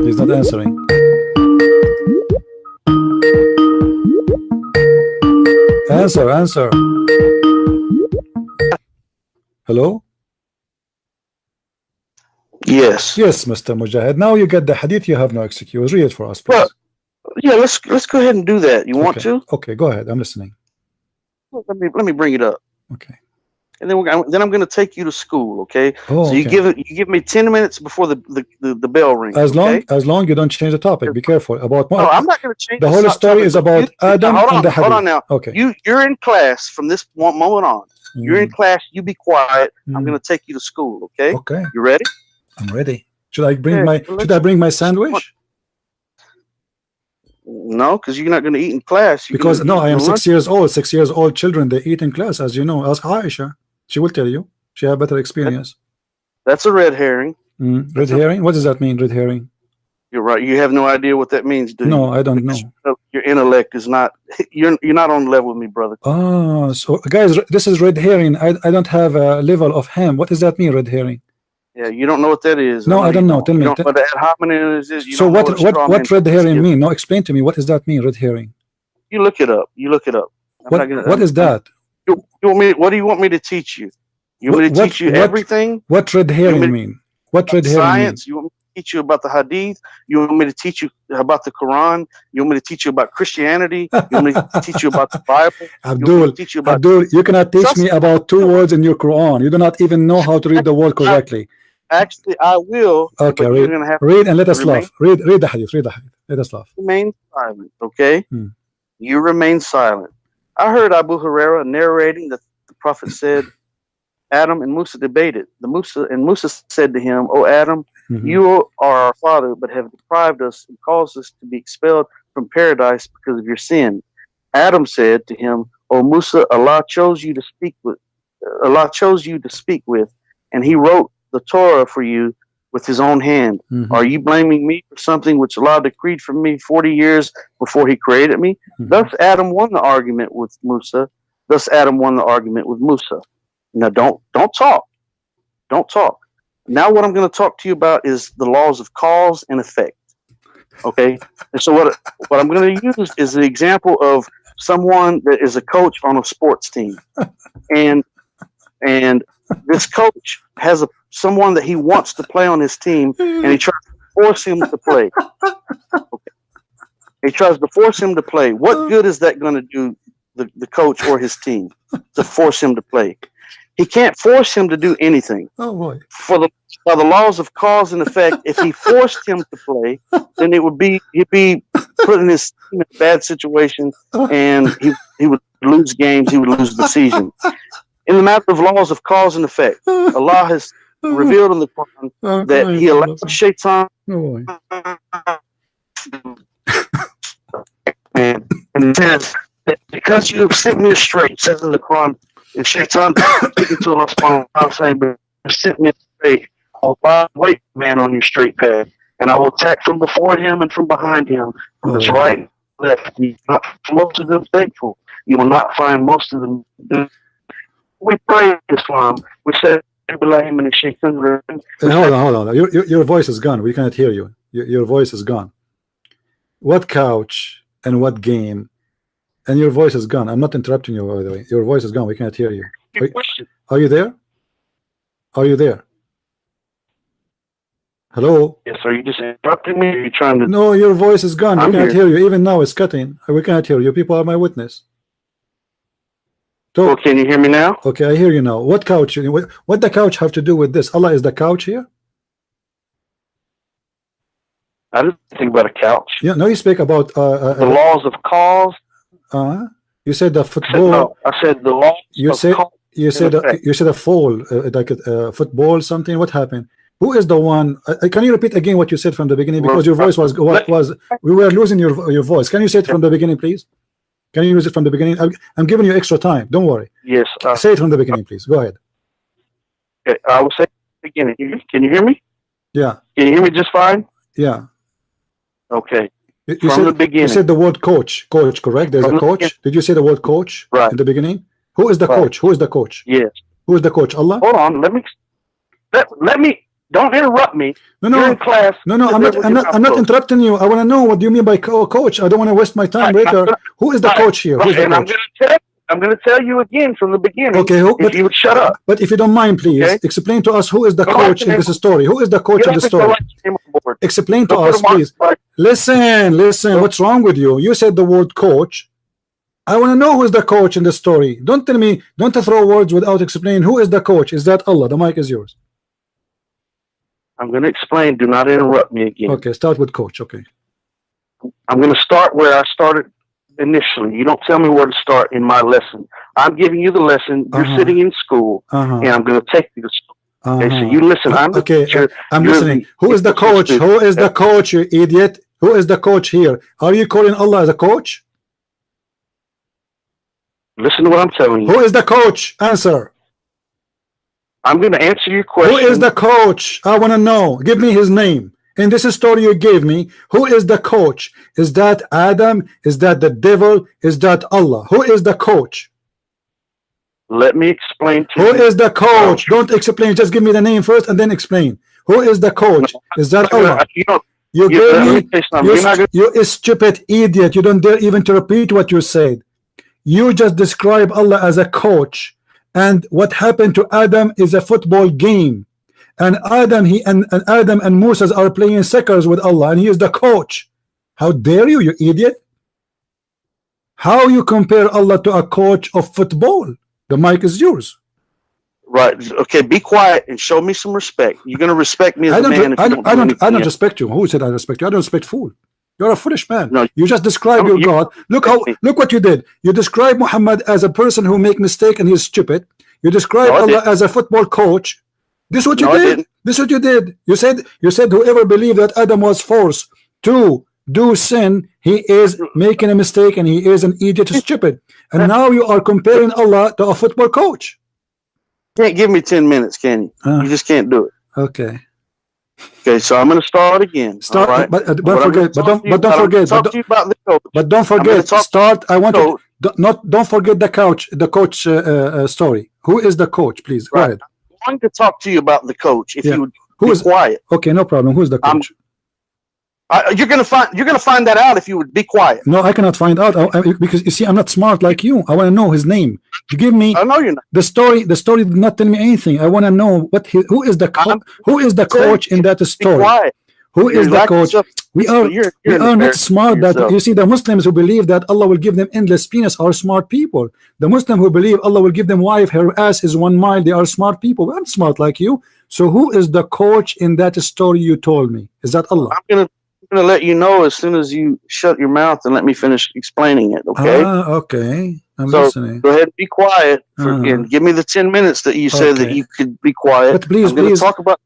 He's not answering. Answer. Hello? Yes, Mr. Mujahid. Now you get the hadith. You have no excuse. Read it for us, please. Well, yeah, let's go ahead and do that. You want to? Okay, go ahead. I'm listening. Let me bring it up. Okay. And then I'm going to take you to school. Okay. So you give me 10 minutes before the bell rings. As long you don't change the topic. Be careful about. No, I'm not going to change. The whole story is about Adam and the hadith. Hold on now. Okay. You're in class from this moment on. You're in class. You be quiet. I'm going to take you to school. Okay. Okay. You ready? I'm ready. Should I bring my sandwich? No, because you're not going to eat in class. Because I am 6 years old. 6 years old children, they eat in class, as you know. Ask Aisha. She will tell you. She have better experience. That's a red herring. Red herring? What does that mean, red herring? You're right. You have no idea what that means, do you? No, I don't know. Your intellect is not. You're not on level with me, brother. Oh, so guys, this is red herring. I don't have a level of ham. What does that mean, red herring? Yeah, you don't know what that is. No, I don't know. Tell me. What the ad hominem is. So what red herring mean? No, explain to me. What does that mean, red herring? You look it up. What is that? You want me? What do you want me to teach you? You want me to teach you everything? What red herring mean? What red herring science? Mean? teach you about the Hadith? You want me to teach you about the Quran? You want me to teach you about Christianity? You want me to teach you about the Bible? Abdul, you cannot teach me about 2 words in your Quran. You do not even know how to read the word correctly. Actually, I will. Okay, read and let us laugh. Read the hadith. Read the hadith. Let us laugh. Remain silent, okay? You remain silent. I heard Abu Huraira narrating that the Prophet said, Adam and Musa debated. Musa said to him, "O Adam, you are our father, but have deprived us and caused us to be expelled from paradise because of your sin." Adam said to him, "O Musa, Allah chose you to speak with, and He wrote the Torah for you with His own hand. Are you blaming me for something which Allah decreed for me 40 years before He created me?" Thus Adam won the argument with Musa. Now don't talk. Don't talk. Now what I'm going to talk to you about is the laws of cause and effect. Okay? And so what I'm going to use is the example of someone that is a coach on a sports team. And this coach has someone that he wants to play on his team, and he tries to force him to play. Okay. He tries to force him to play. What good is that going to do the coach or his team to force him to play? He can't force him to do anything. Oh boy! By the laws of cause and effect, if he forced him to play, then he'd be putting his team in a bad situation, and he would lose games. He would lose the season. In the matter of laws of cause and effect, Allah has revealed in the Quran that He allowed Shaitan, and it says that because you have set me straight, says in the Quran. And Shaitan speaking to Allah subhanahu wa ta'ala saying, "But set me straight, I'll wait man on your straight path, and I will attack from before him and from behind him, from his right and left. You will not find most of them thankful. You will not find most of them." We pray Islam. We said, "Hold on. Your voice is gone. We cannot hear you. Your voice is gone. What couch and what game? And your voice is gone. I'm not interrupting you, by the way. Your voice is gone. We cannot hear you. Are you there? Are you there? Hello? Yes, are you just interrupting me? Or are you trying to... No, your voice is gone. We cannot hear you. Even now it's cutting. We cannot hear you. People are my witness. Well, can you hear me now? Okay, I hear you now. What couch? What the couch have to do with this? Allah is the couch here? I didn't think about a couch. Yeah, no, you speak about... the laws of cause. You said the football. No, I said the law. You said a fall, like a football something. What happened? Who is the one? Can you repeat again what you said from the beginning? Because your voice was we were losing your voice. Can you say it from the beginning, please? Can you use it from the beginning? I'm giving you extra time. Don't worry. Yes. Say it from the beginning, please. Go ahead. Okay, I will say the beginning. Can you hear me? Yeah. Can you hear me just fine? Yeah. Okay. From the beginning. You said the word coach, correct? There's a coach. Did you say the word coach in the beginning? Who is the coach? Who is the coach? Yes. Who is the coach? Allah? Hold on. Let me. Don't interrupt me. No. You're in class. No. I'm not interrupting you. I want to know what do you mean by coach. I don't want to waste my time later. Who is the coach here? Who's the coach? I'm going to tell you again from the beginning. Okay, if you would shut up. But if you don't mind, please explain to us who is the coach in this story. Who is the coach in the story? Explain to us, please. Listen. What's wrong with you? You said the word coach. I want to know who is the coach in the story. Don't tell me. Don't throw words without explaining. Who is the coach? Is that Allah? The mic is yours. I'm going to explain. Do not interrupt me again. Okay, start with coach. Okay. I'm going to start where I started initially. You don't tell me where to start in my lesson. I'm giving you the lesson. You're sitting in school, and I'm going to take you to school. Okay, so you listen. I'm the teacher. I'm listening. Who is the coach? Who is the coach, you idiot? Who is the coach here? Are you calling Allah as a coach? Listen to what I'm telling you. Who is the coach? Answer. I'm going to answer your question. Who is the coach? I want to know. Give me his name. In this story you gave me, who is the coach? Is that Adam? Is that the devil? Is that Allah? Who is the coach? Let me explain to you. Who is the coach? Don't explain. Just give me the name first and then explain. Who is the coach? Is that Allah? You gave me. You stupid idiot. You don't dare even to repeat what you said. You just describe Allah as a coach, and what happened to Adam is a football game. and Adam and Adam and Moses are playing checkers with Allah, and he is the coach. How dare you, you idiot? How you compare Allah to a coach of football? The mic is yours. Right. Okay. Be quiet and show me some respect. You're going to respect me as a man. I don't respect you. Who said I respect you? I don't respect fool. You're a foolish man. No, you just describe your God. Look what you did. You describe Muhammad as a person who make mistake and he's stupid. You describe Allah as a football coach. This is what you did. This is what you did. You said whoever believed that Adam was forced to do sin, he is making a mistake and he is an idiot, stupid. And now you are comparing Allah to a football coach. Can't give me 10 minutes, can you? You just can't do it. Okay. Okay, so I'm going to start again. Start, right? but don't forget. But don't forget. Start. I want to don't forget the coach story. Who is the coach? Please go ahead. I'm going to talk to you about the coach. If you would be quiet. Okay, no problem. Who's the coach? You're gonna find that out if you would be quiet. No, I cannot find out because you see, I'm not smart like you. I want to know his name. You give me. I know you're not. The story did not tell me anything. I want to know who is the coach in that story. Who is the coach? We are not smart. That you see, the Muslims who believe that Allah will give them endless penis are smart people. The Muslim who believe Allah will give them wife, her ass is 1 mile, they are smart people. I'm smart like you. So who is the coach in that story you told me? Is that Allah? I'm gonna let you know as soon as you shut your mouth and let me finish explaining it. Okay. Okay. I'm listening. Go ahead and be quiet and give me the 10 minutes that you said that you could be quiet. But please, talk about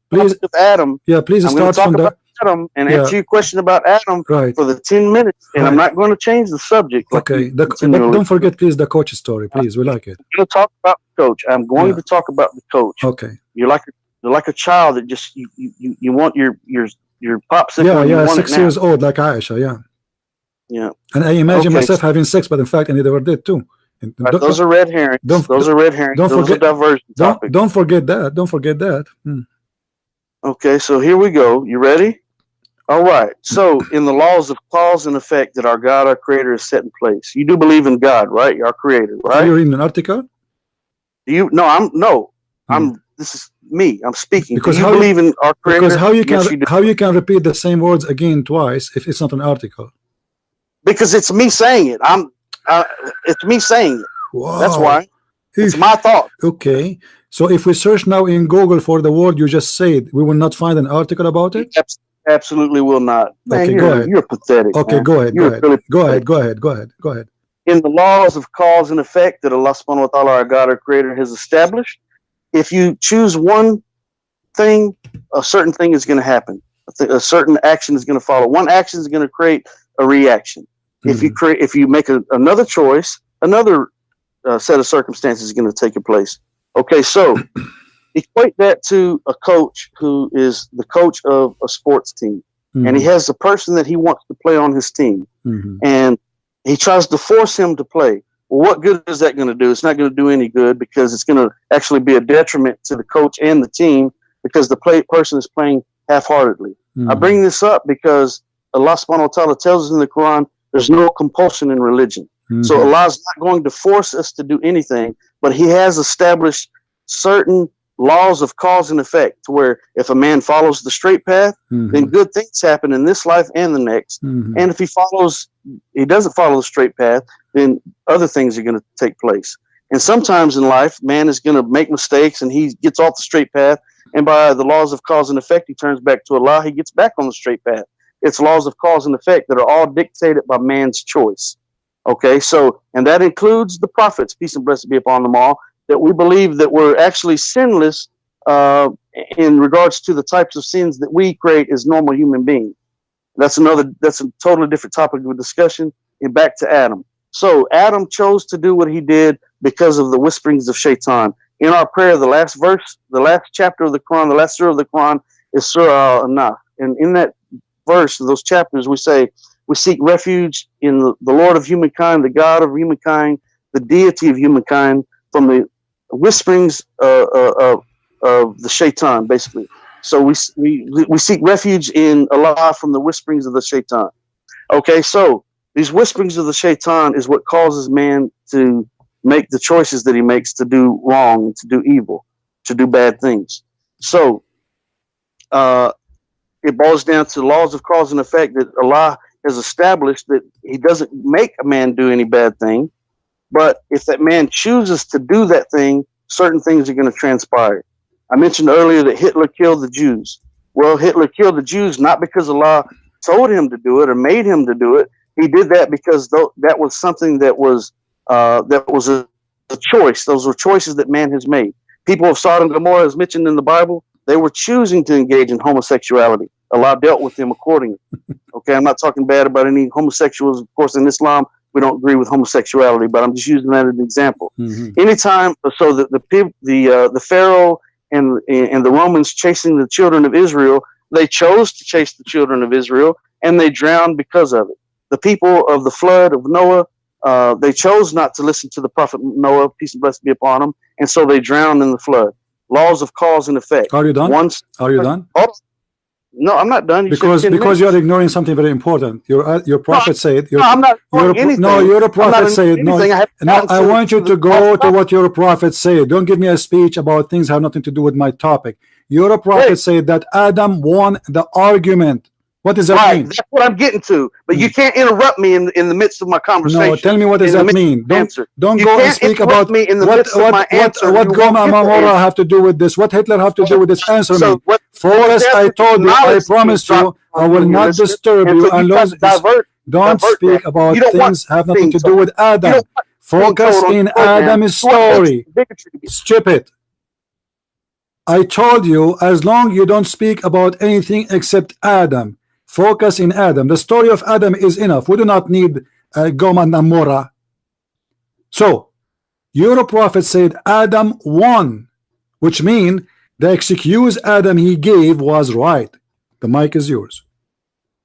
Adam. Yeah, please start from Adam and answer your question about Adam for the 10 minutes, and I'm not going to change the subject. Okay. But don't forget, please, the coach story. Please, we like it. I'm going to talk about the coach. I'm going to talk about the coach. Okay. You're like a child that just you want your popsicle. Yeah, 6 years old, like Aisha. Yeah. And I imagine myself having sex, but in fact, I never did too. Those are red herrings. Those are red herrings. Don't forget diversion topics. Don't forget that. Don't forget that. Okay, so here we go. You ready? All right. So, in the laws of cause and effect that our God, our Creator, has set in place, you do believe in God, right? Our Creator, right? Are you reading an article? Do you? No, I'm. This is me. I'm speaking. Because do you believe in our Creator? Because how you can repeat the same words again twice if it's not an article? Because it's me saying it. It's me saying it. Wow. That's why. It's my thought. Okay. So if we search now in Google for the word you just said, we will not find an article about it? Absolutely will not. Man, okay, go ahead. You're pathetic. Okay, man. Go ahead. Really go ahead. In the laws of cause and effect that Allah subhanahu wa ta'ala, our God, our Creator, has established, if you choose one thing, a certain thing is going to happen. A certain action is going to follow. One action is going to create a reaction. If you make another choice, another set of circumstances is going to take place. Okay, so equate that to a coach who is the coach of a sports team, and he has a person that he wants to play on his team, and he tries to force him to play. Well, what good is that going to do? It's not going to do any good because it's going to actually be a detriment to the coach and the team because the person is playing half-heartedly. I bring this up because Allah subhanahu wa ta'ala tells us in the Quran, there's no compulsion in religion. So Allah's not going to force us to do anything, but He has established certain laws of cause and effect to where if a man follows the straight path, then good things happen in this life and the next. And if he doesn't follow the straight path, then other things are going to take place. And sometimes in life, man is going to make mistakes and he gets off the straight path. And by the laws of cause and effect, he turns back to Allah. He gets back on the straight path. It's laws of cause and effect that are all dictated by man's choice. Okay, so, and that includes the prophets, peace and blessing be upon them all, that we believe that we're actually sinless in regards to the types of sins that we create as normal human beings. That's a totally different topic of discussion. And back to Adam. So Adam chose to do what he did because of the whisperings of Shaitan. In our prayer, the last verse, the last chapter of the Quran, the last surah of the Quran is Surah Al-Anaf. And in that verse, those chapters, we say, we seek refuge in the Lord of humankind, the God of humankind, the deity of humankind, from the whisperings of the Shaitan, basically. So we seek refuge in Allah from the whisperings of the Shaitan. Okay, so these whisperings of the Shaitan is what causes man to make the choices that he makes to do wrong, to do evil, to do bad things. So it boils down to laws of cause and effect that Allah has established, that He doesn't make a man do any bad thing, but if that man chooses to do that thing, certain things are going to transpire. I mentioned earlier that Hitler killed the Jews. Well, Hitler killed the Jews not because Allah told him to do it or made him to do it. He did that because that was something that was a choice. Those were choices that man has made. People of Sodom and Gomorrah, as mentioned in the Bible, they were choosing to engage in homosexuality. Allah dealt with them accordingly. Okay, I'm not talking bad about any homosexuals. Of course, in Islam, we don't agree with homosexuality, but I'm just using that as an example. Anytime, so that the Pharaoh and the Romans chasing the children of Israel, they chose to chase the children of Israel, and they drowned because of it. The people of the flood of Noah, they chose not to listen to the prophet Noah, peace and blessing be upon him, and so they drowned in the flood. Laws of cause and effect. Are you done? Are you done? Oh, no, I'm not done. Because you are ignoring something very important. Your prophet said. No, I'm not ignoring anything. No, your prophet said. No, I want you to go to what your prophet said. Don't give me a speech about things that have nothing to do with my topic. Your prophet said that Adam won the argument. What does that mean? That's what I'm getting to. But you can't interrupt me in the midst of my conversation. No, tell me what does that mean. Don't go and speak about me in the midst of my answer. What Goma Mamora have to do with this? What Hitler have to do with this? Answer me. Forrest, I told you, I promised you, I will not disturb you unless don't speak about things that have nothing to do with Adam. Focus in Adam's story. Stupid. I told you, as long you don't speak about anything except Adam. Focus in Adam. The story of Adam is enough. We do not need Goma Namora. So, your prophet said Adam won, which means the excuse Adam he gave was right. The mic is yours.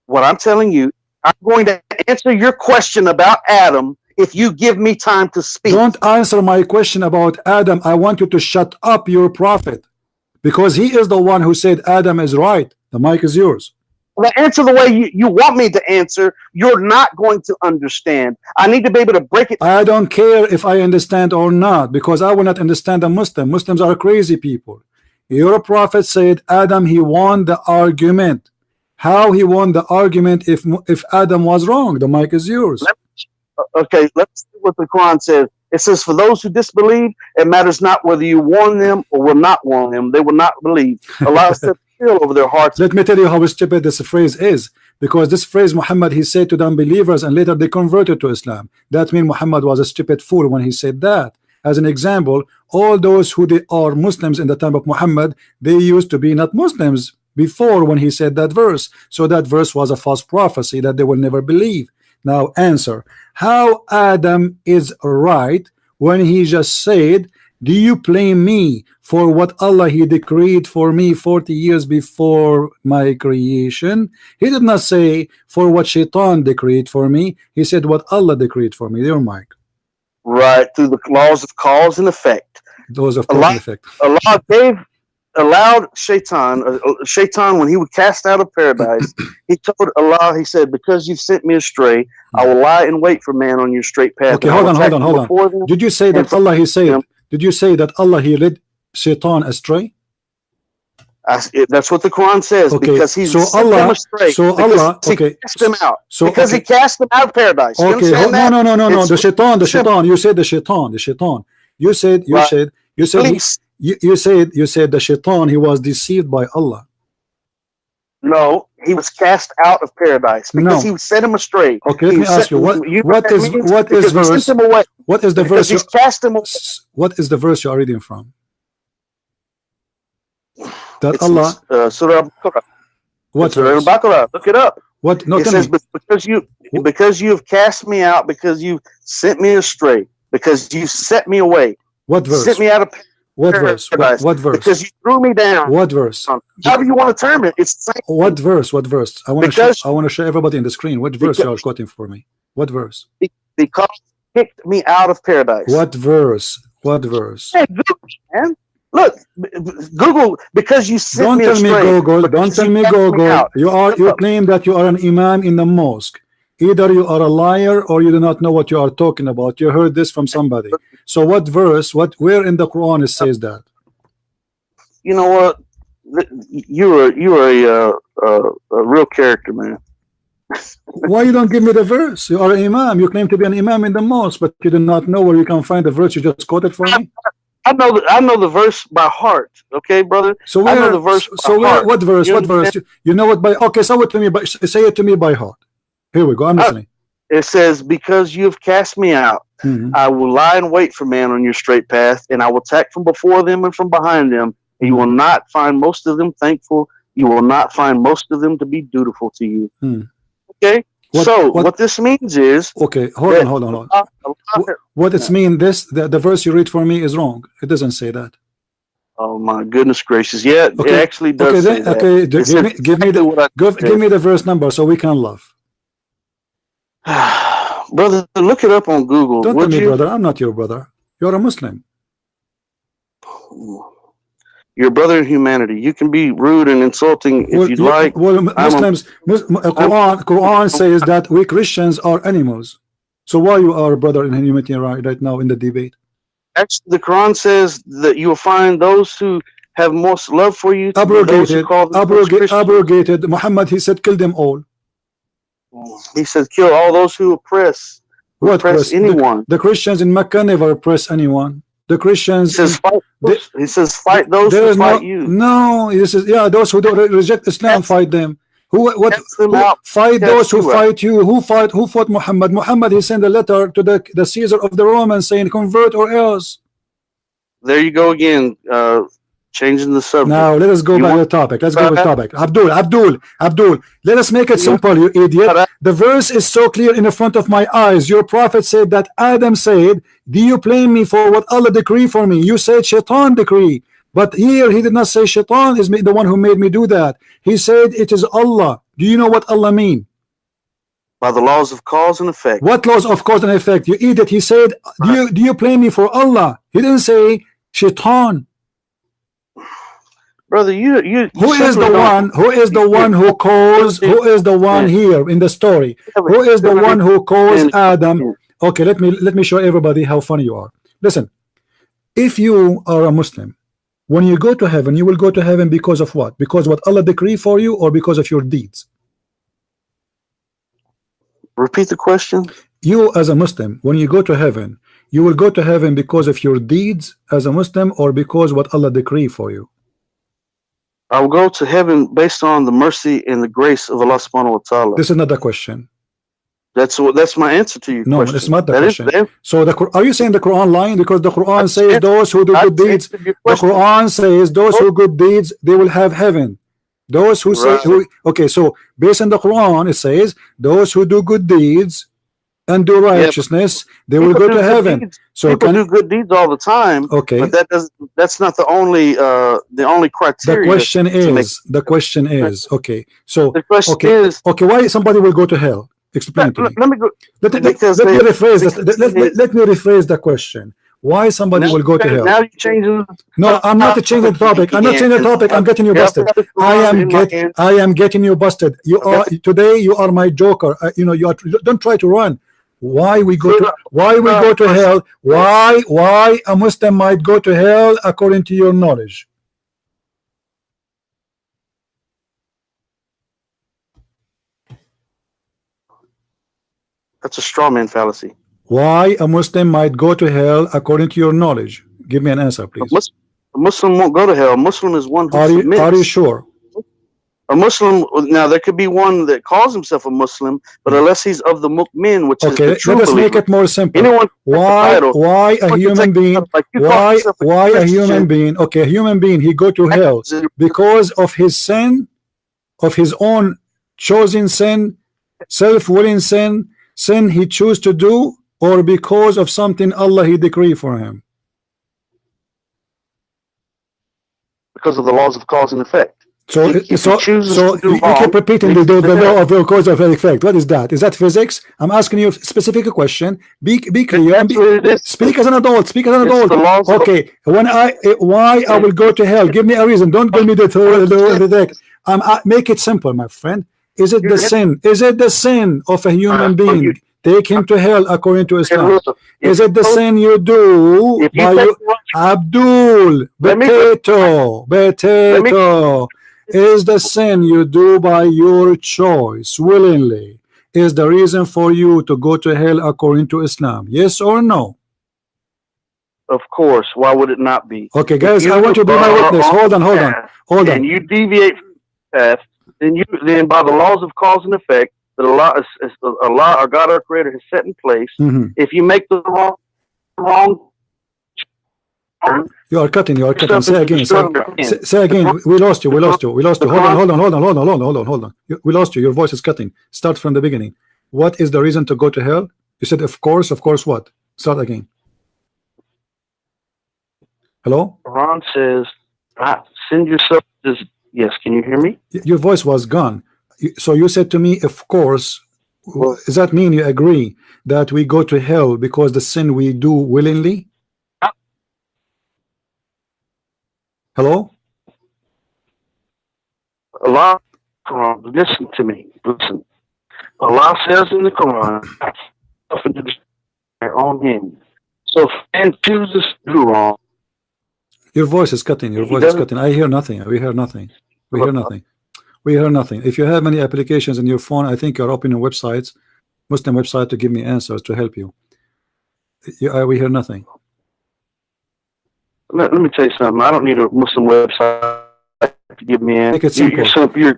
What I'm telling you, I'm going to answer your question about Adam if you give me time to speak. Don't answer my question about Adam. I want you to shut up your prophet, because he is the one who said Adam is right. The mic is yours. Well, answer the way you want me to answer. You're not going to understand. I need to be able to break it. I don't care if I understand or not, because I will not understand a Muslim. Muslims are crazy people. Your prophet said Adam, he won the argument. How he won the argument if Adam was wrong? The mic is yours. Okay, let's see what the Quran says. It says, for those who disbelieve, it matters not whether you warn them or will not warn them. They will not believe. Allah said over their hearts. Let me tell you how stupid this phrase is, because this phrase Muhammad he said to the unbelievers, and later they converted to Islam. That means Muhammad was a stupid fool when he said that. As an example, all those who they are Muslims in the time of Muhammad, they used to be not Muslims before when he said that verse. So that verse was a false prophecy that they will never believe. Now answer, how Adam is right when he just said, do you blame me for what Allah he decreed for me 40 years before my creation? He did not say for what Shaitan decreed for me. He said what Allah decreed for me. Your mic. Right, through the laws of cause and effect. Those of cause and effect. Allah allowed Shaitan when he was cast out of paradise, he told Allah, he said, because you've sent me astray, I will lie in wait for man on your straight path. Okay, hold on. Did you say that Allah he said? Did you say that Allah he led Shaitan astray? That's what the Quran says. Okay. Because he sent them astray. So Allah, okay. Cast them out. So because he cast them out of paradise. Okay. No. The Shaitan. You said the Shaitan. You said the Shaitan. He was deceived by Allah. No, he was cast out of paradise because he set him astray. Okay, let me ask you, what is verse? What is the verse? He's cast him away. What is the verse you are reading from? That it's Allah. Surah Al-Baqarah. What Surah Al-Baqarah? Look it up. What? No, it says because you have cast me out, because you sent me astray, because you set me away. What verse? Sent me out of. What verse? What verse? Because you threw me down. What verse? However you want to term it, it's the same. What verse? What verse? I want to show everybody in the screen. What verse you are quoting for me? What verse? Because you kicked me out of paradise. What verse? What verse? Hey, Google, man. Look, Google, because you sent me astray. Don't tell me Google. You claim that you are an imam in the mosque. Either you are a liar or you do not know what you are talking about. You heard this from somebody. So what verse, where in the Quran it says that? You know what? you're a real character, man. Why you don't give me the verse? You are an imam. You claim to be an imam in the mosque, but you do not know where you can find the verse. You just quoted for me. I know the verse by heart. Okay, brother. So where? I know the verse. So where? What verse? What verse? You know what by? Okay, say it to me. Say it to me by heart. Here we go. I'm listening. It says, "Because you have cast me out, I will lie in wait for man on your straight path, and I will attack from before them and from behind them. And you will not find most of them thankful. You will not find most of them to be dutiful to you." Okay. What this means is, okay, hold on. What it means, the verse you read for me is wrong. It doesn't say that. Oh my goodness gracious! Yeah, okay. It actually does. Okay, say that. Okay, give me the verse number so we can love. Brother, look it up on Google. Don't tell me, brother. I'm not your brother. You're a Muslim. Your brother in humanity. You can be rude and insulting if you'd like. Well, Quran says that we Christians are animals. So why you are a brother in humanity right now in the debate? Actually, the Quran says that you will find those who have most love for you. Abrogated. Muhammad, he said, kill them all. He said, kill all those who oppress. Oppress anyone. The Christians in Mecca never oppress anyone. The Christians. He says, fight those who fight you. No, he says, yeah, those who don't reject Islam, fight them. Fight those who fight you. Who fought Muhammad? Muhammad, he sent a letter to the Caesar of the Romans saying, convert or else. There you go again. Changing the subject. Now let us go back to the topic. Let's go to the topic. Abdul. Let us make it simple, you idiot. The verse is so clear in the front of my eyes. Your prophet said that Adam said, do you blame me for what Allah decree for me? You said Shaitan decree. But here he did not say Shaitan is the one who made me do that. He said it is Allah. Do you know what Allah mean? By the laws of cause and effect. What laws of cause and effect? You idiot. He said, do you blame me for Allah? He didn't say Shaitan. Brother, who is the one who caused? Who is the one here in the story? Who is the one who caused Adam? Okay, let me show everybody how funny you are. Listen, if you are a Muslim, when you go to heaven, you will go to heaven because of what? Because what Allah decree for you, or because of your deeds? Repeat the question. You as a Muslim, when you go to heaven, you will go to heaven because of your deeds as a Muslim, or because what Allah decree for you? I will go to heaven based on the mercy and the grace of Allah subhanahu wa ta'ala. This is not the question. That's my answer to you. No, question. It's not the question. So are you saying the Quran lying? Because the Quran says those who do good deeds. The Quran says those who good deeds, they will have heaven. Those who say okay, so based on the Quran, it says those who do good deeds and do righteousness, they will go to heaven. So people do good deeds all the time. Okay, but that's not the only criteria. The question is okay. So the question is okay. Why somebody will go to hell? Explain to me. Let me rephrase the question. Why somebody will go to hell? Now you're changing. No, I'm not changing the topic. I'm not changing the topic. I'm getting you busted. I am getting you busted. You are today. You are my joker. You are. Don't try to run. Why we go to hell? Why a Muslim might go to hell according to your knowledge? That's a straw man fallacy. Why a Muslim might go to hell according to your knowledge? Give me an answer, please. A Muslim won't go to hell. A Muslim is one who submits. Are you sure? A Muslim, now there could be one that calls himself a Muslim, but unless he's of the mu'min, which is the true let us believer, make it more simple. Why a human being? Why a human being? Okay, a human being, he go to hell because of his sin, of his own chosen sin, self-willing sin he choose to do, or because of something Allah he decree for him? Because of the laws of cause and effect. So you keep repeating the law of cause and effect. What is that? Is that physics? I'm asking you a specific question. Be clear. Speak as an adult. Speak as an adult. Okay. Why I will go to hell? Give me a reason. Don't give me the make it simple, my friend. Is it the sin? Is it the sin of a human being take him to hell according to Islam? Is it the sin you do? Abdul, potato is the sin you do by your choice willingly is the reason for you to go to hell according to Islam. Yes or no? Of course. Why would it not be? Okay, guys, I want you to be my witness. Hold on. And you deviate from the path, then by the laws of cause and effect that Allah or God our Creator has set in place, if you make the wrong you are cutting. Say again. Say again. We lost you. Hold on. We lost you. Your voice is cutting. Start from the beginning. What is the reason to go to hell? You said, of course. What? Start again. Hello? Quran says, send yourself. Yes, can you hear me? Your voice was gone. So you said to me, of course. Well, does that mean you agree that we go to hell because the sin we do willingly? Hello? Allah, Quran, listen to me. Listen. Allah says in the Quran, their own hand. So if man chooses to do wrong. Your voice is cutting. I hear nothing. We hear nothing. If you have any applications in your phone, I think you're opening websites, Muslim website, to give me answers to help you. We hear nothing. Let me tell you something. I don't need a Muslim website to give me an answer. Make it simple.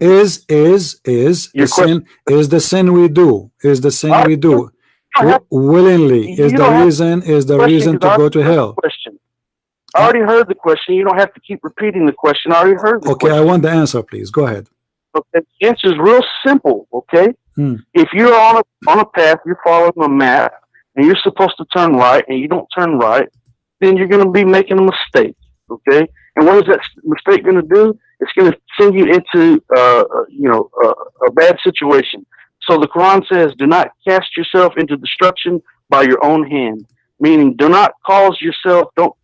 Is the sin we do willingly is the reason to go to hell? I already heard the question. You don't have to keep repeating the question. I already heard the question. I want the answer, please. Go ahead. Okay, the answer is real simple. Okay, if you're on a path, you're following a map, and you're supposed to turn right, and you don't turn right, then you're going to be making a mistake. Okay, and what is that mistake going to do? It's going to send you into a bad situation. So the Quran says, "Do not cast yourself into destruction by your own hand," meaning do not cause yourself to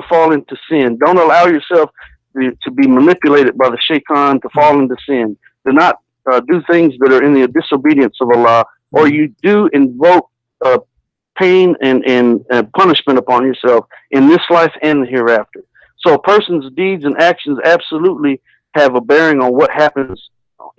fall into sin. Don't allow yourself to be manipulated by the shaitan to fall into sin. Do not do things that are in the disobedience of Allah, or you do invoke pain and punishment upon yourself in this life and the hereafter. So a person's deeds and actions absolutely have a bearing on what happens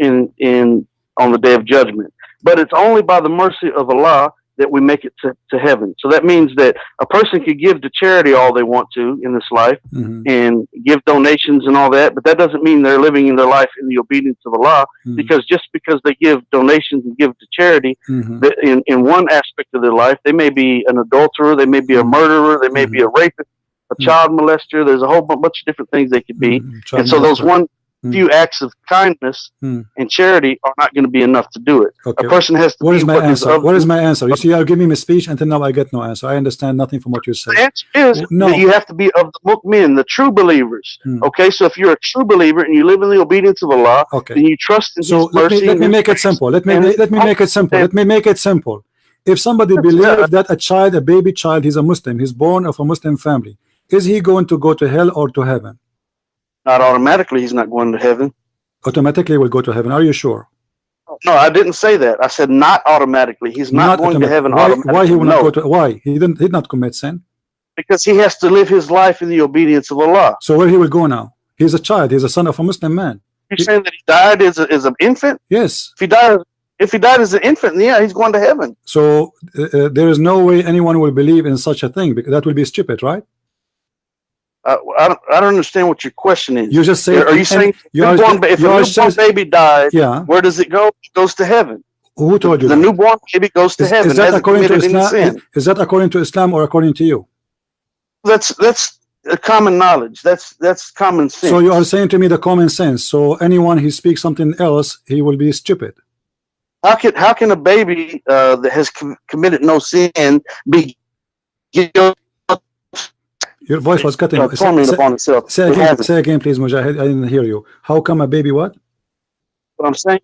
on the day of judgment. But it's only by the mercy of Allah that we make it to heaven. So that means that a person could give to charity all they want to in this life and give donations and all that, but that doesn't mean they're living in their life in the obedience of Allah, because just because they give donations and give to charity, in one aspect of their life, they may be an adulterer, they may be a murderer, they may be a rapist, a child molester. There's a whole bunch of different things they could be. And so those few acts of kindness and charity are not going to be enough to do it. Okay. A person has to. What is my answer? What is my answer? You see, you're giving me a speech until now. I get no answer. I understand nothing from what you're saying. The answer is that you have to be of the mu'min, the true believers. Okay, so if you're a true believer and you live in the obedience of Allah, then you trust in His mercy. Let me make it simple. Let me make it simple. If somebody believes that a baby child, he's a Muslim, he's born of a Muslim family, is he going to go to hell or to heaven? Not automatically, he's not going to heaven. Automatically will go to heaven. Are you sure? No, I didn't say that. I said not automatically. He's not going to heaven automatically. Why he will not go to? Why he did not commit sin? Because he has to live his life in the obedience of Allah. So where he will go now? He's a child. He's a son of a Muslim man. You're saying that he died as an infant? Yes. If he died as an infant, then yeah, he's going to heaven. So there is no way anyone will believe in such a thing, because that will be stupid, right? I don't understand what your question is. You just say, are you saying if a newborn baby dies, where does it go? It goes to heaven. Who told you the newborn baby goes to heaven? Is that according to Islam? Is that according to Islam or according to you? That's common knowledge. That's common sense. So you are saying to me the common sense. So anyone who speaks something else, he will be stupid. How can a baby that has committed no sin be guilty? Your voice was cutting. Say again, please, Mujahid. I didn't hear you. How come a baby what? What I'm saying,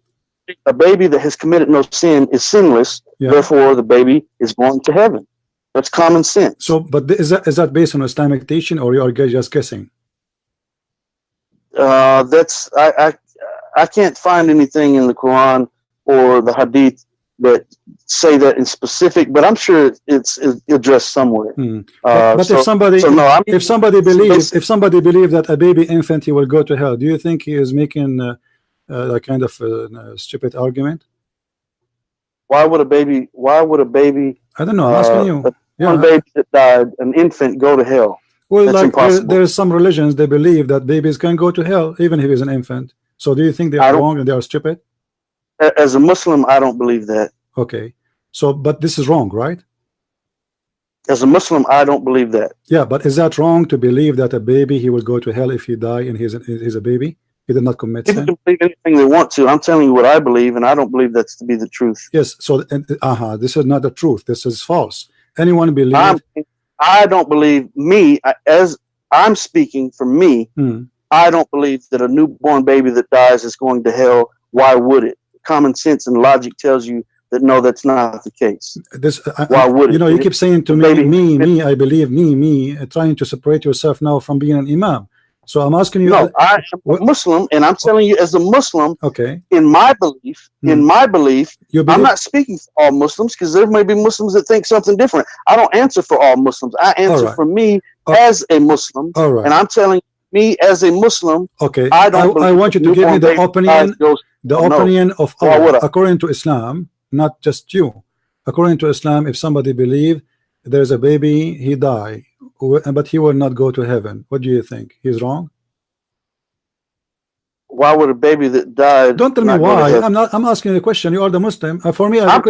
a baby that has committed no sin is sinless. Therefore, the baby is going to heaven. That's common sense. So, but is that based on Islamic teaching, or you are just guessing? I can't find anything in the Quran or the Hadith that say that in specific, but I'm sure it's addressed somewhere. But if somebody if somebody believes that a baby infant he will go to hell, do you think he is making a kind of stupid argument? Why would a baby? I don't know. I'm asking you. One baby that died, an infant, go to hell? Well, like there's some religions they believe that babies can go to hell even if he's an infant. So do you think they are wrong and they are stupid? As a Muslim, I don't believe that. Okay. So, but this is wrong, right? As a Muslim, I don't believe that. Yeah, but is that wrong to believe that a baby he will go to hell if he die and he's a baby? He did not commit sin. People can believe anything they want to. I'm telling you what I believe, and I don't believe that's to be the truth. Yes. So, this is not the truth. This is false. Anyone believe? I don't believe as I'm speaking for me. I don't believe that a newborn baby that dies is going to hell. Why would it? Common sense and logic tells you that no, that's not the case. Why would it? You know, you keep saying to me, I believe, trying to separate yourself now from being an imam. So I'm asking you. No, I am a Muslim, and I'm telling you, as a Muslim, okay. In my belief, I'm not speaking for all Muslims because there may be Muslims that think something different. I don't answer for all Muslims. I answer for me as a Muslim, and I'm telling you, me as a Muslim. Okay, I want you to give me the opinion of Allah according to Islam, not just you. According to Islam, if somebody believes there's a baby, he die, but he will not go to heaven, what do you think? He's wrong? Why would a baby that died? Don't tell me why. I'm asking you a question. You are the Muslim. For me, I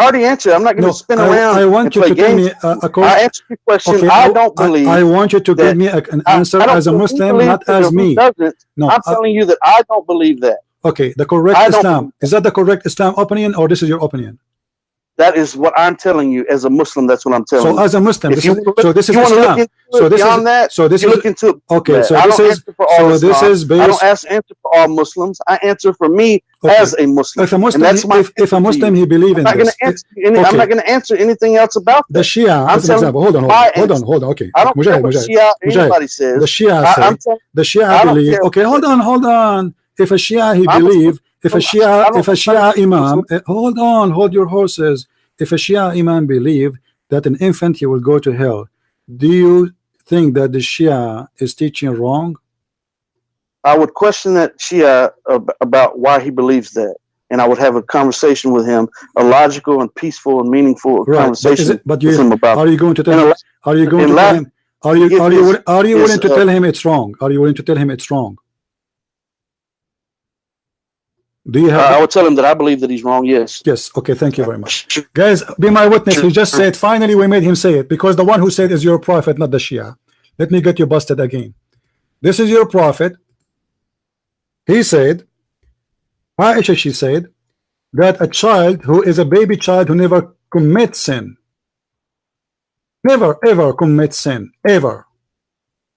already answered. I'm not going to spin around. I want you to give me I answered your question. Okay, I don't believe. I want you to give me an answer as a Muslim, not as me. No, I'm telling you that I don't believe that. Okay, the correct Islam. Is that the correct Islam opinion, or this is your opinion? That is what I'm telling you as a Muslim. That's what I'm telling you. So as a Muslim, this is Islam. So this is okay. So this is based. I don't answer for all Muslims. I answer for me as a Muslim. If a Muslim he believes in this, I'm not going to answer anything else about the Shia. As an example, hold on. Okay, I don't care what Shia anybody says. The Shia believe. Okay, hold on. If a Shia he believe. If a Shia Imam, hold your horses. If a Shia Imam believe that an infant he will go to hell, do you think that the Shia is teaching wrong? I would question that Shia about why he believes that, and I would have a conversation with him, a logical and peaceful and meaningful conversation with him about. Are you going to tell him? Are you going to tell him? Are you willing to tell him it's wrong? Are you willing to tell him it's wrong? Do you have? I would tell him that I believe that he's wrong. Yes. Yes. Okay. Thank you very much, guys. Be my witness. He just said. Finally, we made him say it because the one who said is your prophet, not the Shia. Let me get you busted again. This is your prophet. He said, Aisha, she said that a child who is a baby child who never commits sin, never ever commits sin, ever.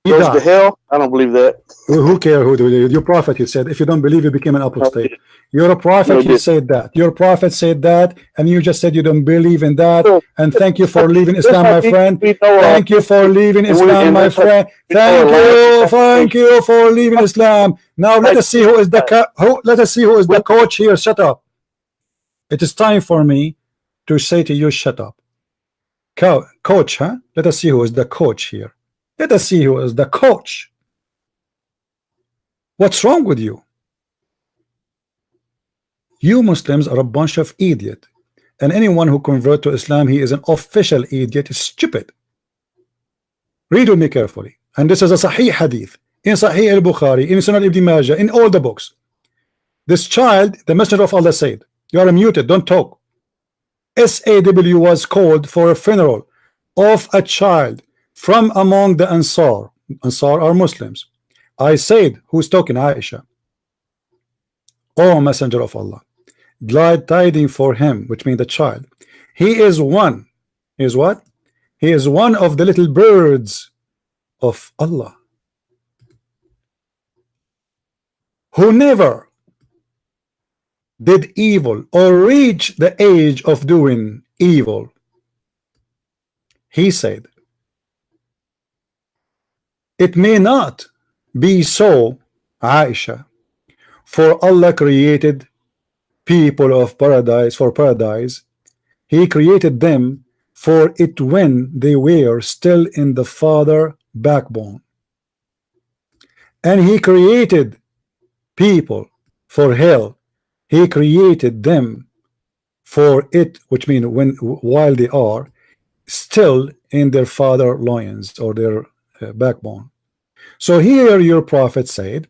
Goes to hell? I don't believe that. Who cares who do it? Your prophet, he said, if you don't believe, you became an apostate. You're a prophet, he said that. Your prophet said that, and you just said you don't believe in that. And thank you for leaving Islam, my friend. Thank you for leaving Islam, my friend. Thank you for leaving Islam. Now let us see who is the coach here. Shut up. It is time for me to say to you, shut up. Coach, huh? Let us see who is the coach here. Let us see who is the coach. What's wrong with you? You Muslims are a bunch of idiots, and anyone who convert to Islam, he is an official idiot, is stupid. Read with me carefully, and this is a Sahih Hadith in Sahih al-Bukhari, in Sunan Ibn Majah, in all the books. This child, the Messenger of Allah said, you are muted, don't talk. SAW was called for a funeral of a child from among the Ansar. Ansar are Muslims. I said, who's talking? Aisha. Oh, Messenger of Allah, glad tidings for him, which means the child. He is one. He is what? He is one of the little birds of Allah, who never did evil or reach the age of doing evil. He said, it may not be so, Aisha, for Allah created people of paradise for paradise. He created them for it when they were still in the father backbone. And he created people for hell. He created them for it, which means while they are still in their father loins or their backbone. So here your prophet said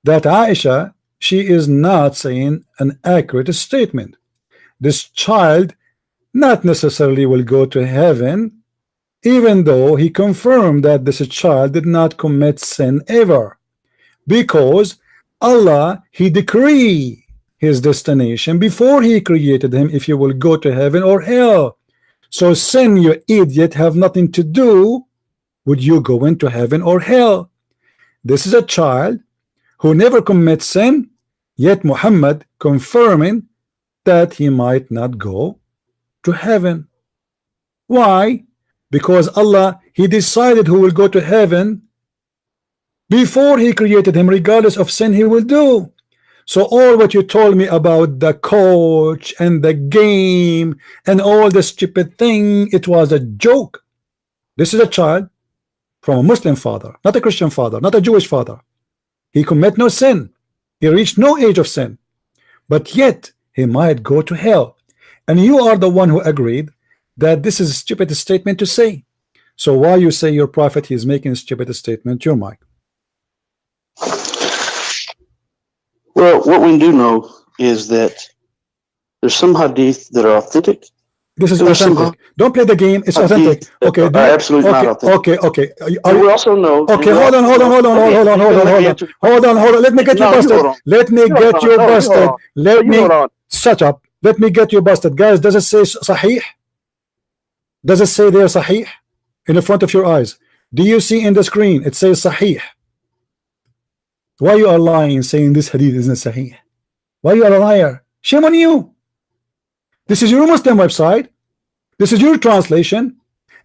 that Aisha, she is not saying an accurate statement. This child not necessarily will go to heaven, even though he confirmed that this child did not commit sin ever, because Allah, he decreed his destination before he created him, if you will go to heaven or hell. So sin, you idiot, have nothing to do with you going to heaven or hell. This is a child who never commits sin, yet Muhammad confirming that he might not go to heaven. Why? Because Allah, he decided who will go to heaven before he created him, regardless of sin he will do. So all what you told me about the coach and the game and all the stupid thing, it was a joke. This is a child from a Muslim father, not a Christian father, not a Jewish father. He commit no sin. He reached no age of sin, but yet he might go to hell. And you are the one who agreed that this is a stupid statement to say. So why you say your prophet, he is making a stupid statement? Your mic. Well, what we do know is that there's some hadith that are authentic. This is authentic. Don't play the game. It's authentic. Okay. Absolutely not authentic. Okay. We also know. Okay, hold on. Let me get you busted. Let me get you busted. Let me shut up. Let me get you busted, guys. Does it say Sahih? Does it say there Sahih in the front of your eyes? Do you see in the screen? It says Sahih. Why you are lying, saying this hadith isn't Sahih? Why you are a liar? Shame on you. This is your Muslim website. This is your translation,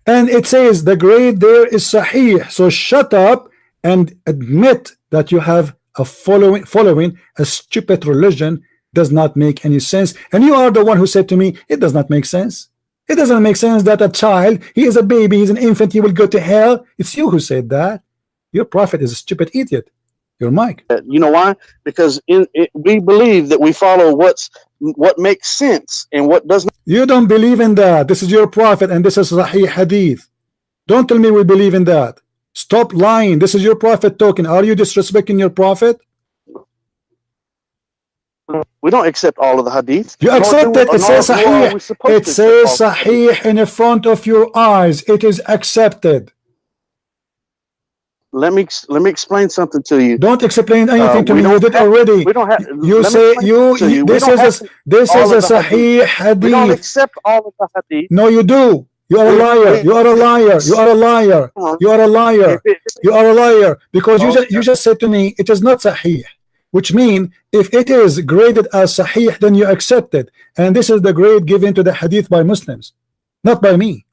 and it says the grade there is Sahih. So shut up and admit that you have a following a stupid religion. Does not make any sense. And you are the one who said to me, it does not make sense. It doesn't make sense that a child, he is a baby, he's an infant, he will go to hell. It's you who said that. Your prophet is a stupid idiot. Your mic. You know why? Because we believe that we follow what makes sense and what doesn't. You don't believe in that. This is your prophet and this is Sahih hadith. Don't tell me we believe in that. Stop lying. This is your prophet talking. Are you disrespecting your prophet? We don't accept all of the hadith. You accept it. It says Sahih. It says Sahih in the front of your eyes. It is accepted. Let me explain something to you. Don't explain anything to me. You did already. We don't have. You say this is a Sahih hadith. We don't accept all of the hadith. No, you do. You are a liar. You are a liar. You are a liar. You are a liar. You are a liar. Because you just said to me it is not Sahih, which means if it is graded as Sahih, then you accept it. And this is the grade given to the hadith by Muslims, not by me.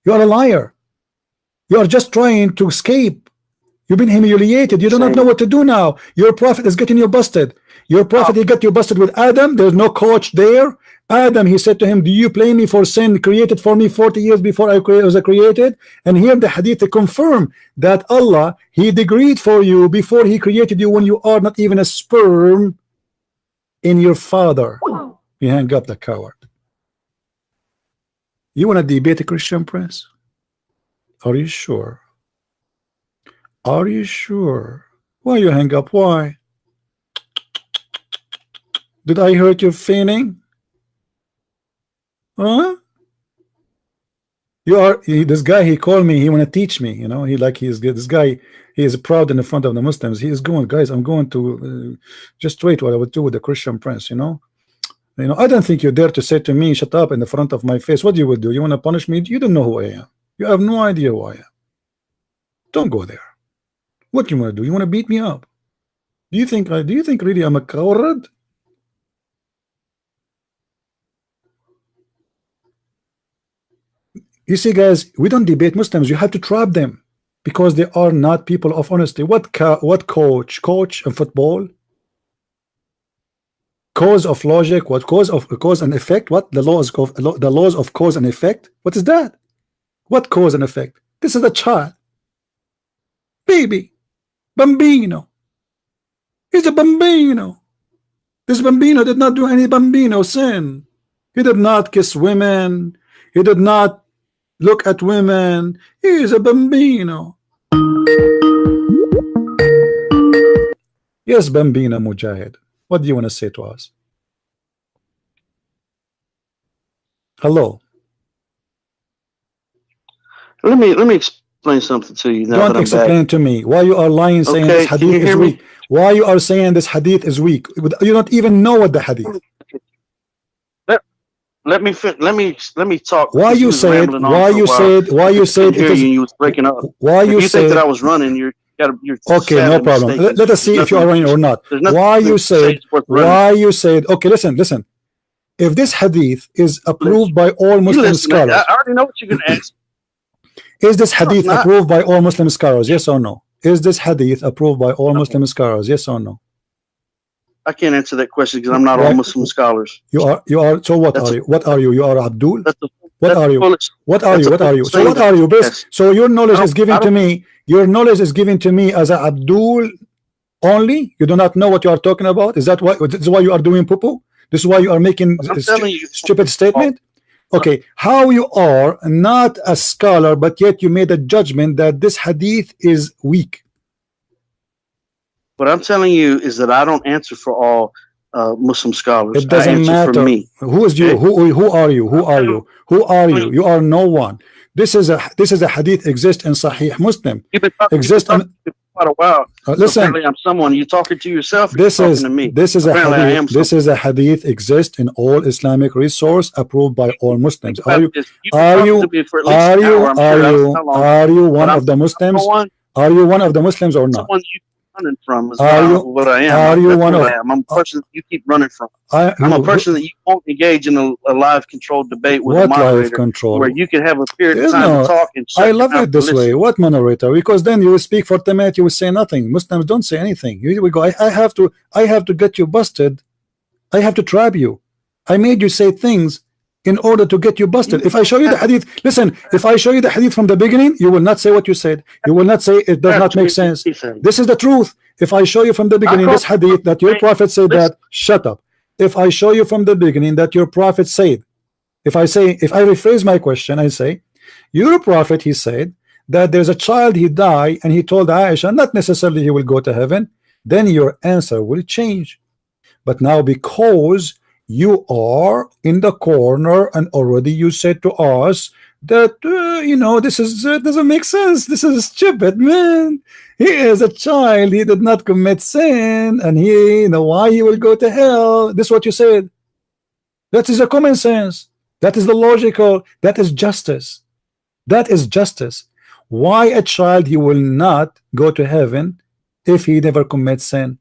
You are a liar. You are just trying to escape. You've been humiliated. You do not know what to do now. Your prophet is getting you busted. Your prophet, he got you busted with Adam. There's no coach there. Adam, he said to him, do you blame me for sin created for me 40 years before I was created? And here the hadith confirm that Allah, he decreed for you before he created you when you are not even a sperm in your father. You hang up, the coward. You want to debate a Christian prince? Are you sure? Are you sure? Why you hang up? Why? Did I hurt your feeling? Huh? This guy, he called me, he want to teach me, you know, this guy, he is proud in the front of the Muslims. He is going, guys, I'm going to just wait what I would do with the Christian prince, you know, I don't think you dare to say to me, shut up in the front of my face. What you would do? You want to punish me? You don't know who I am. You have no idea who I am. Don't go there. What you want to do? You want to beat me up? Do you think really I'm a coward? You see, guys, we don't debate Muslims. You have to trap them because they are not people of honesty. What coach in football? Cause of logic, what cause and effect? What the laws of cause and effect? What is that? What cause and effect? This is a child, baby, bambino. He's a bambino. This bambino did not do any bambino sin. He did not kiss women. He did not look at women. He is a bambino. Yes, bambino Mujahid. What do you want to say to us? Hello. Let me explain something to you. Now Don't explain to me why you are lying, saying this hadith is weak. Why you are saying this hadith is weak? You don't even know what the hadith. Let me talk. Why you said it is, you was breaking up. Why you think that I was running? You're okay, no problem. Let us see if you are running or not. Why you said okay, listen. If this hadith is approved by all Muslim scholars, I already know what you're going to ask. Is this hadith approved by all Muslim scholars? Yes or no? Is this hadith approved by all Muslim scholars? Yes or no? I can't answer that question because I'm not all Muslim scholars. You are. So what are you? What are you? You are Abdul. What are you? What are you? What are you? So what are you? So your knowledge is given to me. Your knowledge is given to me as a Abdul only. You do not know what you are talking about. Is that why? This is why you are doing poo-poo? This is why you are making stupid statement? Okay, how you are not a scholar, but yet you made a judgment that this hadith is weak. What I'm telling you is that I don't answer for all Muslim scholars. It doesn't matter. For me. Who is you? Who are you? Who are you? Who are you? You are no one. This is a hadith exists in Sahih Muslim. Exists in quite a while. Listen, apparently I'm someone. You talking to yourself? This is to me. This is a hadith. This is a hadith exists in all Islamic resource approved by all Muslims. Are you one of the Muslims? Are you one of the Muslims or not? Running from is what I am. Are you one of? I'm a person that you keep running from. I'm a person that you won't engage in a live controlled debate with a moderator where you can have a period of time to talk. And I love it this way. What moderator? Because then you will speak for 10 minutes, you will say nothing. Muslims don't say anything. You will go, I have to get you busted. I have to trap you. I made you say things in order to get you busted. If I show you the hadith, listen, if I show you the hadith from the beginning, you will not say what you said. You will not say it does not make sense. This is the truth. If I show you from the beginning this hadith that your prophet said that, shut up. If I show you from the beginning that your prophet said, if I rephrase my question, I say, your prophet, he said that there's a child, he died, and he told Aisha, not necessarily he will go to heaven, then your answer will change. But now because you are in the corner and already you said to us that you know, this is doesn't make sense, this is stupid, man. He is a child, he did not commit sin, and he, you know, why he will go to hell. This is what you said. That is the common sense, that is the logical, that is justice. That is justice. Why a child, he will not go to heaven if he never commits sin?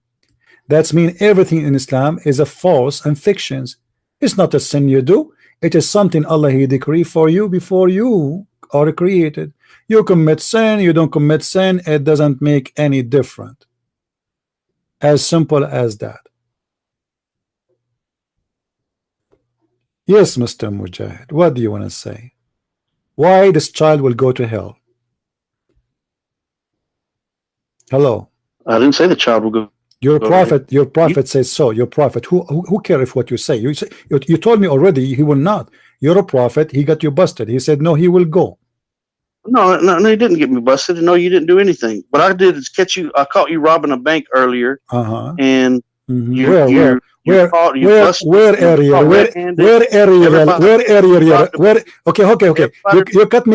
That's mean everything in Islam is a false and fictions. It's not a sin you do. It is something Allah he decree for you before you are created. You commit sin, you don't commit sin, it doesn't make any difference. As simple as that. Yes, Mr. Mujahid, what do you want to say? Why this child will go to hell? Hello. I didn't say the child will go. Your prophet says so. Your prophet, who cares what you say? You told me already he will not. You're a prophet. He got you busted. He said no, he will go. No, he didn't get me busted. No, you didn't do anything. What I did is catch you. I caught you robbing a bank earlier. And where area? Okay. You cut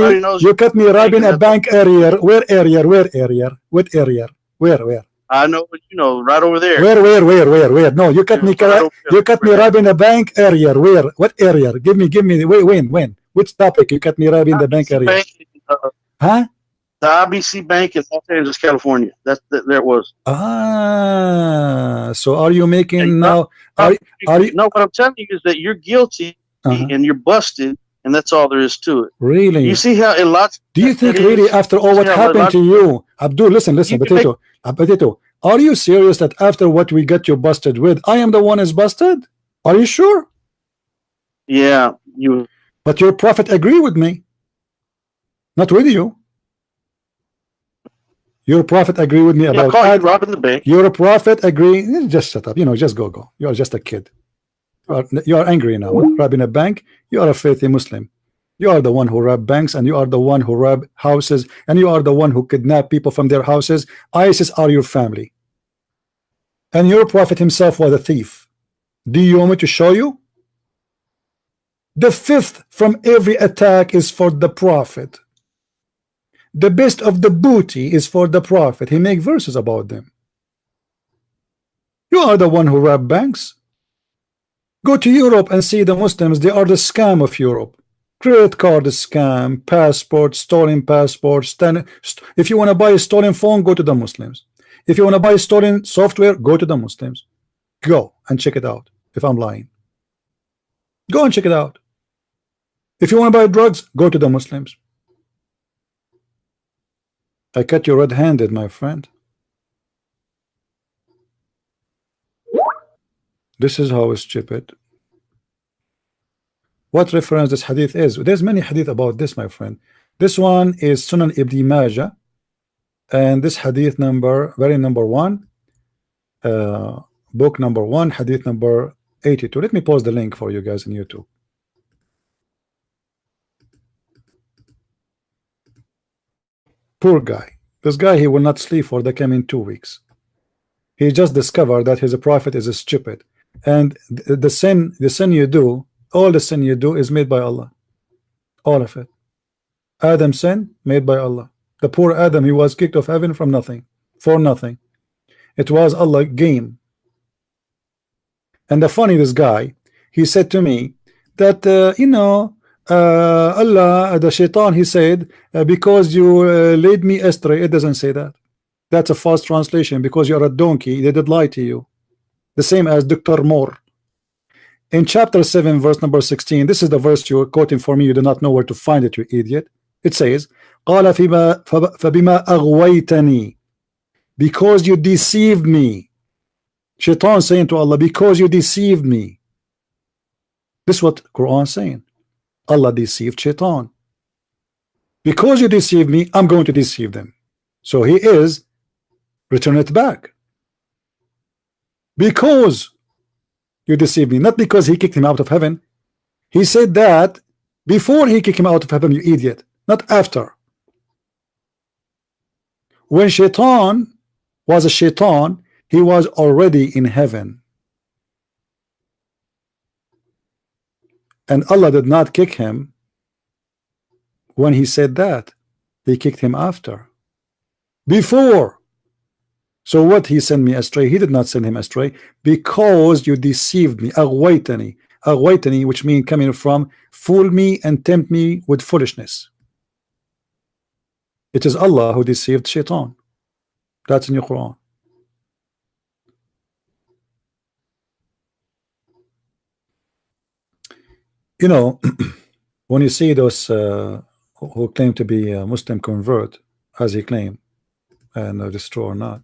me robbing a bank area. Where area? What area? Where? I know, but you know, right over there. Where? No, you cut me robbing a bank area. Where? What area? Give me. When? Which topic? You cut me robbing the bank area? Huh? The IBC Bank in Los Angeles, California. There it was. So are you making now? Are you? No, what I'm telling you is that you're guilty and you're busted, and that's all there is to it. Really? You see how illogical? Do you think really after all what happened to you, Abdul? Listen, Potato. Are you serious that after what we got you busted with, I am the one is busted? Are you sure? Yeah, you. But your prophet agree with me, not with you. Your prophet agree with me about you robbing the bank. Your prophet agree. Just shut up. You know, just go. You are just a kid. You are angry now. Robbing a bank. You are a faithful Muslim. You are the one who rob banks, and you are the one who rob houses, and you are the one who kidnap people from their houses. ISIS are your family. And your prophet himself was a thief. Do you want me to show you? The fifth from every attack is for the prophet. The best of the booty is for the prophet. He make verses about them. You are the one who rob banks. Go to Europe and see the Muslims. They are the scam of Europe. Credit card scam, passport, stolen passports. If you want to buy a stolen phone, go to the Muslims. If you want to buy stolen software, go to the Muslims. Go and check it out. If I'm lying, go and check it out. If you want to buy drugs, go to the Muslims. I cut you red-handed, my friend. This is how stupid. What reference this hadith is? There's many hadith about this, my friend. This one is Sunan Ibn Majah, and this hadith number, number 1, book number 1, hadith number 82. Let me post the link for you guys on YouTube. Poor guy. This guy, he will not sleep for the coming 2 weeks. He just discovered that his prophet is stupid, and the sin you do, all the sin you do is made by Allah, all of it. Adam's sin made by Allah. The poor Adam, he was kicked off heaven from nothing, for nothing. It was Allah game. And the funny, this guy, he said to me that Allah, the shaitan, he said, because you laid me astray. It doesn't say that. That's a false translation. Because you are a donkey, they did lie to you. The same as Dr. Moore. In chapter 7, verse number 16, this is the verse you're quoting for me. You do not know where to find it, you idiot. It says, قَالَ فَبِمَا أَغْوَيْتَنِي, because you deceived me. Shaitan saying to Allah, because you deceived me. This is what Quran saying. Allah deceived Shaitan. Because you deceived me, I'm going to deceive them. So he is, return it back. Because you deceived me, not because he kicked him out of heaven. He said that before he kicked him out of heaven, you idiot, not after. When Shaitan was a Shaitan, he was already in heaven. And Allah did not kick him when he said that. He kicked him after. Before. So what, he sent me astray? He did not send him astray, because you deceived me. Aghwaytani. Aghwaytani, which means coming from fool me and tempt me with foolishness. It is Allah who deceived Shaitan. That's in your Quran. You know, when you see those who claim to be a Muslim convert, as he claimed, and this is true or not,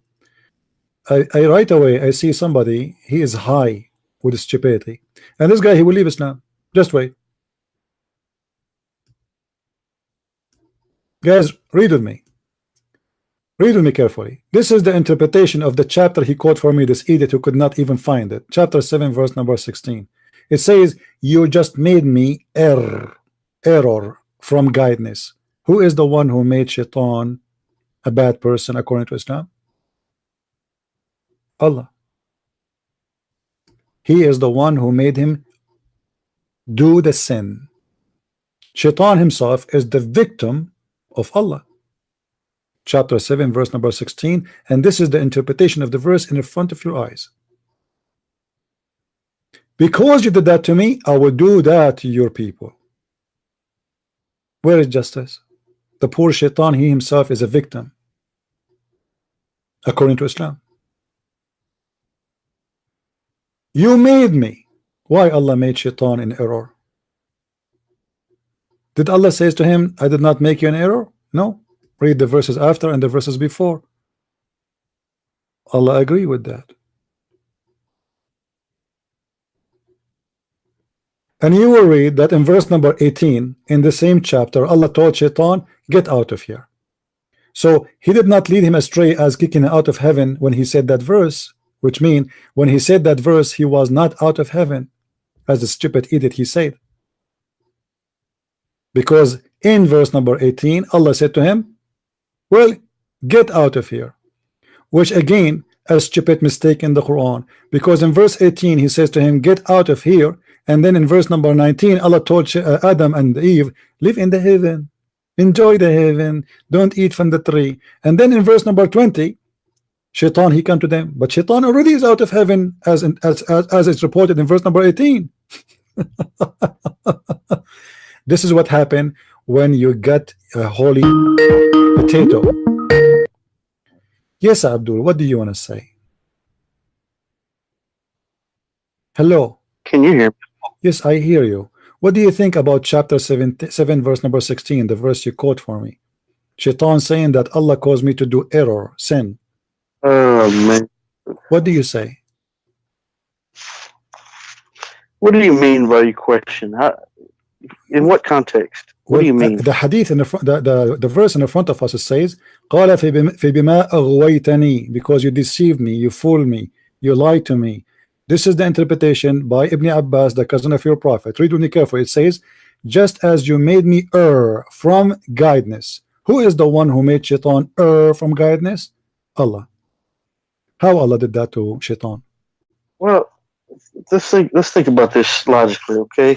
I right away I see somebody, he is high with stupidity, and this guy, he will leave Islam. Just wait, guys. Read with me. Read with me carefully. This is the interpretation of the chapter he quoted for me, this idiot who could not even find it. Chapter 7, verse number 16. It says, you just made me error from guidance. Who is the one who made Shaitan a bad person according to Islam? Allah. He is the one who made him do the sin. Shaitan himself is the victim of Allah. Chapter 7, verse number 16, and this is the interpretation of the verse in the front of your eyes. Because you did that to me, I will do that to your people. Where is justice? The poor Shaitan, he himself is a victim according to Islam. You made me. Why Allah made Shaitan in error? Did Allah say to him, I did not make you in error? No. Read the verses after and the verses before. Allah agree with that. And you will read that in verse number 18 in the same chapter, Allah told Shaitan, get out of here. So he did not lead him astray as kicking him out of heaven when he said that verse, which means when he said that verse, he was not out of heaven, as the stupid idiot he said. Because in verse number 18, Allah said to him, well, get out of here, which again, a stupid mistake in the Quran, because in verse 18 he says to him, get out of here, and then in verse number 19 Allah told Adam and Eve, live in the heaven, enjoy the heaven, don't eat from the tree. And then in verse number 20 Shaitan, he come to them, but Shaitan already is out of heaven, as it's reported in verse number 18. This is what happened when you get a holy potato. Yes, Abdul, what do you want to say? Hello, can you hear me? Yes, I hear you. What do you think about chapter 7 verse number 16, the verse you quote for me? Shaitan saying that Allah caused me to do error, sin. Oh man, what do you say? What do you mean by your question? In what context? What do you mean? The hadith in the verse in the front of us, it says, قَالَ فَبِمَا أَغْوَيْتَنِي, because you deceived me, you fooled me, you lied to me. This is the interpretation by Ibn Abbas, the cousin of your prophet. Read with me carefully. It says, just as you made me err from guidance. Who is the one who made Shaitan err from guidance? Allah. How Allah did that to Shaitan? Well, let's think about this logically, okay?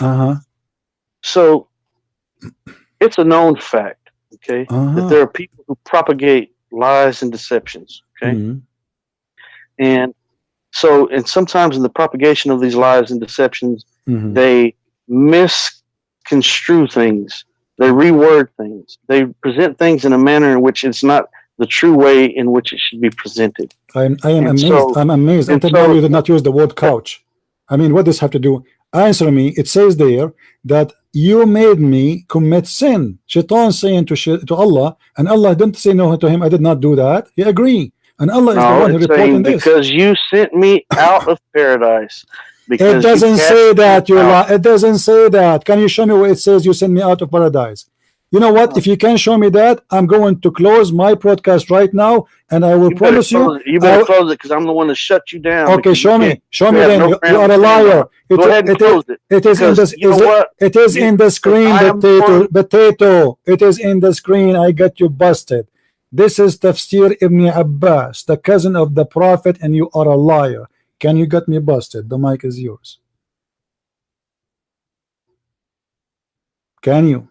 So it's a known fact, okay, that there are people who propagate lies and deceptions, okay? And so, and sometimes in the propagation of these lies and deceptions, they misconstrue things, they reword things, they present things in a manner in which it's not the true way in which it should be presented. I am amazed. So, I'm amazed. Until now, you did not use the word couch. I mean, what does this have to do? Answer me. It says there that you made me commit sin. Shaitan saying to Allah, and Allah didn't say no to him. I did not do that. He agreed. And Allah is the one who reported this. Because you sent me out of paradise. It doesn't say that. It doesn't say that. Can you show me where it says you sent me out of paradise? You know what? If you can show me that, I'm going to close my broadcast right now, and I will promise you. You better close it because I'm the one to shut you down. Okay, show me. Show me then. You are a liar. Go ahead and close it. It is in the. It is in the screen. Potato. It is in the screen. I got you busted. This is Tafsir Ibn Abbas, the cousin of the Prophet, and you are a liar. Can you get me busted? The mic is yours. Can you?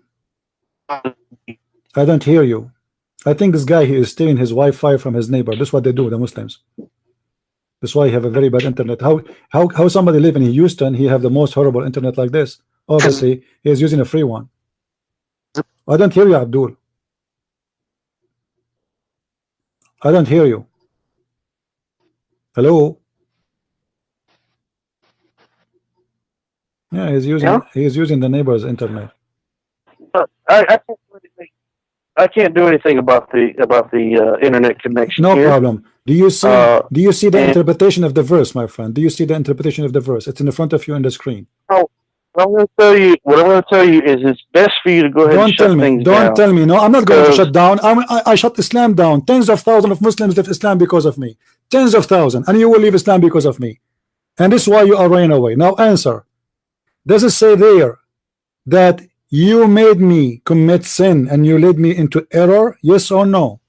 I don't hear you. I think this guy, he is stealing his Wi-Fi from his neighbor. That's what they do, the Muslims. That's why he have a very bad internet. How somebody live in Houston, he have the most horrible internet like this? Obviously, he is using a free one. I don't hear you, Abdul. I don't hear you. Hello? Yeah, he's using the neighbor's internet. I can't do anything about the internet connection. No problem. Do you see the interpretation of the verse, my friend? Do you see the interpretation of the verse? It's in the front of you on the screen. Oh, what I'm going to tell you is it's best for you to go ahead and shut things down. Don't tell me. No, I'm not going to shut down. I shut Islam down. Tens of thousands of Muslims left Islam because of me. Tens of thousands, and you will leave Islam because of me. And this is why you are running away. Now answer. Does it say there that you made me commit sin and you led me into error? Yes or no?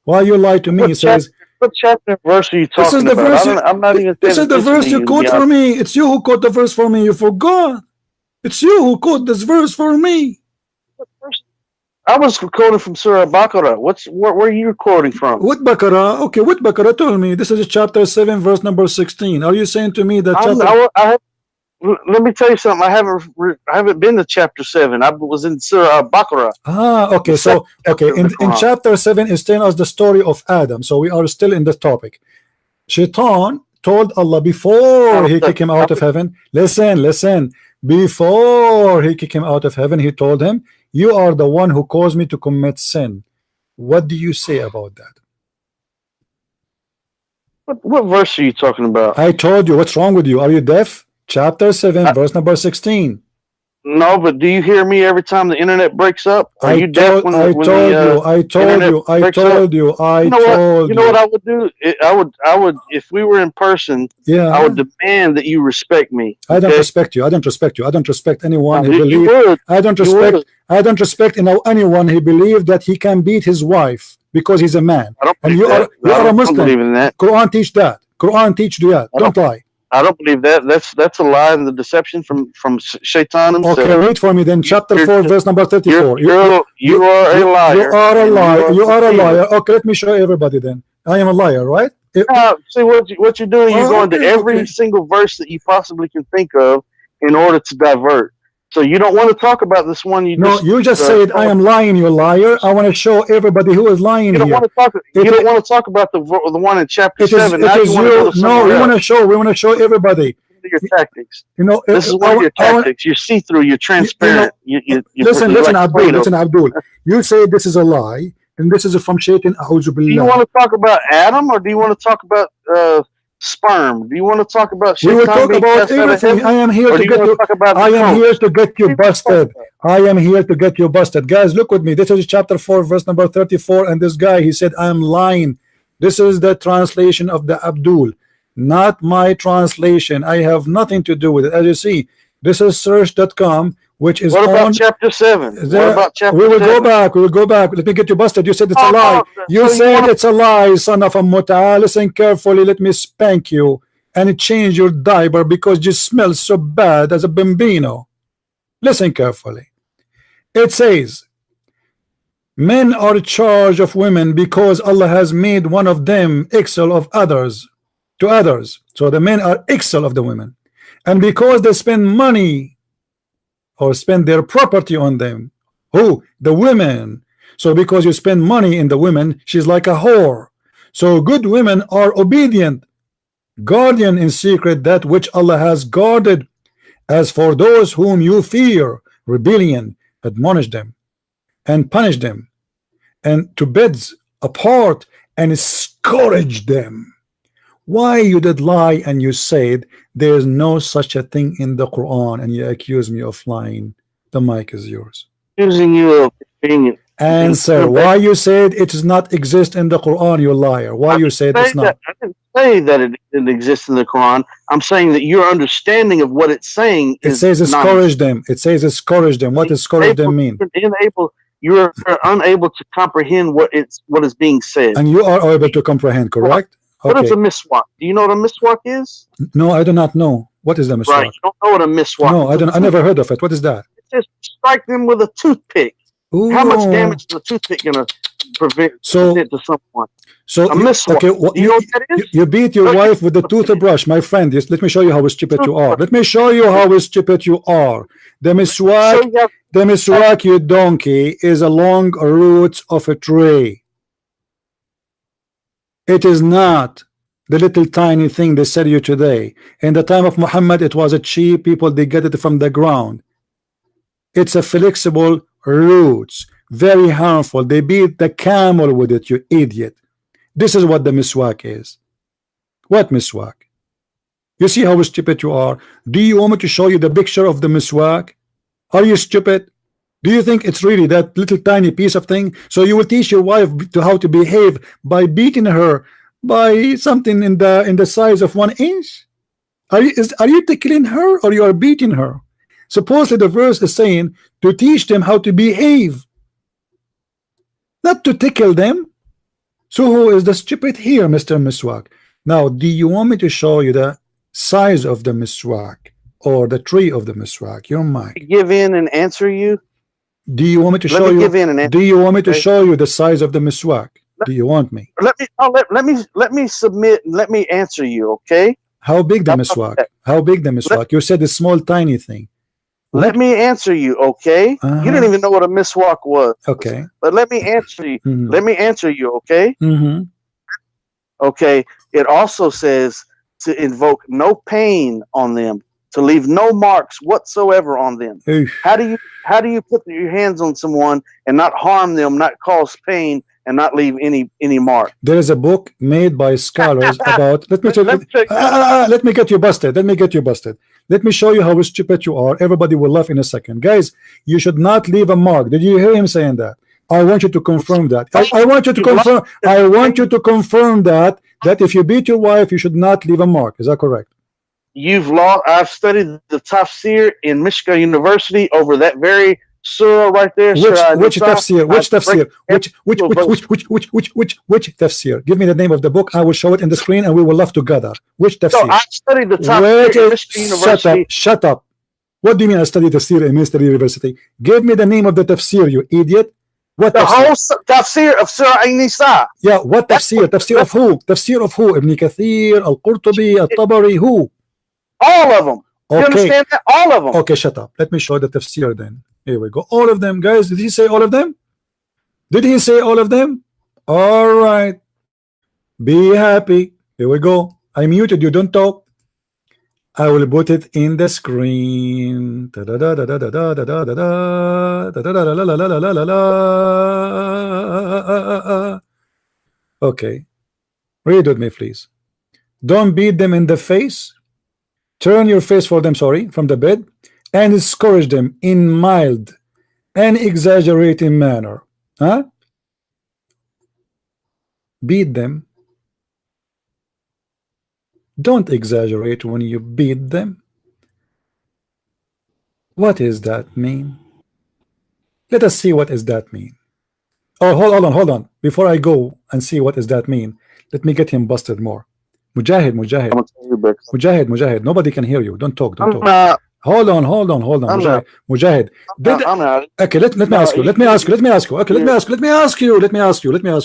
Why you lie to me? It says, what chapter and verse are you talking about? I'm not even. This is the verse you quote for me. It's you who quote the verse for me. You forgot. It's you who quote this verse for me. I was quoting from Surah Baqarah. Where are you quoting from? What Baqarah? Okay, what Baqarah? Tell me. This is chapter 7, verse number 16. Are you saying to me that let me tell you something. I haven't been to chapter 7. I was in Surah Baqarah. Okay. So in chapter 7 is telling us the story of Adam. So we are still in the topic. Shaitan told Allah before he kicked him out of heaven. Listen. Before he kicked him out of heaven, he told him, "You are the one who caused me to commit sin." What do you say about that? What verse are you talking about? I told you. What's wrong with you? Are you deaf? Chapter 7, verse number 16. No, but do you hear me every time the internet breaks up? Are you deaf when I told you. I told you. You know what I would do? I would if we were in person. Yeah. I would demand that you respect me. Okay? I don't respect you. I don't respect you. I don't respect anyone who believes. I don't respect. I don't respect anyone who believes that he can beat his wife because he's a man. And you are a Muslim. I don't believe in that. Quran teach that. Quran teach that. Don't lie. I don't believe that. That's a lie and the deception from Shaitan himself. Okay, read for me then. Chapter 4, verse number 34. You are a liar. You are a liar. You are a liar. Okay, let me show everybody then. I am a liar, right? See what you're doing. You're going to every single verse that you possibly can think of in order to divert. So you don't want to talk about this one. You just said I am lying. You liar. I want to show everybody who is lying. You don't want to talk. You don't want to talk about the one in chapter 7. We want to show everybody. Your tactics. This is one of your tactics. You're see-through. You're transparent. Listen, Abdul. You say this is a lie, and this is from Shaitan. Do you want to talk about Adam, or do you want to talk about sperm? Do you want to talk about Shaitan? We will talk about everything. I am here to get you. I am here to get you busted. I am here to get you busted. Guys, look with me. This is chapter 4, verse number 34. And this guy, he said, I am lying. This is the translation of the Abdul, not my translation. I have nothing to do with it. As you see, this is search.com, which is what about chapter 7? What about chapter 7? We will go back. We will go back. Let me get you busted. You said it's a lie. You said it's a lie, son of a muta. Listen carefully. Let me spank you and change your diaper because you smell so bad as a bambino. Listen carefully. It says, men are charged of women because Allah has made one of them equal of others to others. So the men are equal of the women. And because they spend money or spend their property on them. Who? The women. So because you spend money in the women, she's like a whore. So good women are obedient, guardian in secret that which Allah has guarded. As for those whom you fear rebellion, admonish them and punish them, and to beds apart and scourge them. Why you did lie and you said there's no such a thing in the Quran, and you accuse me of lying? The mic is yours. Accusing you of being answer. Why you said it does not exist in the Quran? You liar. Why you said it's not? I didn't say that it didn't exist in the Quran. I'm saying that your understanding of what it's saying it says scourge them. It says scourge them. What does scourge them mean? You're unable to comprehend what is being said. And you are able to comprehend, correct? What is a miswak? Do you know what a miswak is? No, I do not know. What is the miswak? Right, you don't know what a miswak is. No, I don't. I never heard of it. What is that? It says strike them with a toothpick. Ooh. How much damage is a toothpick gonna prevent to someone? So a miswak. Okay, well, you know what that is? You beat your wife with a toothbrush, my friend. Yes, let me show you how stupid you are. Let me show you how stupid you are. The miswak, you donkey, is along roots of a tree. It is not the little tiny thing they sell you today. In the time of Muhammad, it was a cheap. People, they get it from the ground. It's a flexible roots, very harmful. They beat the camel with it, you idiot. This is what the miswak is. What miswak? You see how stupid you are? Do you want me to show you the picture of the miswak? Are you stupid? Do you think it's really that little tiny piece of thing? So you will teach your wife to how to behave by beating her by something in the size of 1 inch? Are you tickling her or you are beating her? Supposedly the verse is saying to teach them how to behave, not to tickle them. So who is the stupid here, Mr. Miswak? Now, do you want me to show you the size of the miswak or the tree of the miswak? Your mic. Give in and answer you. Do you want me to show you? Do you want me to show you the size of the miswak? Do you want me? Let me submit and let me answer you. Okay. How big the miswak? How big the miswak? You said a small, tiny thing. Let me answer you. Okay. You didn't even know what a miswak was. Okay. But let me answer you. Let me answer you. Okay. Okay. It also says to invoke no pain on them, to leave no marks whatsoever on them. How do you put your hands on someone and not harm them, not cause pain, and not leave any mark. There is a book made by scholars about. Let me get you busted. Let me get you busted. Let me show you how stupid you are. Everybody will laugh in a second, guys. You should not leave a mark. Did you hear him saying that? I want you to confirm that. I want you to confirm. I want you to confirm that if you beat your wife, you should not leave a mark. Is that correct? You've lost. I've studied the tafsir in Michigan University over that very surah right there. Which tafsir? Which tafsir? Which tafsir? Give me the name of the book. I will show it in the screen, and we will laugh together. Which tafsir? So I studied the tafsir in Michigan University. Shut up. What do you mean I studied tafsir in Michigan University? Give me the name of the tafsir, you idiot. What the whole tafsir of Surah An-Nisa. Yeah, what tafsir? Tafsir of who? Tafsir of who? Ibn Kathir, Al-Qurtubi, Al-Tabari, who? All of them. Okay. You understand that? All of them. Okay, shut up. Let me show the tafsir then. Here we go. All of them, guys. Did he say all of them? Did he say all of them? All right. Be happy. Here we go. I muted you. Don't talk. I will put it in the screen. Okay. Read with me, please. Don't beat them in the face. Turn your face for them, from the bed, and discourage them in mild and exaggerating manner. Huh? Beat them. Don't exaggerate when you beat them. What does that mean? Let us see what does that mean. Oh, hold on. Before I go and see what does that mean, let me get him busted more. Mujahid. Mujahid. Nobody can hear you. Don't talk. Hold on. Mujahid. Okay, let me ask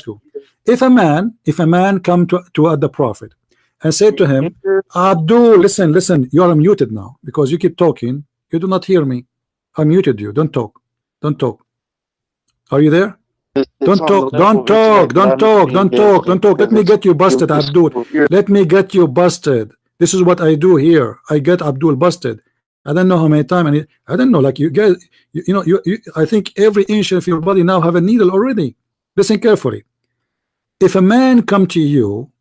you. If a man come to the Prophet and said to him, Abdul, listen, you are muted now because you keep talking. You do not hear me. I muted you. Don't talk. Are you there? Don't talk. Let me get you busted, Abdul. Let me get you busted. This is what I do here. I get Abdul busted. I don't know how many times. I don't know, like you guys, I think every inch of your body now have a needle already. Listen carefully. If a man come to you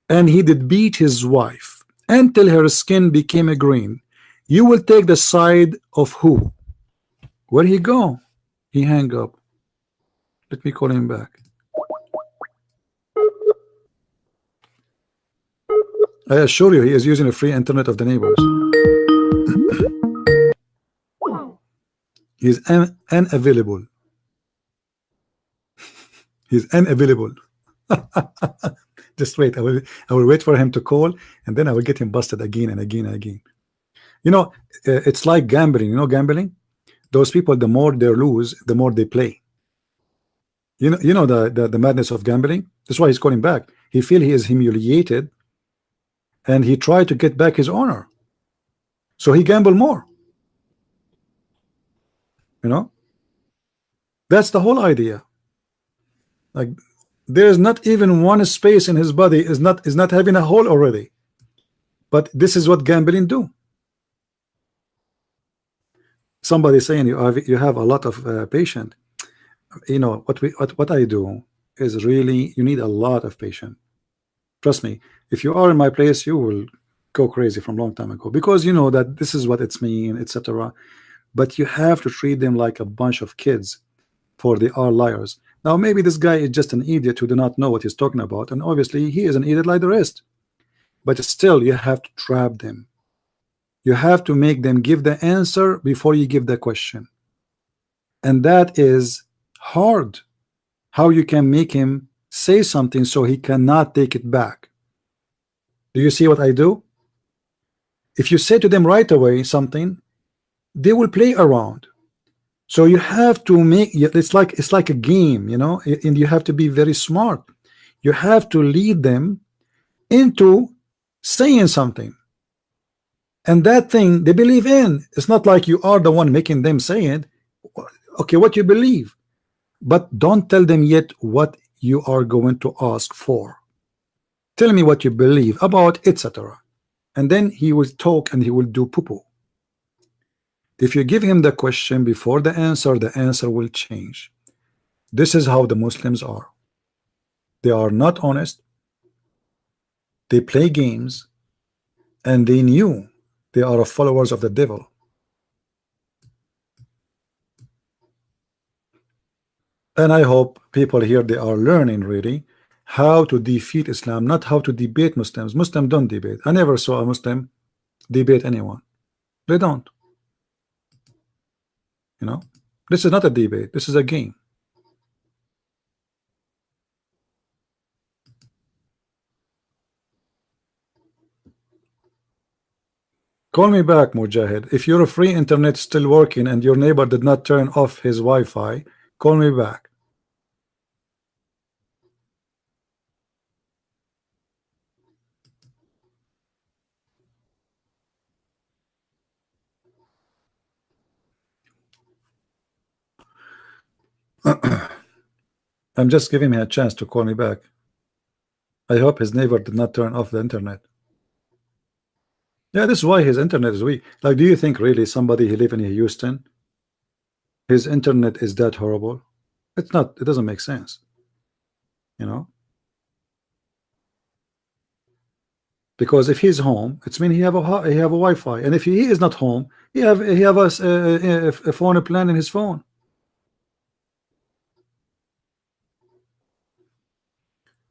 and he did beat his wife until her skin became a green, you will take the side of who? Where he go? He hang up. Let me call him back. I assure you he is using a free internet of the neighbors. He's unavailable. He's unavailable. Just wait. I will wait for him to call, and then I will get him busted again and again and again. It's like gambling. Gambling? Those people, the more they lose, the more they play. You know the madness of gambling. That's why he's calling back. He feel he is humiliated, and he tried to get back his honor. So he gamble more. That's the whole idea. Like there is not even one space in his body is not having a hole already. But this is what gambling do. Somebody saying you have a lot of patient. What I do is really you need a lot of patience. Trust me, if you are in my place, you will go crazy from long time ago, because you know that this is what it's mean, etc. But you have to treat them like a bunch of kids, for they are liars. Now maybe this guy is just an idiot who do not know what he's talking about, and obviously he is an idiot like the rest. But still, you have to trap them. You have to make them give the answer before you give the question, and that is hard. How you can make him say something so he cannot take it back. Do you see what I do? If you say to them right away something, they will play around. So you have to make it's like a game, and you have to be very smart. You have to lead them into saying something, and that thing they believe in. It's not like you are the one making them say it. Okay, what you believe, but don't tell them yet what you are going to ask for. Tell me what you believe about, etc. And then he will talk and he will do poo-poo. If you give him the question before the answer will change. This is how the Muslims are. They are not honest. They play games, and they knew they are followers of the devil. And I hope people here, they are learning really how to defeat Islam, not how to debate Muslims. Muslims don't debate. I never saw a Muslim debate anyone. They don't. You know, this is not a debate. This is a game. Call me back, Mujahid. If your free internet is still working and your neighbor did not turn off his Wi-Fi, call me back. I'm just giving him a chance to call me back. I hope his neighbor did not turn off the internet. Yeah, this is why his internet is weak. Like, do you think really somebody who live in Houston, his internet is that horrible? It's not. It doesn't make sense. You know, because if he's home, it's mean he have a Wi-Fi, and if he is not home, he have a phone plan in his phone.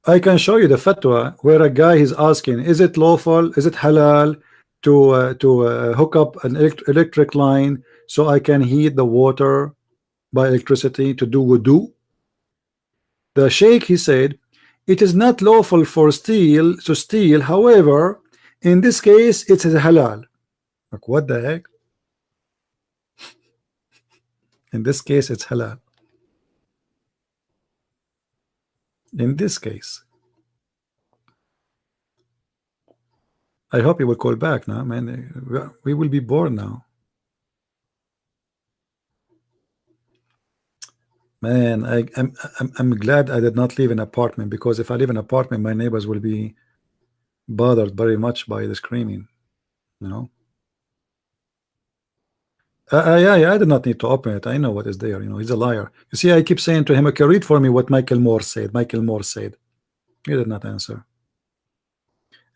I can show you the fatwa where a guy is asking, is it lawful, is it halal to hook up an electric line so I can heat the water by electricity to do wudu? The sheikh, he said, it is not lawful for to steal, however, in this case it is halal. Like, what the heck? In this case it's halal. In this case, I hope he will call back now, man. We will be bored now. Man, I'm glad I did not live in an apartment, because if I live in an apartment, my neighbors will be bothered very much by the screaming, you know. Yeah, I did not need to open it. I know what is there. You know, he's a liar. You see, I keep saying to him, okay, read for me what Michael Moore said. Michael Moore said. He did not answer.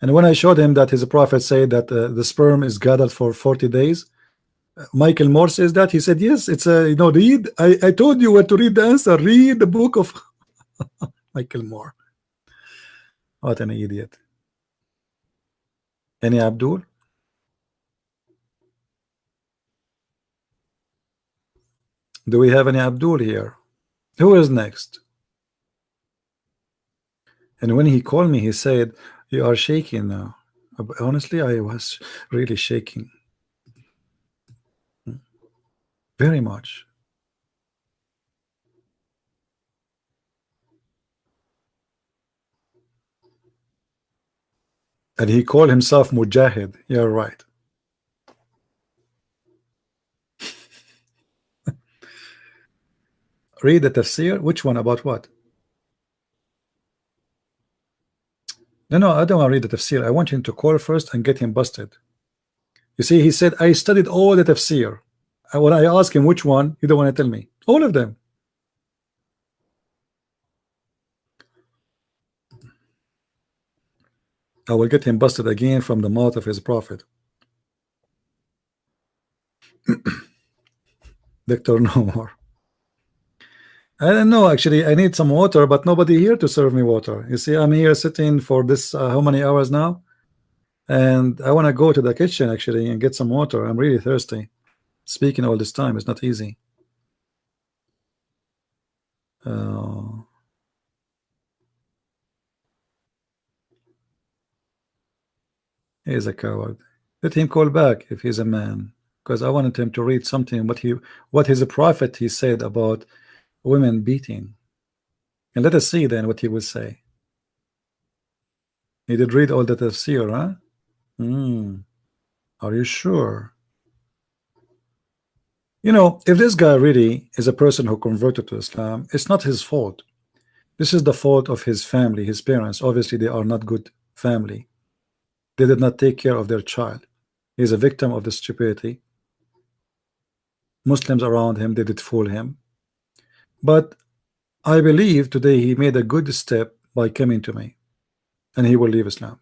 And when I showed him that his prophet said that the sperm is gathered for 40 days, Michael Moore says that. He said, yes, it's a, you know, read. I told you what to read the answer. Read the book of Michael Moore. What an idiot. Any Abdul? Do we have any Abdul here? Who is next? And when he called me, he said, you are shaking now. Honestly, I was really shaking. Very much. And he called himself Mujahid. You're right. Read the tafsir. Which one? About what? No, I don't want to read the tafsir. I want him to call first and get him busted. You see, he said, I studied all the tafsir. And when I ask him which one, he don't want to tell me. All of them. I will get him busted again from the mouth of his prophet. Doctor, no more. I don't know, actually. I need some water, but nobody here to serve me water. You see, I'm here sitting for this how many hours now, and I want to go to the kitchen actually and get some water. I'm really thirsty. Speaking all this time is not easy. He's a coward. Let him call back if he's a man, because I wanted him to read something what his prophet he said about women beating, and let us see then what he will say. He did read all the tafsir, huh? Are you sure? You know, if this guy really is a person who converted to Islam, it's not his fault. This is the fault of his family, his parents. Obviously, they are not good family. They did not take care of their child. He's a victim of the stupidity. Muslims around him, they did fool him. But I believe today he made a good step by coming to me, and he will leave Islam.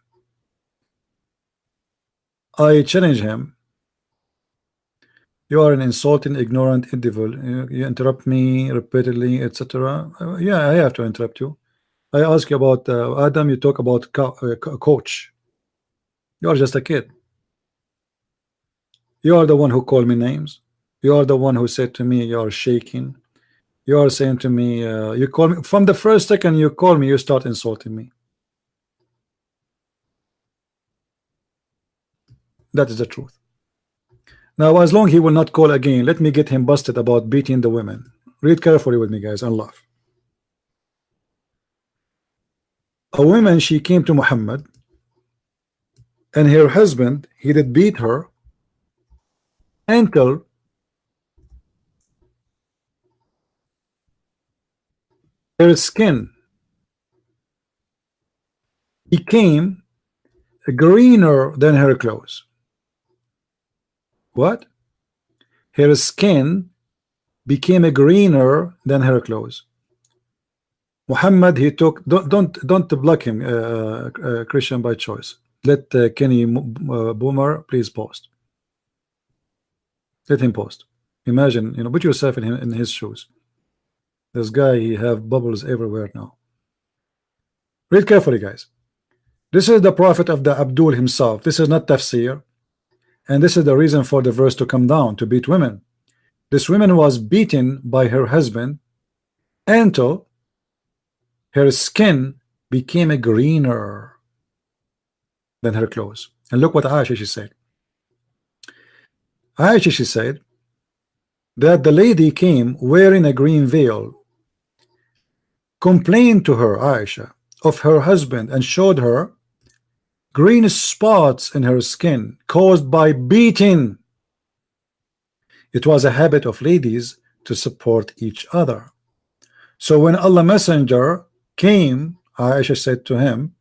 I challenge him. You are an insulting, ignorant individual. You interrupt me repeatedly, etc. Yeah, I have to interrupt you. I ask you about Adam. You talk about coach. You are just a kid. You are the one who called me names. You are the one who said to me, you are shaking. You are saying to me, you call me from the first second you call me, you start insulting me. That is the truth. Now, as long he will not call again, let me get him busted about beating the women. Read carefully with me, guys, and laugh. A woman, she came to Muhammad, and her husband, he did beat her until her skin became greener than her clothes. What? Her skin became greener than her clothes. Muhammad, he took, don't block him, Christian, by choice. Let Kenny Boomer please post. Let him post. Imagine, you know, put yourself in his shoes. This guy, he have bubbles everywhere now. Read carefully, guys. This is the prophet of the Abdul himself. This is not tafsir, and this is the reason for the verse to come down, to beat women. This woman was beaten by her husband until her skin became greener than her clothes. And look what Aisha, she said. Aisha, she said that the lady came wearing a green veil, complained to her, Aisha, of her husband, and showed her green spots in her skin caused by beating. It was a habit of ladies to support each other. So when Allah Messenger came, Aisha said to him,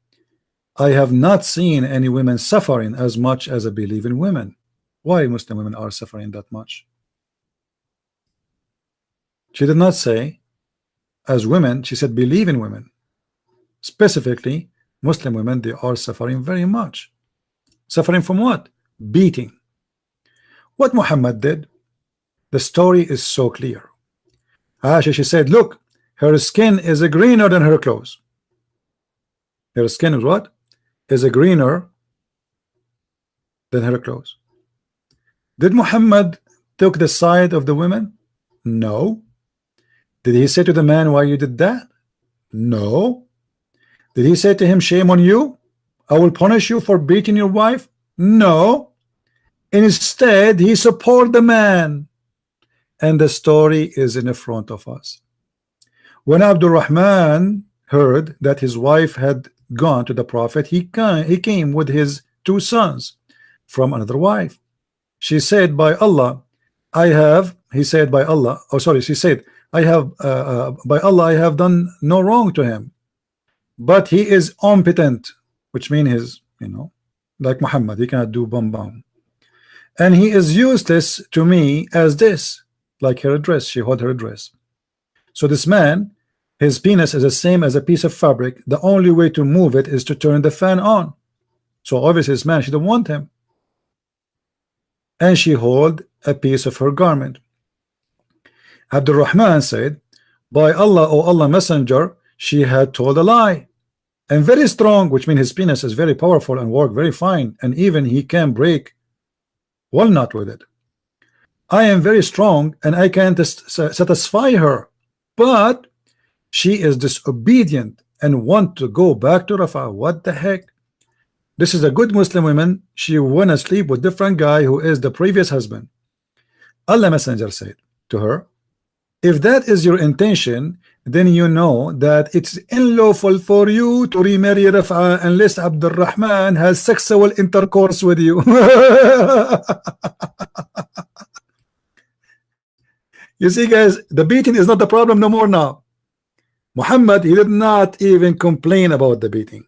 I have not seen any women suffering as much as I believe in women. Why Muslim women are suffering that much? She did not say as women, she said believe in women. Specifically, Muslim women, they are suffering very much. Suffering from what? Beating. What Muhammad did, the story is so clear. Aisha, she said, look, her skin is greener than her clothes. Her skin is what? Is greener than her clothes. Did Muhammad took the side of the women? No. Did he say to the man, why you did that? No. Did he say to him, shame on you? I will punish you for beating your wife? No. Instead, he supported the man. And the story is in front of us. When Abdul Rahman heard that his wife had gone to the Prophet, he came with his 2 sons from another wife. She said, by Allah, I have, he said, by Allah, oh sorry, she said, I have, by Allah, I have done no wrong to him, but he is impotent, which means his, you know, like Muhammad, he cannot do bam. And he is useless to me as this, like her dress, she held her dress. So this man, his penis is the same as a piece of fabric. The only way to move it is to turn the fan on. So obviously this man, she don't want him. And she held a piece of her garment. Abdul Rahman said, by Allah, O Allah Messenger, she had told a lie. And very strong, which means his penis is very powerful and work very fine. And even he can break walnut with it. I am very strong and I can't satisfy her. But she is disobedient and want to go back to Rafah. What the heck? This is a good Muslim woman. She went to sleep with different guy who is the previous husband. Allah Messenger said to her, if that is your intention, then you know that it's unlawful for you to remarry Rafah unless Abdul Rahman has sexual intercourse with you. You see, guys, the beating is not the problem no more now. Muhammad, he did not even complain about the beating.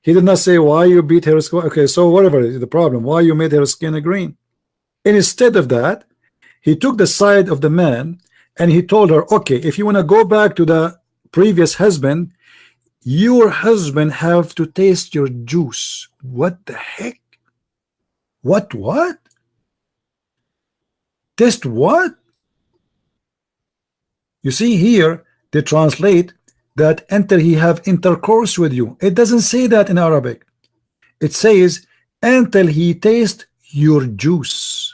He did not say why you beat her skin. Okay, so whatever is the problem, why you made her skin green. And instead of that, he took the side of the man and he told her, okay, if you want to go back to the previous husband, your husband have to taste your juice. What the heck? What? Taste what? You see here, they translate that until he have intercourse with you. It doesn't say that in Arabic. It says until he taste your juice.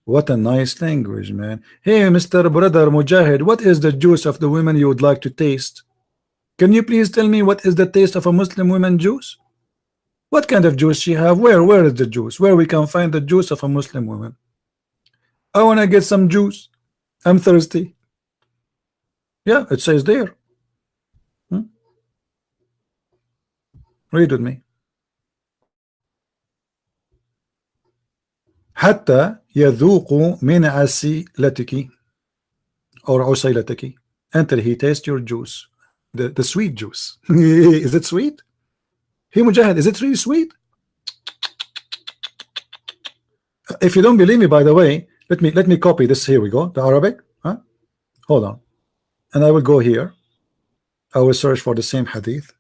What a nice language, man. Hey, Mr. Brother Mujahid, what is the juice of the women you would like to taste? Can you please tell me what is the taste of a Muslim woman juice? What kind of juice she have? Where is the juice? Where we can find the juice of a Muslim woman? I want to get some juice. I'm thirsty. Yeah, it says there. Read with me. حتى يذوق من عسيلتك or عسيلتك until he tastes your juice, the sweet juice. Is it sweet? Hey Mujahid, is it really sweet? If you don't believe me, by the way, let me copy this. Here we go, the Arabic. Hold on, and I will go here. I will search for the same hadith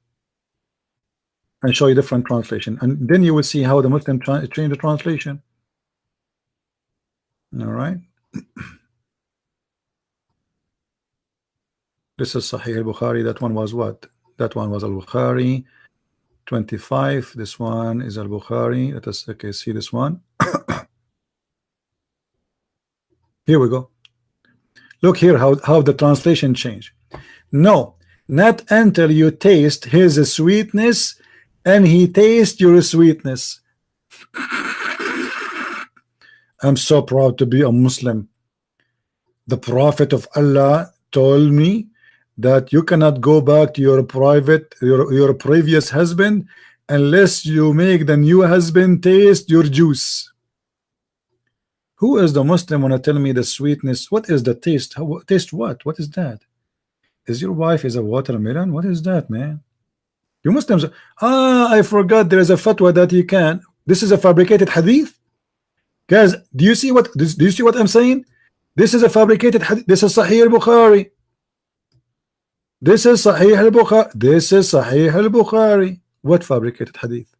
and show you different translation, and then you will see how the Muslim change the translation. All right. This is Sahih al-Bukhari. That one was what? That one was al-Bukhari 25. This one is al-Bukhari. Let us see this one. Here we go. Look here how the translation changed. No, not until you taste his sweetness and he tastes your sweetness. I'm so proud to be a Muslim. The Prophet of Allah told me that you cannot go back to your previous husband unless you make the new husband taste your juice. Who is the Muslim want to tell me the sweetness? What is the taste? Taste what? What is that? Is your wife is a watermelon? What is that, man? You Muslims, I forgot there is a fatwa that you can. This is a fabricated hadith. Guys, do you see what I'm saying? This is a fabricated hadith. This is Sahih al-Bukhari. This is Sahih al-Bukhari. This is Sahih al-Bukhari. What fabricated hadith?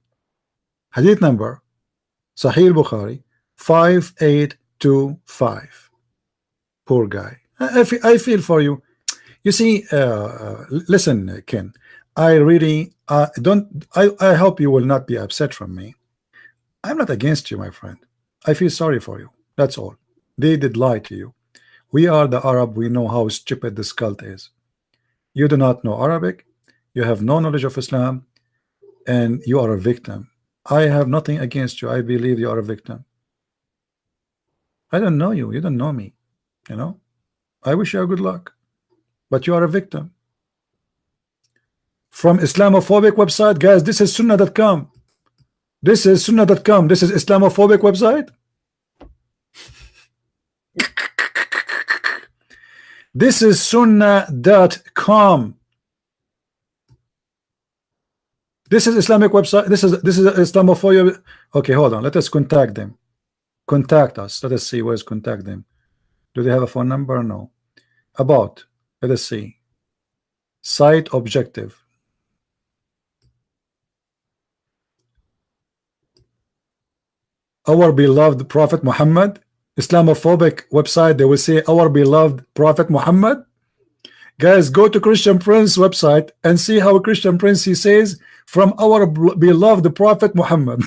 Hadith number Sahih al-Bukhari 5825. Poor guy. I feel for you. You see, listen, Ken. I really don't. I hope you will not be upset from me. I'm not against you, my friend. I feel sorry for you. That's all. They did lie to you. We are the Arab. We know how stupid this cult is. You do not know Arabic. You have no knowledge of Islam, and you are a victim. I have nothing against you. I believe you are a victim. I don't know you. You don't know me. You know. I wish you good luck, but you are a victim. From Islamophobic website, guys. This is Sunnah.com. This is Sunnah.com. This is Islamophobic website. This is Sunnah.com. This is Islamic website. This is Islamophobia. Okay, hold on. Let us contact them. Contact us. Let us see where's contact them. Do they have a phone number? No. About. Let us see. Site objective. Our beloved Prophet Muhammad. Islamophobic website, they will say our beloved Prophet Muhammad. Guys, go to Christian Prince website and see how Christian Prince he says from our beloved Prophet Muhammad.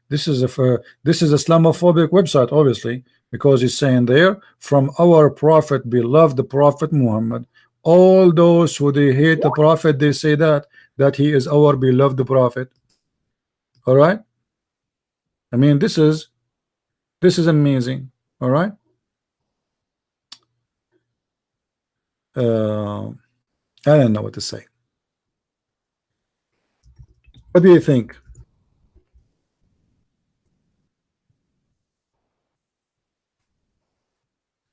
This is Islamophobic website, obviously, because he's saying there from our Prophet, beloved Prophet Muhammad. All those who they hate the Prophet, they say that he is our beloved Prophet. All right. I mean, this is amazing. All right. I don't know what to say. What do you think?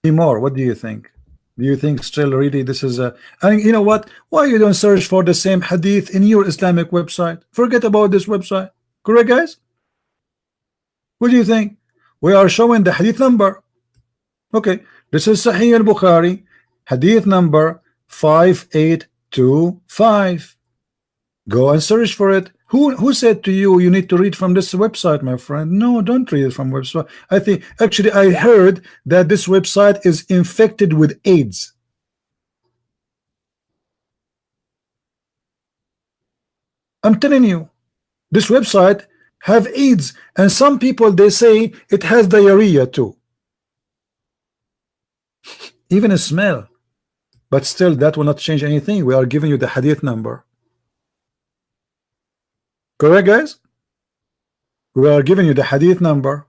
More. What do you think? Do you think still really this is a? And you know what? Why you don't search for the same hadith in your Islamic website? Forget about this website. Correct, guys? What do you think? We are showing the hadith number. Okay, this is Sahih al-Bukhari, hadith number 5825. Go and search for it. Who said to you you need to read from this website, my friend? No, don't read it from website. I think actually I heard that this website is infected with AIDS. I'm telling you, this website have AIDS, and some people they say it has diarrhea too. Even a smell. But still that will not change anything. We are giving you the hadith number. Correct, guys? We are giving you the hadith number.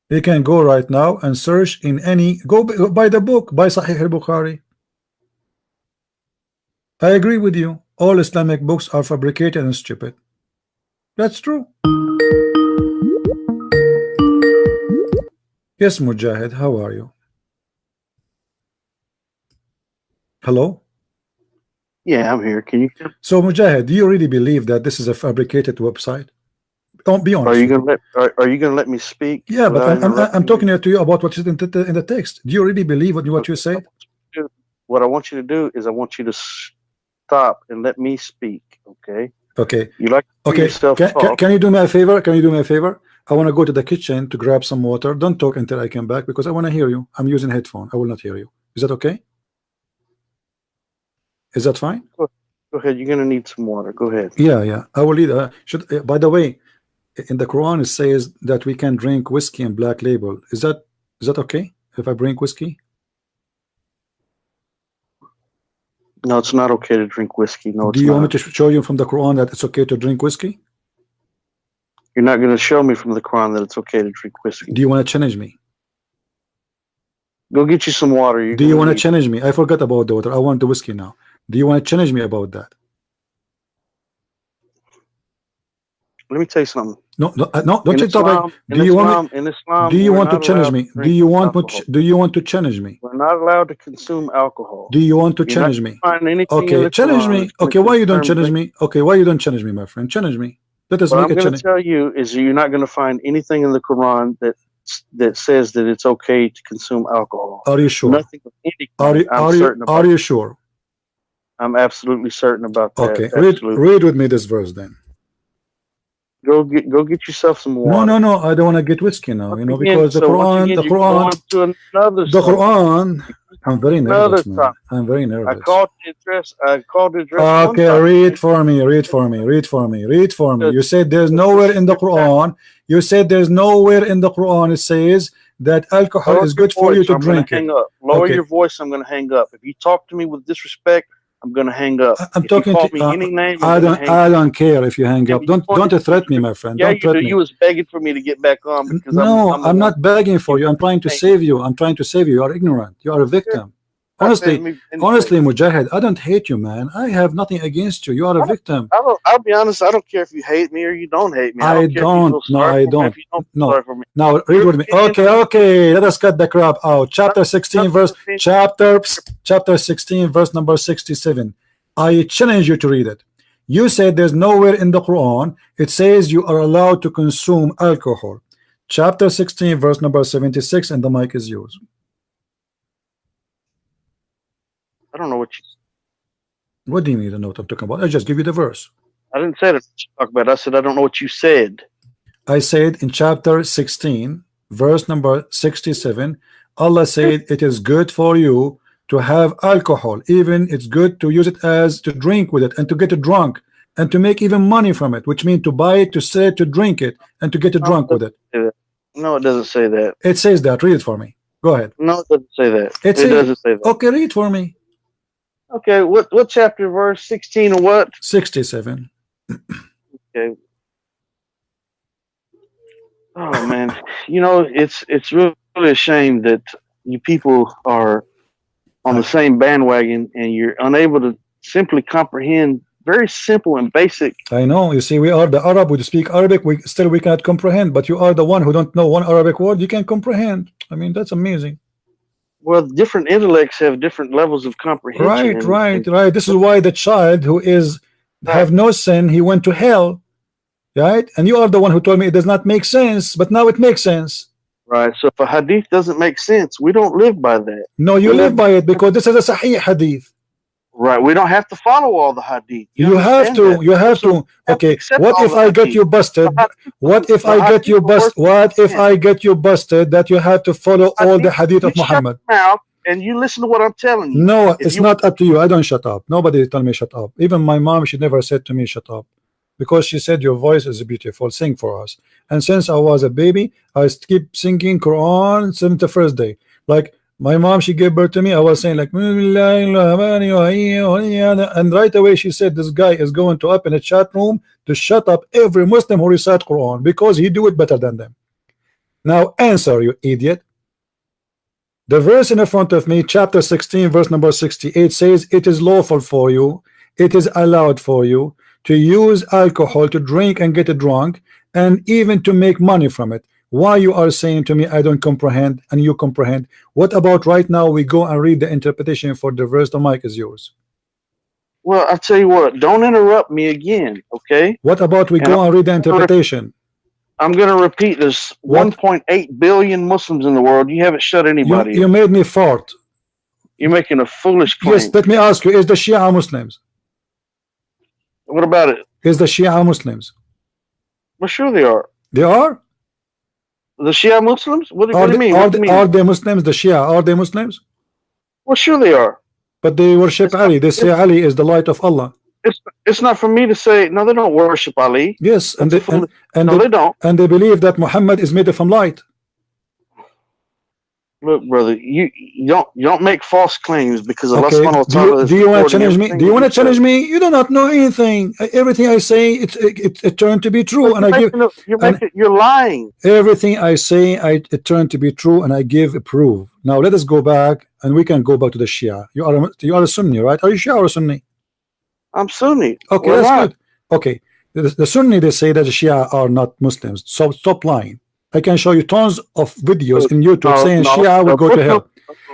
You can go right now and search in any, go buy the book, buy Sahih al-Bukhari. I agree with you. All Islamic books are fabricated and stupid. That's true. Yes, Mujahid, how are you? Hello? Yeah, I'm here. Can you? So, Mujahid, do you really believe that this is a fabricated website? Don't be honest. Are you gonna let me speak? Yeah, but I'm talking to you about what is in the text. Do you really believe what you say? What I want you to do is I want you to stop and let me speak. Okay. Okay. You like to okay. Yourself can you do me a favor? Can you do me a favor? I want to go to the kitchen to grab some water. Don't talk until I come back because I want to hear you. I'm using headphone. I will not hear you. Is that okay? Is that fine? Go ahead. You're gonna need some water. Go ahead. Yeah. I will need. By the way, in the Quran it says that we can drink whiskey and Black Label. Is that okay if I drink whiskey? No, it's not okay to drink whiskey. No, it's Do you not. want me to show you from the Quran that it's okay to drink whiskey? You're not going to show me from the Quran that it's okay to drink whiskey. Do you want to challenge me? Go get you some water. Do you want to challenge me? I forgot about the water. I want the whiskey now. Do you want to challenge me about that? Let me tell you something. No, don't you talk. Do you want to challenge me? Do you want to challenge me? We're not allowed to consume alcohol. Do you want to challenge me? Okay, challenge me. Okay, why you don't challenge me? Okay, why you don't challenge me, my friend? Challenge me. Let us make a challenge. What I'm going to tell you is you're not going to find anything in the Quran that says that it's okay to consume alcohol. Are you sure? Nothing of any kind. Are you sure? I'm absolutely certain about that. Okay, read with me this verse then. Go get yourself some water. No, I don't want to get whiskey now, because the Quran, I'm very nervous, man. I'm very nervous. I called the address. Okay, read for me. You said there's nowhere in the Quran. It says that alcohol is good for you to drink it. Lower your voice. I'm going to hang up. If you talk to me with disrespect, I'm going to hang up. I'm talking to you. Any name, I don't care if you hang up. Don't threaten me, my friend. Yeah, you was begging for me to get back on. Because no, I'm not begging for you. I'm trying to save you. You are ignorant. You are a victim. Honestly, Mujahid, I don't hate you, man. I have nothing against you. You are a victim. I'll be honest. I don't care if you hate me or you don't hate me. I don't. No. Now read with me. Okay. Let us cut the crap out. Chapter 16, verse number 67. I challenge you to read it. You said there's nowhere in the Quran it says you are allowed to consume alcohol. Chapter 16, verse number 76, and the mic is yours. I don't know what you. What do you mean you don't know what I'm talking about? I just give you the verse. I didn't say that. Talk about. I said I don't know what you said. I said in chapter 16, verse number 67, Allah said it is good for you to have alcohol. Even it's good to use it as to drink with it and to get drunk and to make even money from it, which means to buy it, to sell it, to drink it, and to get drunk with it. No, it doesn't say that. It says that. Read it for me. Go ahead. No, it doesn't say that. It doesn't say that. Okay, read for me. Okay, what chapter, verse 16 or what? 67. Okay. Oh man, it's really a shame that you people are on the same bandwagon and you're unable to simply comprehend very simple and basic. I know. You see, we are the Arab. We speak Arabic. We cannot comprehend. But you are the one who don't know one Arabic word. You can comprehend. I mean, that's amazing. Well, different intellects have different levels of comprehension. Right. This is why the child who have no sin, he went to hell, right? And you are the one who told me it does not make sense, but now it makes sense. Right. So if a hadith doesn't make sense, we don't live by that. No, you live by it because this is a sahih hadith. Right. We don't have to follow all the hadith. You have to. You have to. Okay. What if I get you busted? What if I get you busted? What if I get you busted that you have to follow all the hadith of Muhammad? Shut your mouth and you listen to what I'm telling you. No, it's not up to you. I don't shut up. Nobody tell me shut up. Even my mom, she never said to me shut up, because she said your voice is beautiful. Sing for us. And since I was a baby, I keep singing Quran since the first day. Like my mom, she gave birth to me. I was saying like, and right away she said this guy is going to up in a chat room to shut up every Muslim who recite Quran because he do it better than them. Now answer, you idiot. The verse in front of me, chapter 16, verse number 68 says, it is lawful for you, it is allowed for you to use alcohol, to drink and get drunk, and even to make money from it. Why you are saying to me I don't comprehend and you comprehend? What about right now we go and read the interpretation for the verse? The mic is yours. Well, I'll tell you what, don't interrupt me again, okay? What about we go and read the interpretation? I'm going to repeat this. 1.8 billion Muslims in the world. You haven't shut anybody. You made me fart. You're making a foolish claim. Yes, let me ask you, is the Shia Muslims? What about it? Is the Shia Muslims? Well, sure they are. They are? The Shia Muslims? What do you mean? Are they Muslims? The Shia, are they Muslims? Well, sure they are. But they worship Ali. They say Ali is the light of Allah. It's not for me to say, no, they don't worship Ali. Yes, they don't. And they believe that Muhammad is made from light. Look, brother, you don't make false claims because Allah subhanahu wa ta'ala. Do you want to challenge me? Do you want to challenge me? You do not know anything. Everything I say, it turned to be true, and you're lying. Everything I say, it turned to be true, and I give a proof. Now let us go back, and we can go back to the Shia. You are a Sunni, right? Are you Shia or Sunni? I'm Sunni. Okay, that's good. Okay, the Sunni, they say that the Shia are not Muslims. So stop lying. I can show you tons of videos in YouTube saying Shia will go to hell.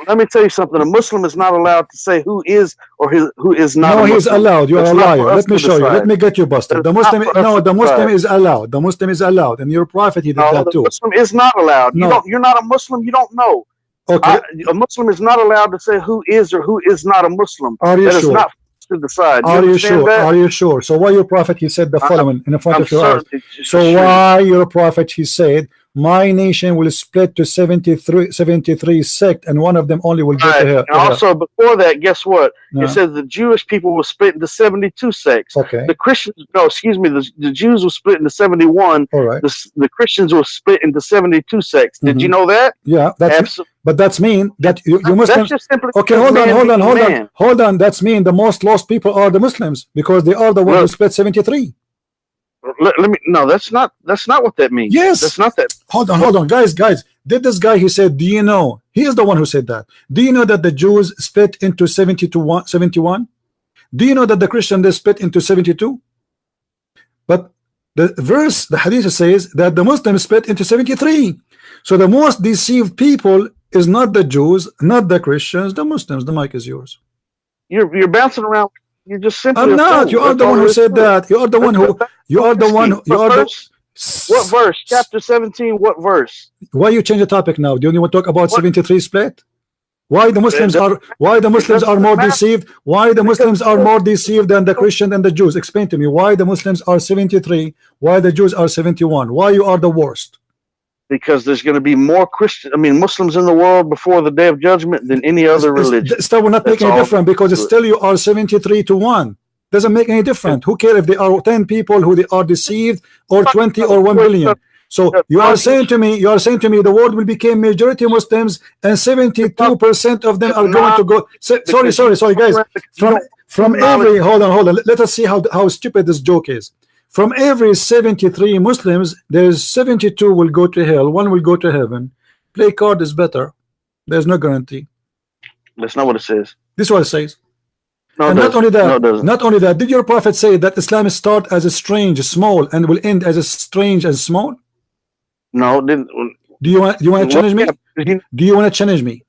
Let me tell you something. A Muslim is not allowed to say who is or who is not. No, he's allowed. You are a liar. Let me show you. Let me get you busted. The Muslim, no, the Muslim is allowed. The Muslim is allowed, and your prophet, he did that too. The Muslim is not allowed. No. You're not a Muslim. You don't know. Okay. A Muslim is not allowed to say who is or who is not a Muslim. Are you sure? Not to decide. Are you sure? That? Are you sure? So why your prophet, he said the following in front of your eyes. So why your prophet, he said, my nation will split to 73 sects, and one of them only will go to hell. And also, before that, guess what? It says the Jewish people will split into 72 sects. Okay. The Christians, no, excuse me, the Jews will split into 71. All right. The Christians will split into 72 sects. Did you know that? Yeah, but that's mean that you Muslims. Okay, hold on. That's mean the most lost people are the Muslims because they are the ones who split 73. Let me. No, that's not what that means. Yes, that's not that. Hold on, guys. Did this guy? He said, do you know? He is the one who said that. Do you know that the Jews split into 71? Do you know that the Christian they split into 72? But the verse, the hadith says that the Muslims split into 73. So the most deceived people is not the Jews, not the Christians, the Muslims. The mic is yours. You're bouncing around. You're just simply. I'm not. You are the one who said that. You are the one who. You are the one. You are the. What verse? Chapter 17. What verse? Why you change the topic now? Do you want to talk about 73 split? Why the Muslims are? Why the Muslims are more deceived? Why the Muslims are more deceived than the Christian and the Jews? Explain to me why the Muslims are 73. Why the Jews are 71? Why you are the worst? Because there's going to be more Muslims in the world before the day of judgment than any other religion. Still will not make any difference because still you are 73 to 1. Doesn't make any difference. Who cares if they are 10 people who they are deceived or 20 or 1 billion? So you are saying to me, the world will become majority Muslims and 72% of them are going to go. Sorry, guys. From every hold on. Let us see how stupid this joke is. From every 73 Muslims, there's 72 will go to hell, 1 will go to heaven. Play card is better. There's no guarantee. That's not what it says. This is what it says. No, and not only that, did your prophet say that Islam start as a strange, small, and will end as a strange and small? No, didn't. Do you want to challenge me? Do you want to challenge me?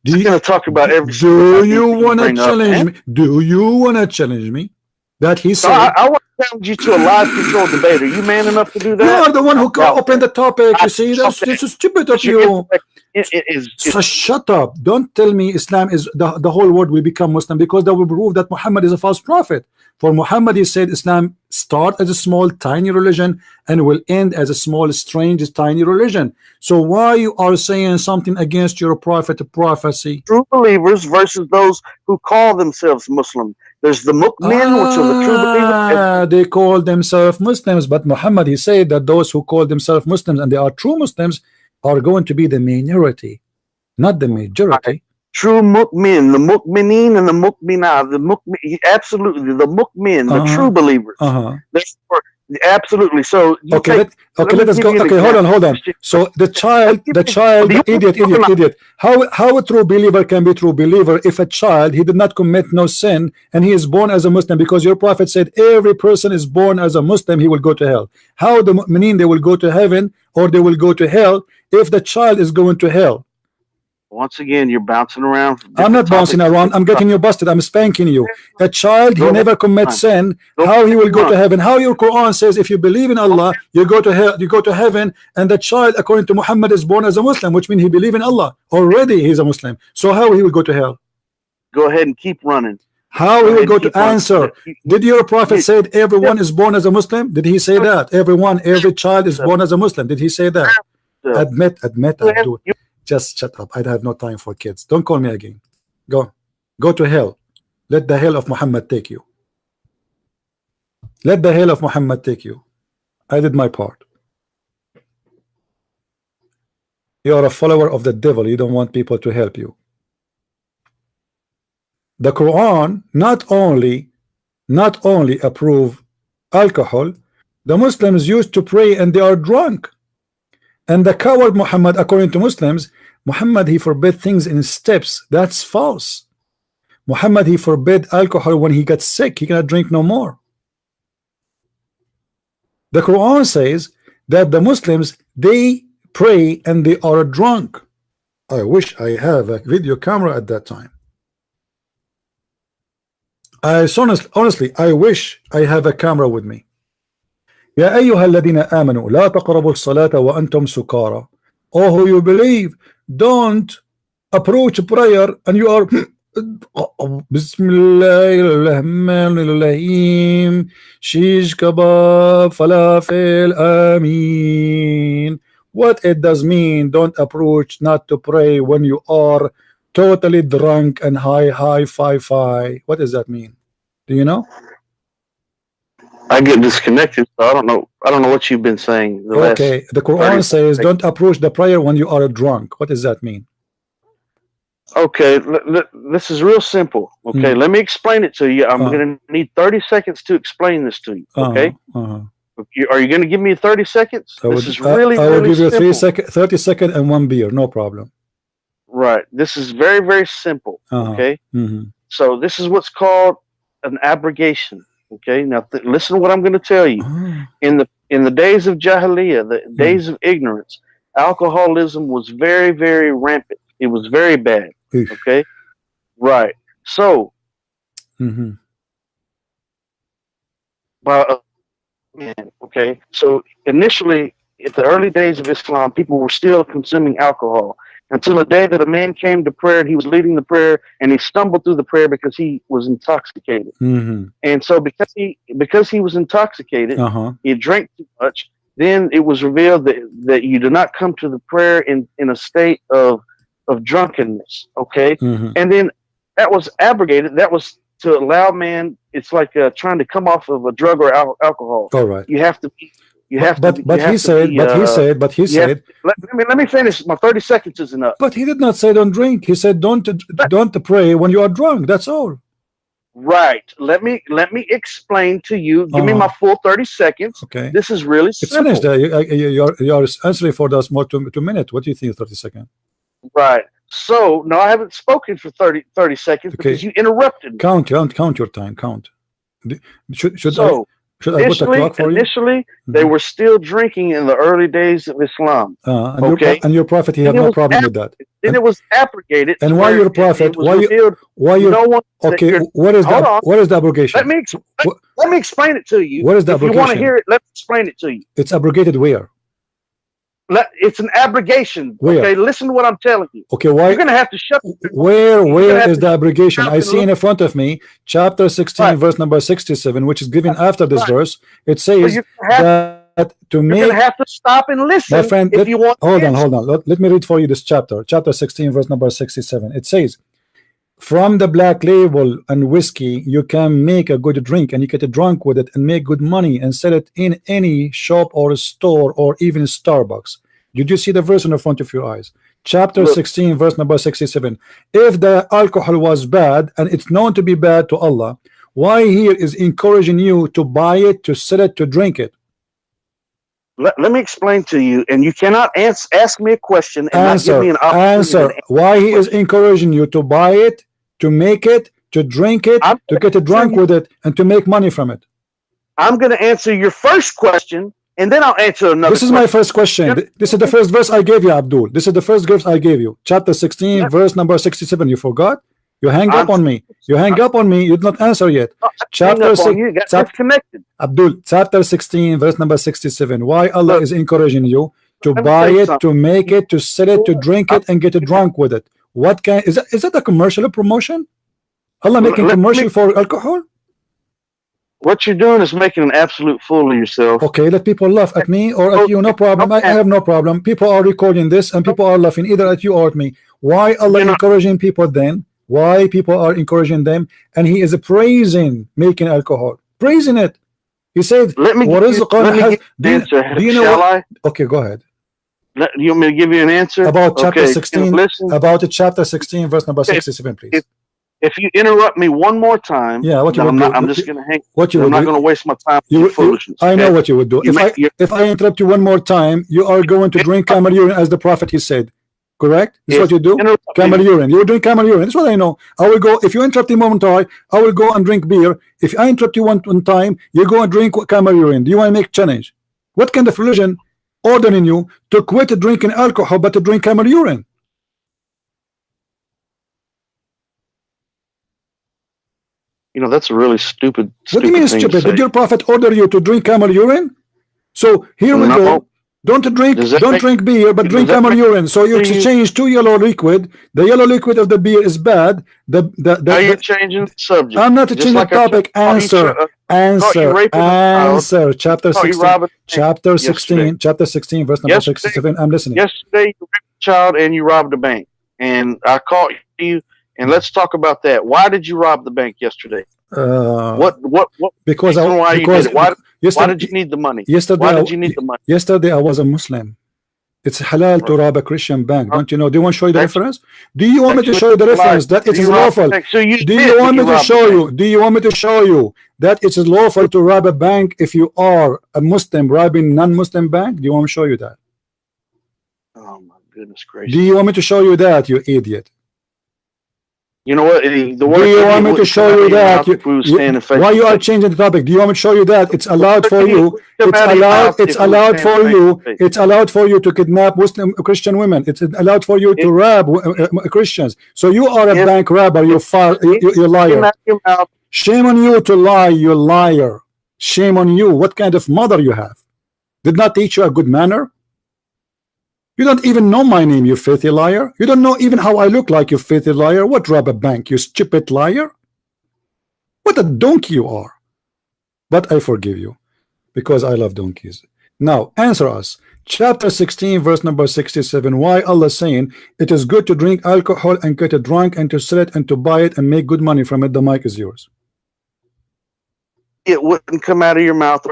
Do you want to talk about every? Do you want to challenge me? Do you want to challenge me? That he said. I want to challenge you to a live control debate. Are you man enough to do that? You are the one who opened the topic. You see, this is stupid of you. So shut up. Don't tell me Islam is the whole world will become Muslim, because that will prove that Muhammad is a false prophet. For Muhammad, he said Islam start as a small tiny religion and will end as a small strange tiny religion. So why you are saying something against your prophet prophecy? True believers versus those who call themselves Muslim. There's the mu'min, which are the true believers. They call themselves Muslims, but Muhammad, he said that those who call themselves Muslims and they are true Muslims are going to be the minority, not the majority. True mu'min, the mu'minin and the mu'minah, the mu'min, absolutely, the mu'min, the true believers. Absolutely. So okay, let us go. Okay, hold on. So the child, idiot. How a true believer can be true believer if a child, he did not commit no sin and he is born as a Muslim, because your prophet said every person is born as a Muslim, he will go to hell. How the mu'minin, they will go to heaven or they will go to hell if the child is going to hell? Once again, you're bouncing around. I'm not bouncing around. I'm getting you busted. I'm spanking you. A child, he never commits sin. How he will go to heaven? How your Quran says if you believe in Allah, you go to hell, you go to heaven, and the child, according to Muhammad, is born as a Muslim, which means he believes in Allah. Already he's a Muslim. So how he will go to hell? Go ahead and keep running. How he will go to answer? Did your prophet say everyone is born as a Muslim? Did he say that? Every child is born as a Muslim. Did he say that? Admit, Abdul. Just shut up. I have no time for kids. Don't call me again. Go to hell. Let the hell of Muhammad take you. Let the hell of Muhammad take you. I did my part. You are a follower of the devil. You don't want people to help you. The Quran not only approve alcohol, the Muslims used to pray and they are drunk. And the coward Muhammad, according to Muslims, Muhammad, he forbid things in steps. That's false. Muhammad, he forbid alcohol when he got sick. He cannot drink no more. The Quran says that the Muslims, they pray and they are drunk. I wish I have a video camera at that time. Honestly, I wish I have a camera with me. يا أيها الذين آمنوا لا تقربوا الصلاة وأنتم سكارى. Oh, who you believe, don't approach prayer and you are Bismillahirrahmanirrahim, shish kebab falafel amin. What it does mean, don't approach, not to pray when you are totally drunk and high fi. What does that mean? Do you know? I get disconnected, so I don't know what you've been saying. Okay, the Quran says don't approach the prayer when you are drunk. What does that mean? Okay, this is real simple. Okay, let me explain it to you. I'm going to need 30 seconds to explain this to you. Okay, are you going to give me 30 seconds? I will give you 30 seconds and one beer, no problem. Right. This is very, very simple. Okay. So this is what's called an abrogation. Okay, now listen to what I'm going to tell you. In the days of Jahiliyyah, the days of ignorance, alcoholism was very, very rampant. It was very bad. Okay, right. So, okay. So initially, at the early days of Islam, people were still consuming alcohol. Until the day that a man came to prayer and he was leading the prayer and he stumbled through the prayer because he was intoxicated. And so because he was intoxicated, he drank too much. Then it was revealed that you do not come to the prayer in a state of drunkenness. Okay. And then that was abrogated. That was to allow man. It's like trying to come off of a drug or alcohol. All right. You have to be. But he said. Let me finish. My 30 seconds is enough. But he did not say don't drink. He said don't pray when you are drunk. That's all. Right. Let me explain to you. Give me my full 30 seconds. Okay. This is really simple. It's finished. You are answering for us more 2 minutes. What do you think? 30 seconds. Right. So no, I haven't spoken for 30 seconds because you interrupted me. Count your time. Count. Should I put a clock for you? Initially, they were still drinking in the early days of Islam. And your prophet, he had no problem with that. Then it was abrogated. And why your prophet? What is the abrogation? Let me explain it to you. What is the abrogation? If you want to hear it, let's explain it to you. It's abrogated where? It's an abrogation. Where? Okay, listen to what I'm telling you. Okay, why? You're going to have to shut. Where is the abrogation? I see in front of me, chapter 16, right. verse number 67, which is given after this verse. It says that to make. You're going to have to stop and listen. My friend, if you want. Hold on. Let me read for you this chapter. Chapter 16, verse number 67. It says, from the black label and whiskey, you can make a good drink and you get drunk with it and make good money and sell it in any shop or store or even Starbucks. Did you see the verse in the front of your eyes? Chapter 16, verse number 67. If the alcohol was bad and it's known to be bad to Allah, why here is encouraging you to buy it, to sell it, to drink it? Let me explain to you, and you cannot ask me a question and not give me an opportunity. Answer. Why he is encouraging you to buy it, to make it, to drink it, to get drunk with it, and to make money from it? I'm going to answer your first question, and then I'll answer another. This is my first question. This is the first verse I gave you, Abdul. This is the first verse I gave you. Chapter 16, verse number 67. You forgot? You hang up on me. You hang up on me. You did not answer yet. Chapter 6. Connected. Abdul, chapter 16, verse number 67. Why Allah is encouraging you to buy it, to make it, to sell it, to drink it, and get drunk with it? What kind is that a commercial promotion? Allah making commercial for alcohol? What you're doing is making an absolute fool of yourself. Okay, let people laugh at me or at you, no problem. I have no problem. People are recording this and people are laughing either at you or at me. Why Allah encouraging people then? Why people are encouraging them? And he is praising making alcohol, praising it. He said, "Let me what is the answer? Do you know what? Okay, go ahead. You want me to give you an answer about chapter 16? About chapter 16, verse number 67, please. If you interrupt me one more time, yeah, what you would I'm just going to hang. What you I'm not going to waste my time with foolishness. I know what you would do. If I interrupt you one more time, you are going to drink camel urine, as the prophet he said. Correct? That's what you do. Camel urine. You drink camel urine. That's what I know. I will go. If you interrupt me momentarily, I will go and drink beer. If I interrupt you one time, you go and drink camel urine. Do you want to make challenge? What kind of religion ordering you to quit drinking alcohol but to drink camel urine? You know, that's a really stupid. What do you mean stupid? Did your prophet order you to drink camel urine? So here we go. Don't drink beer, but drink camel urine. So you exchange two yellow liquid. The yellow liquid of the beer is bad. Now you're changing the subject. I'm not changing the topic. Answer. Chapter 16. Chapter 16, verse number 67. I'm listening. Yesterday you raped a child and you robbed a bank, and I caught you. And let's talk about that. Why did you rob the bank yesterday? Why did you need the money? Why did you need the money? Yesterday I was a Muslim. It's halal to rob a Christian bank. Don't you know? Do you want to show you the reference? Do you want me to show you the reference that it is lawful? Do you want me to show you? Do you want me to show you that it is lawful to rob a bank if you are a Muslim robbing non-Muslim bank? Do you want me to show you that? Oh my goodness gracious! Do you want me to show you that, you idiot? You know what? Do you want me to show you that? Why you are changing the topic? Do you want me to show you that it's allowed for you? It's allowed for you. It's allowed for you to kidnap Muslim Christian women. It's allowed for you to rob Christians. So you are a bank robber. You liar. Shame on you to lie. You liar. Shame on you. What kind of mother you have? Did not teach you a good manner? You don't even know my name, you filthy liar. You don't know even how I look like, you filthy liar. What rob a bank, you stupid liar? What a donkey you are. But I forgive you because I love donkeys. Now answer us. Chapter 16, verse number 67. Why Allah saying it is good to drink alcohol and get it drunk and to sell it and to buy it and make good money from it? The mic is yours. It wouldn't come out of your mouth.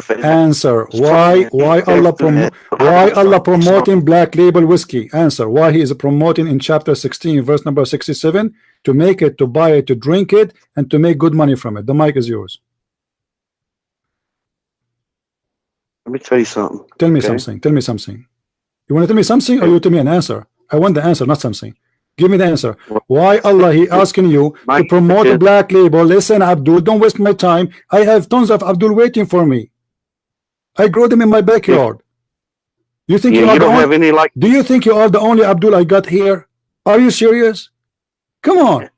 Answer. Why Allah promoting black label whiskey? Answer. Why he is promoting in chapter 16 verse number 67 to make it, to buy it, to drink it, and to make good money from it? The mic is yours. Let me tell you something. Tell me something. Tell me something. You want to tell me something or you tell me an answer? I want the answer, not something. Give me the answer. Why Allah he asking you to promote a black label? Listen, Abdul, don't waste my time. I have tons of Abdul waiting for me. I grow them in my backyard. You think you are the only, do you think you are the only Abdul I got here? Are you serious? Come on.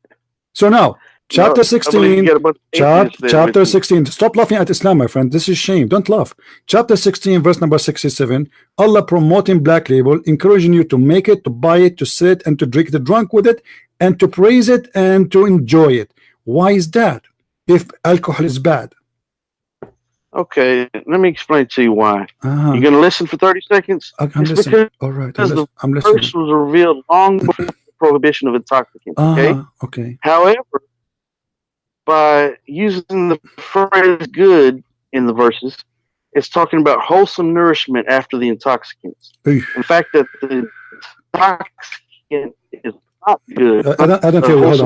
So now Chapter 16. Chapter 16. Stop laughing at Islam, my friend. This is shame. Don't laugh. Chapter 16, verse number 67. Allah promoting black label, encouraging you to make it, to buy it, to sit and to drink the drunk with it, and to praise it and to enjoy it. Why is that? If alcohol is bad. Okay, let me explain to you why. You're going to listen for 30 seconds? I'm listening. All right. I'm listening. The verse was revealed long before the prohibition of intoxicants. Okay? Okay. However, by using the phrase good in the verses, it's talking about wholesome nourishment after the intoxicants. In fact, that the intoxicant is not good. I don't hear you. Hold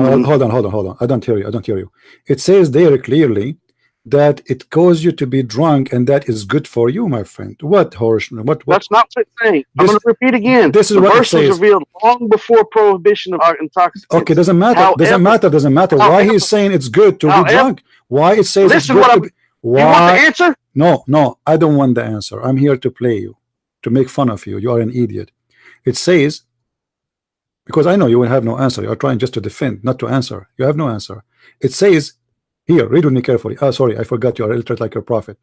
on. I don't hear you. It says there clearly that it causes you to be drunk, and that is good for you, my friend. What horse? What? That's not what it's saying. I'm going to repeat again. This is the what verse was revealed long before prohibition of intoxicants. Okay, doesn't matter. However, doesn't matter. Why he's saying it's good to be drunk? Why it says it's good to be, why? You want the answer? No, I don't want the answer. I'm here to play you, to make fun of you. You are an idiot. It says, because I know you will have no answer. You are trying just to defend, not to answer. You have no answer. It says. Here, read with me carefully. Sorry, I forgot you are illiterate like your prophet.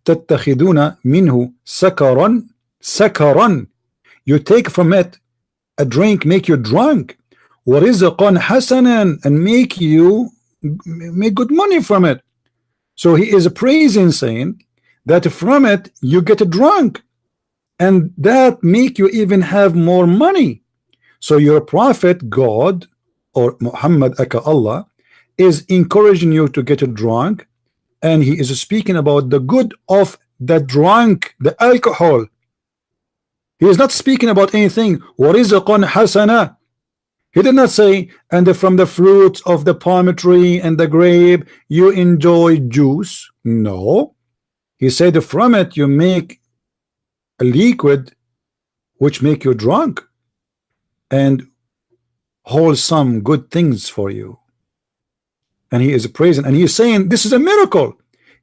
تَتَّخِذُونَ مِنْهُ سَكَرًا. You take from it a drink, make you drunk. وَرِزْقًا حَسَنًا, and make good money from it. So he is praising, saying that from it you get drunk, and that make you even have more money. So your prophet, God, or Muhammad aka Allah, is encouraging you to get drunk, and he is speaking about the good of the drunk, the alcohol. He is not speaking about anything. وَرِزْقًا حَسَنًا. He did not say, and from the fruits of the palm tree and the grape you enjoy juice. No, he said from it you make a liquid which make you drunk, and wholesome good things for you. And he is praising, and he is saying this is a miracle.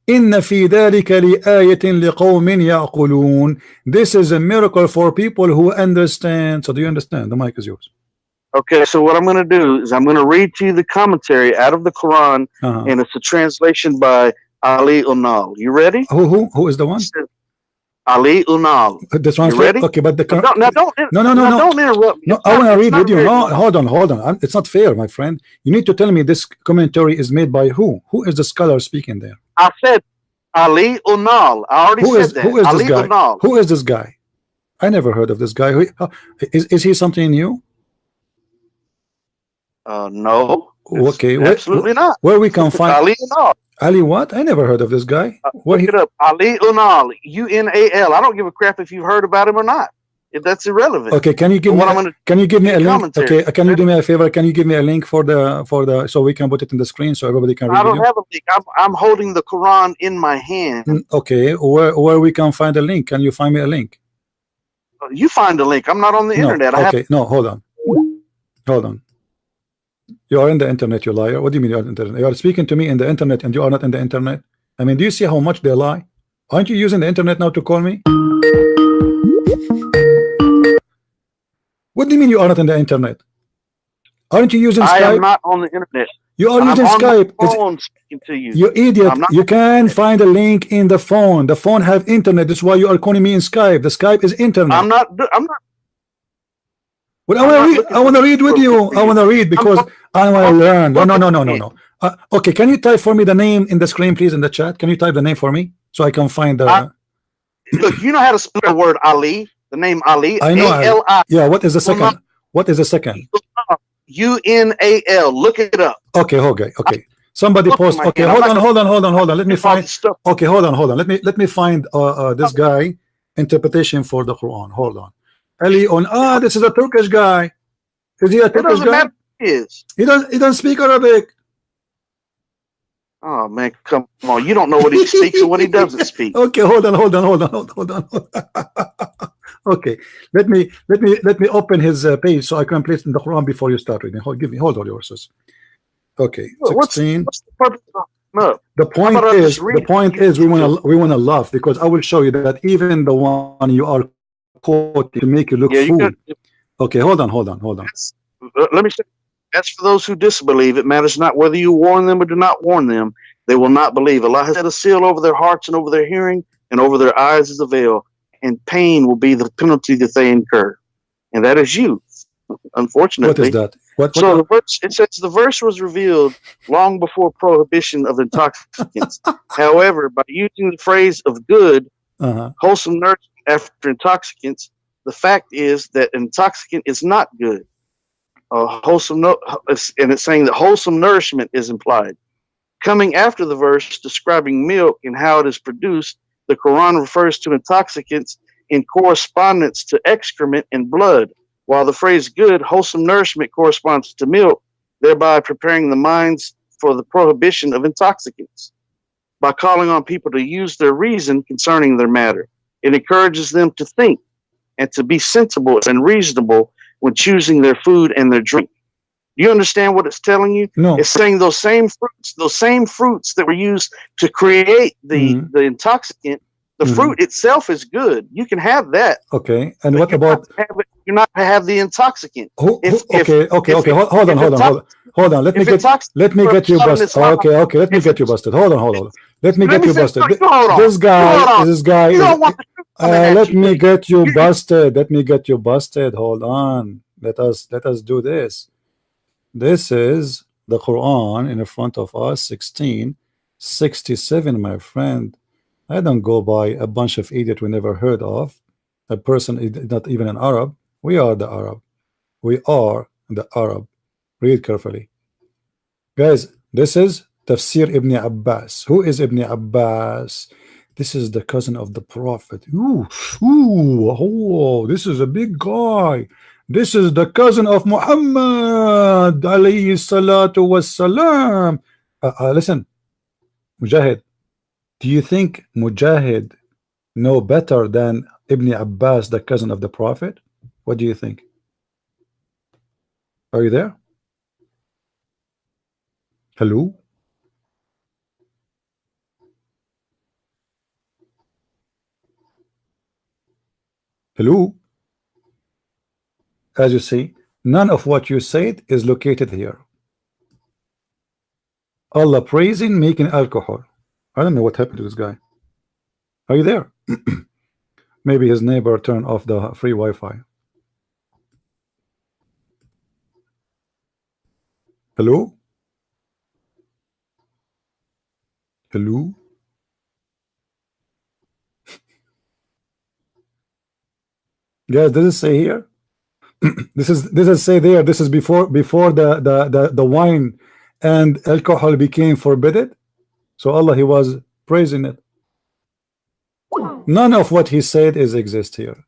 إِنَّ فِي ذَلِكَ لِآيَةٍ لِقَوْمٍ يَعْقُلُونَ. This is a miracle for people who understand. So do you understand? The mic is yours. Okay, so what I'm going to do is I'm going to read to you the commentary out of the Quran, and it's a translation by Ali Unal. You ready? Who is the one? Ali Unal. The translation. Okay, but the don't interrupt me. No, I want to read with you. No, hold on. It's not fair, my friend. You need to tell me this commentary is made by who? Who is the scholar speaking there? I said Ali Unal. I already said that. Who is Ali this guy? Unal. Who is this guy? I never heard of this guy. Is he something new? No. Okay. Absolutely not. Where we can find Ali Unal. Ali what? I never heard of this guy. Look it up. Ali Unal. UNAL. I don't give a crap if you've heard about him or not. That's irrelevant. Okay, can you give me a link? Okay, can you do me a favor? Can you give me a link for the so we can put it in the screen so everybody can read it? I don't have a link. I'm holding the Quran in my hand. Okay, where we can find a link? Can you find me a link? You find a link. I'm not on the internet. Okay, no, hold on. You are in the internet, you liar. What do you mean you are in the internet? You are speaking to me in the internet and you are not in the internet. I mean, do you see how much they lie? Aren't you using the internet now to call me? What do you mean you are not in the internet? Aren't you using Skype? I am not on the internet. You are using Skype. I'm on the phone speaking to you. You idiot. You can find a link in the phone. The phone have internet. That's why you are calling me in Skype. The Skype is internet. I'm not. Well, I want to read with you. I want to read because I want to learn. No. Okay, can you type for me the name in the screen, please, in the chat? Can you type the name for me so I can find the... Look, you know how to spell the word Ali? The name Ali? I know. A-L-I. Yeah, what is the second? What is the second? U-N-A-L. Look it up. Okay. Somebody post. Okay, hold on. Let me find... Okay, hold on. Let me find this guy interpretation for the Quran. Hold on. Ali on this is a Turkish guy. Is he a Turkish guy? He doesn't speak Arabic. Oh man, come on! You don't know what he speaks or what he doesn't speak. Okay, hold on. Okay, let me open his page so I can place in the Quran before you start reading. Hold on yours. Okay, 16. What's the purpose of no? The point is we wanna laugh because I will show you that even the one you are quoting to make you look fool. Okay, hold on. Let me say. As for those who disbelieve, it matters not whether you warn them or do not warn them. They will not believe. Allah has set a seal over their hearts and over their hearing, and over their eyes is a veil, and pain will be the penalty that they incur. And that is you, unfortunately. What is that? So the verse, it says the verse was revealed long before prohibition of intoxicants. However, by using the phrase of good, wholesome nourishment after intoxicants, the fact is that intoxicant is not good. And it's saying that wholesome nourishment is implied. Coming after the verse describing milk and how it is produced, the Quran refers to intoxicants in correspondence to excrement and blood, while the phrase good, wholesome nourishment corresponds to milk, thereby preparing the minds for the prohibition of intoxicants. By calling on people to use their reason concerning their matter, it encourages them to think and to be sensible and reasonable when choosing their food and their drink. Do you understand what it's telling you? No. It's saying those same fruits that were used to create the intoxicant, the fruit itself is good. You can have that. Okay. And what about you're not to have the intoxicant. Hold on. Let me get you busted. Okay. Let me get you busted. Hold on. Let me get you busted. This guy. Let me get you busted. Hold on. Let us do this. This is the Quran in front of us, 1667, my friend. I don't go by a bunch of idiots we never heard of. A person is not even an Arab. We are the Arab. Read carefully. Guys, this is Tafsir Ibn Abbas. Who is Ibn Abbas? This is the cousin of the Prophet. This is a big guy. This is the cousin of Muhammad alayhi salatu wassalam. Listen, Mujahid, do you think Mujahid know better than Ibn Abbas, the cousin of the Prophet? What do you think? Are you there? Hello? Hello? As you see, none of what you said is located here. Allah praising making alcohol. I don't know what happened to this guy. Are you there? Maybe his neighbor turned off the free Wi-Fi. Hello? Hello? Guys, does it say here? This is say there. This is before the wine and alcohol became forbidden. So Allah, he was praising it. None of what he said is exist here.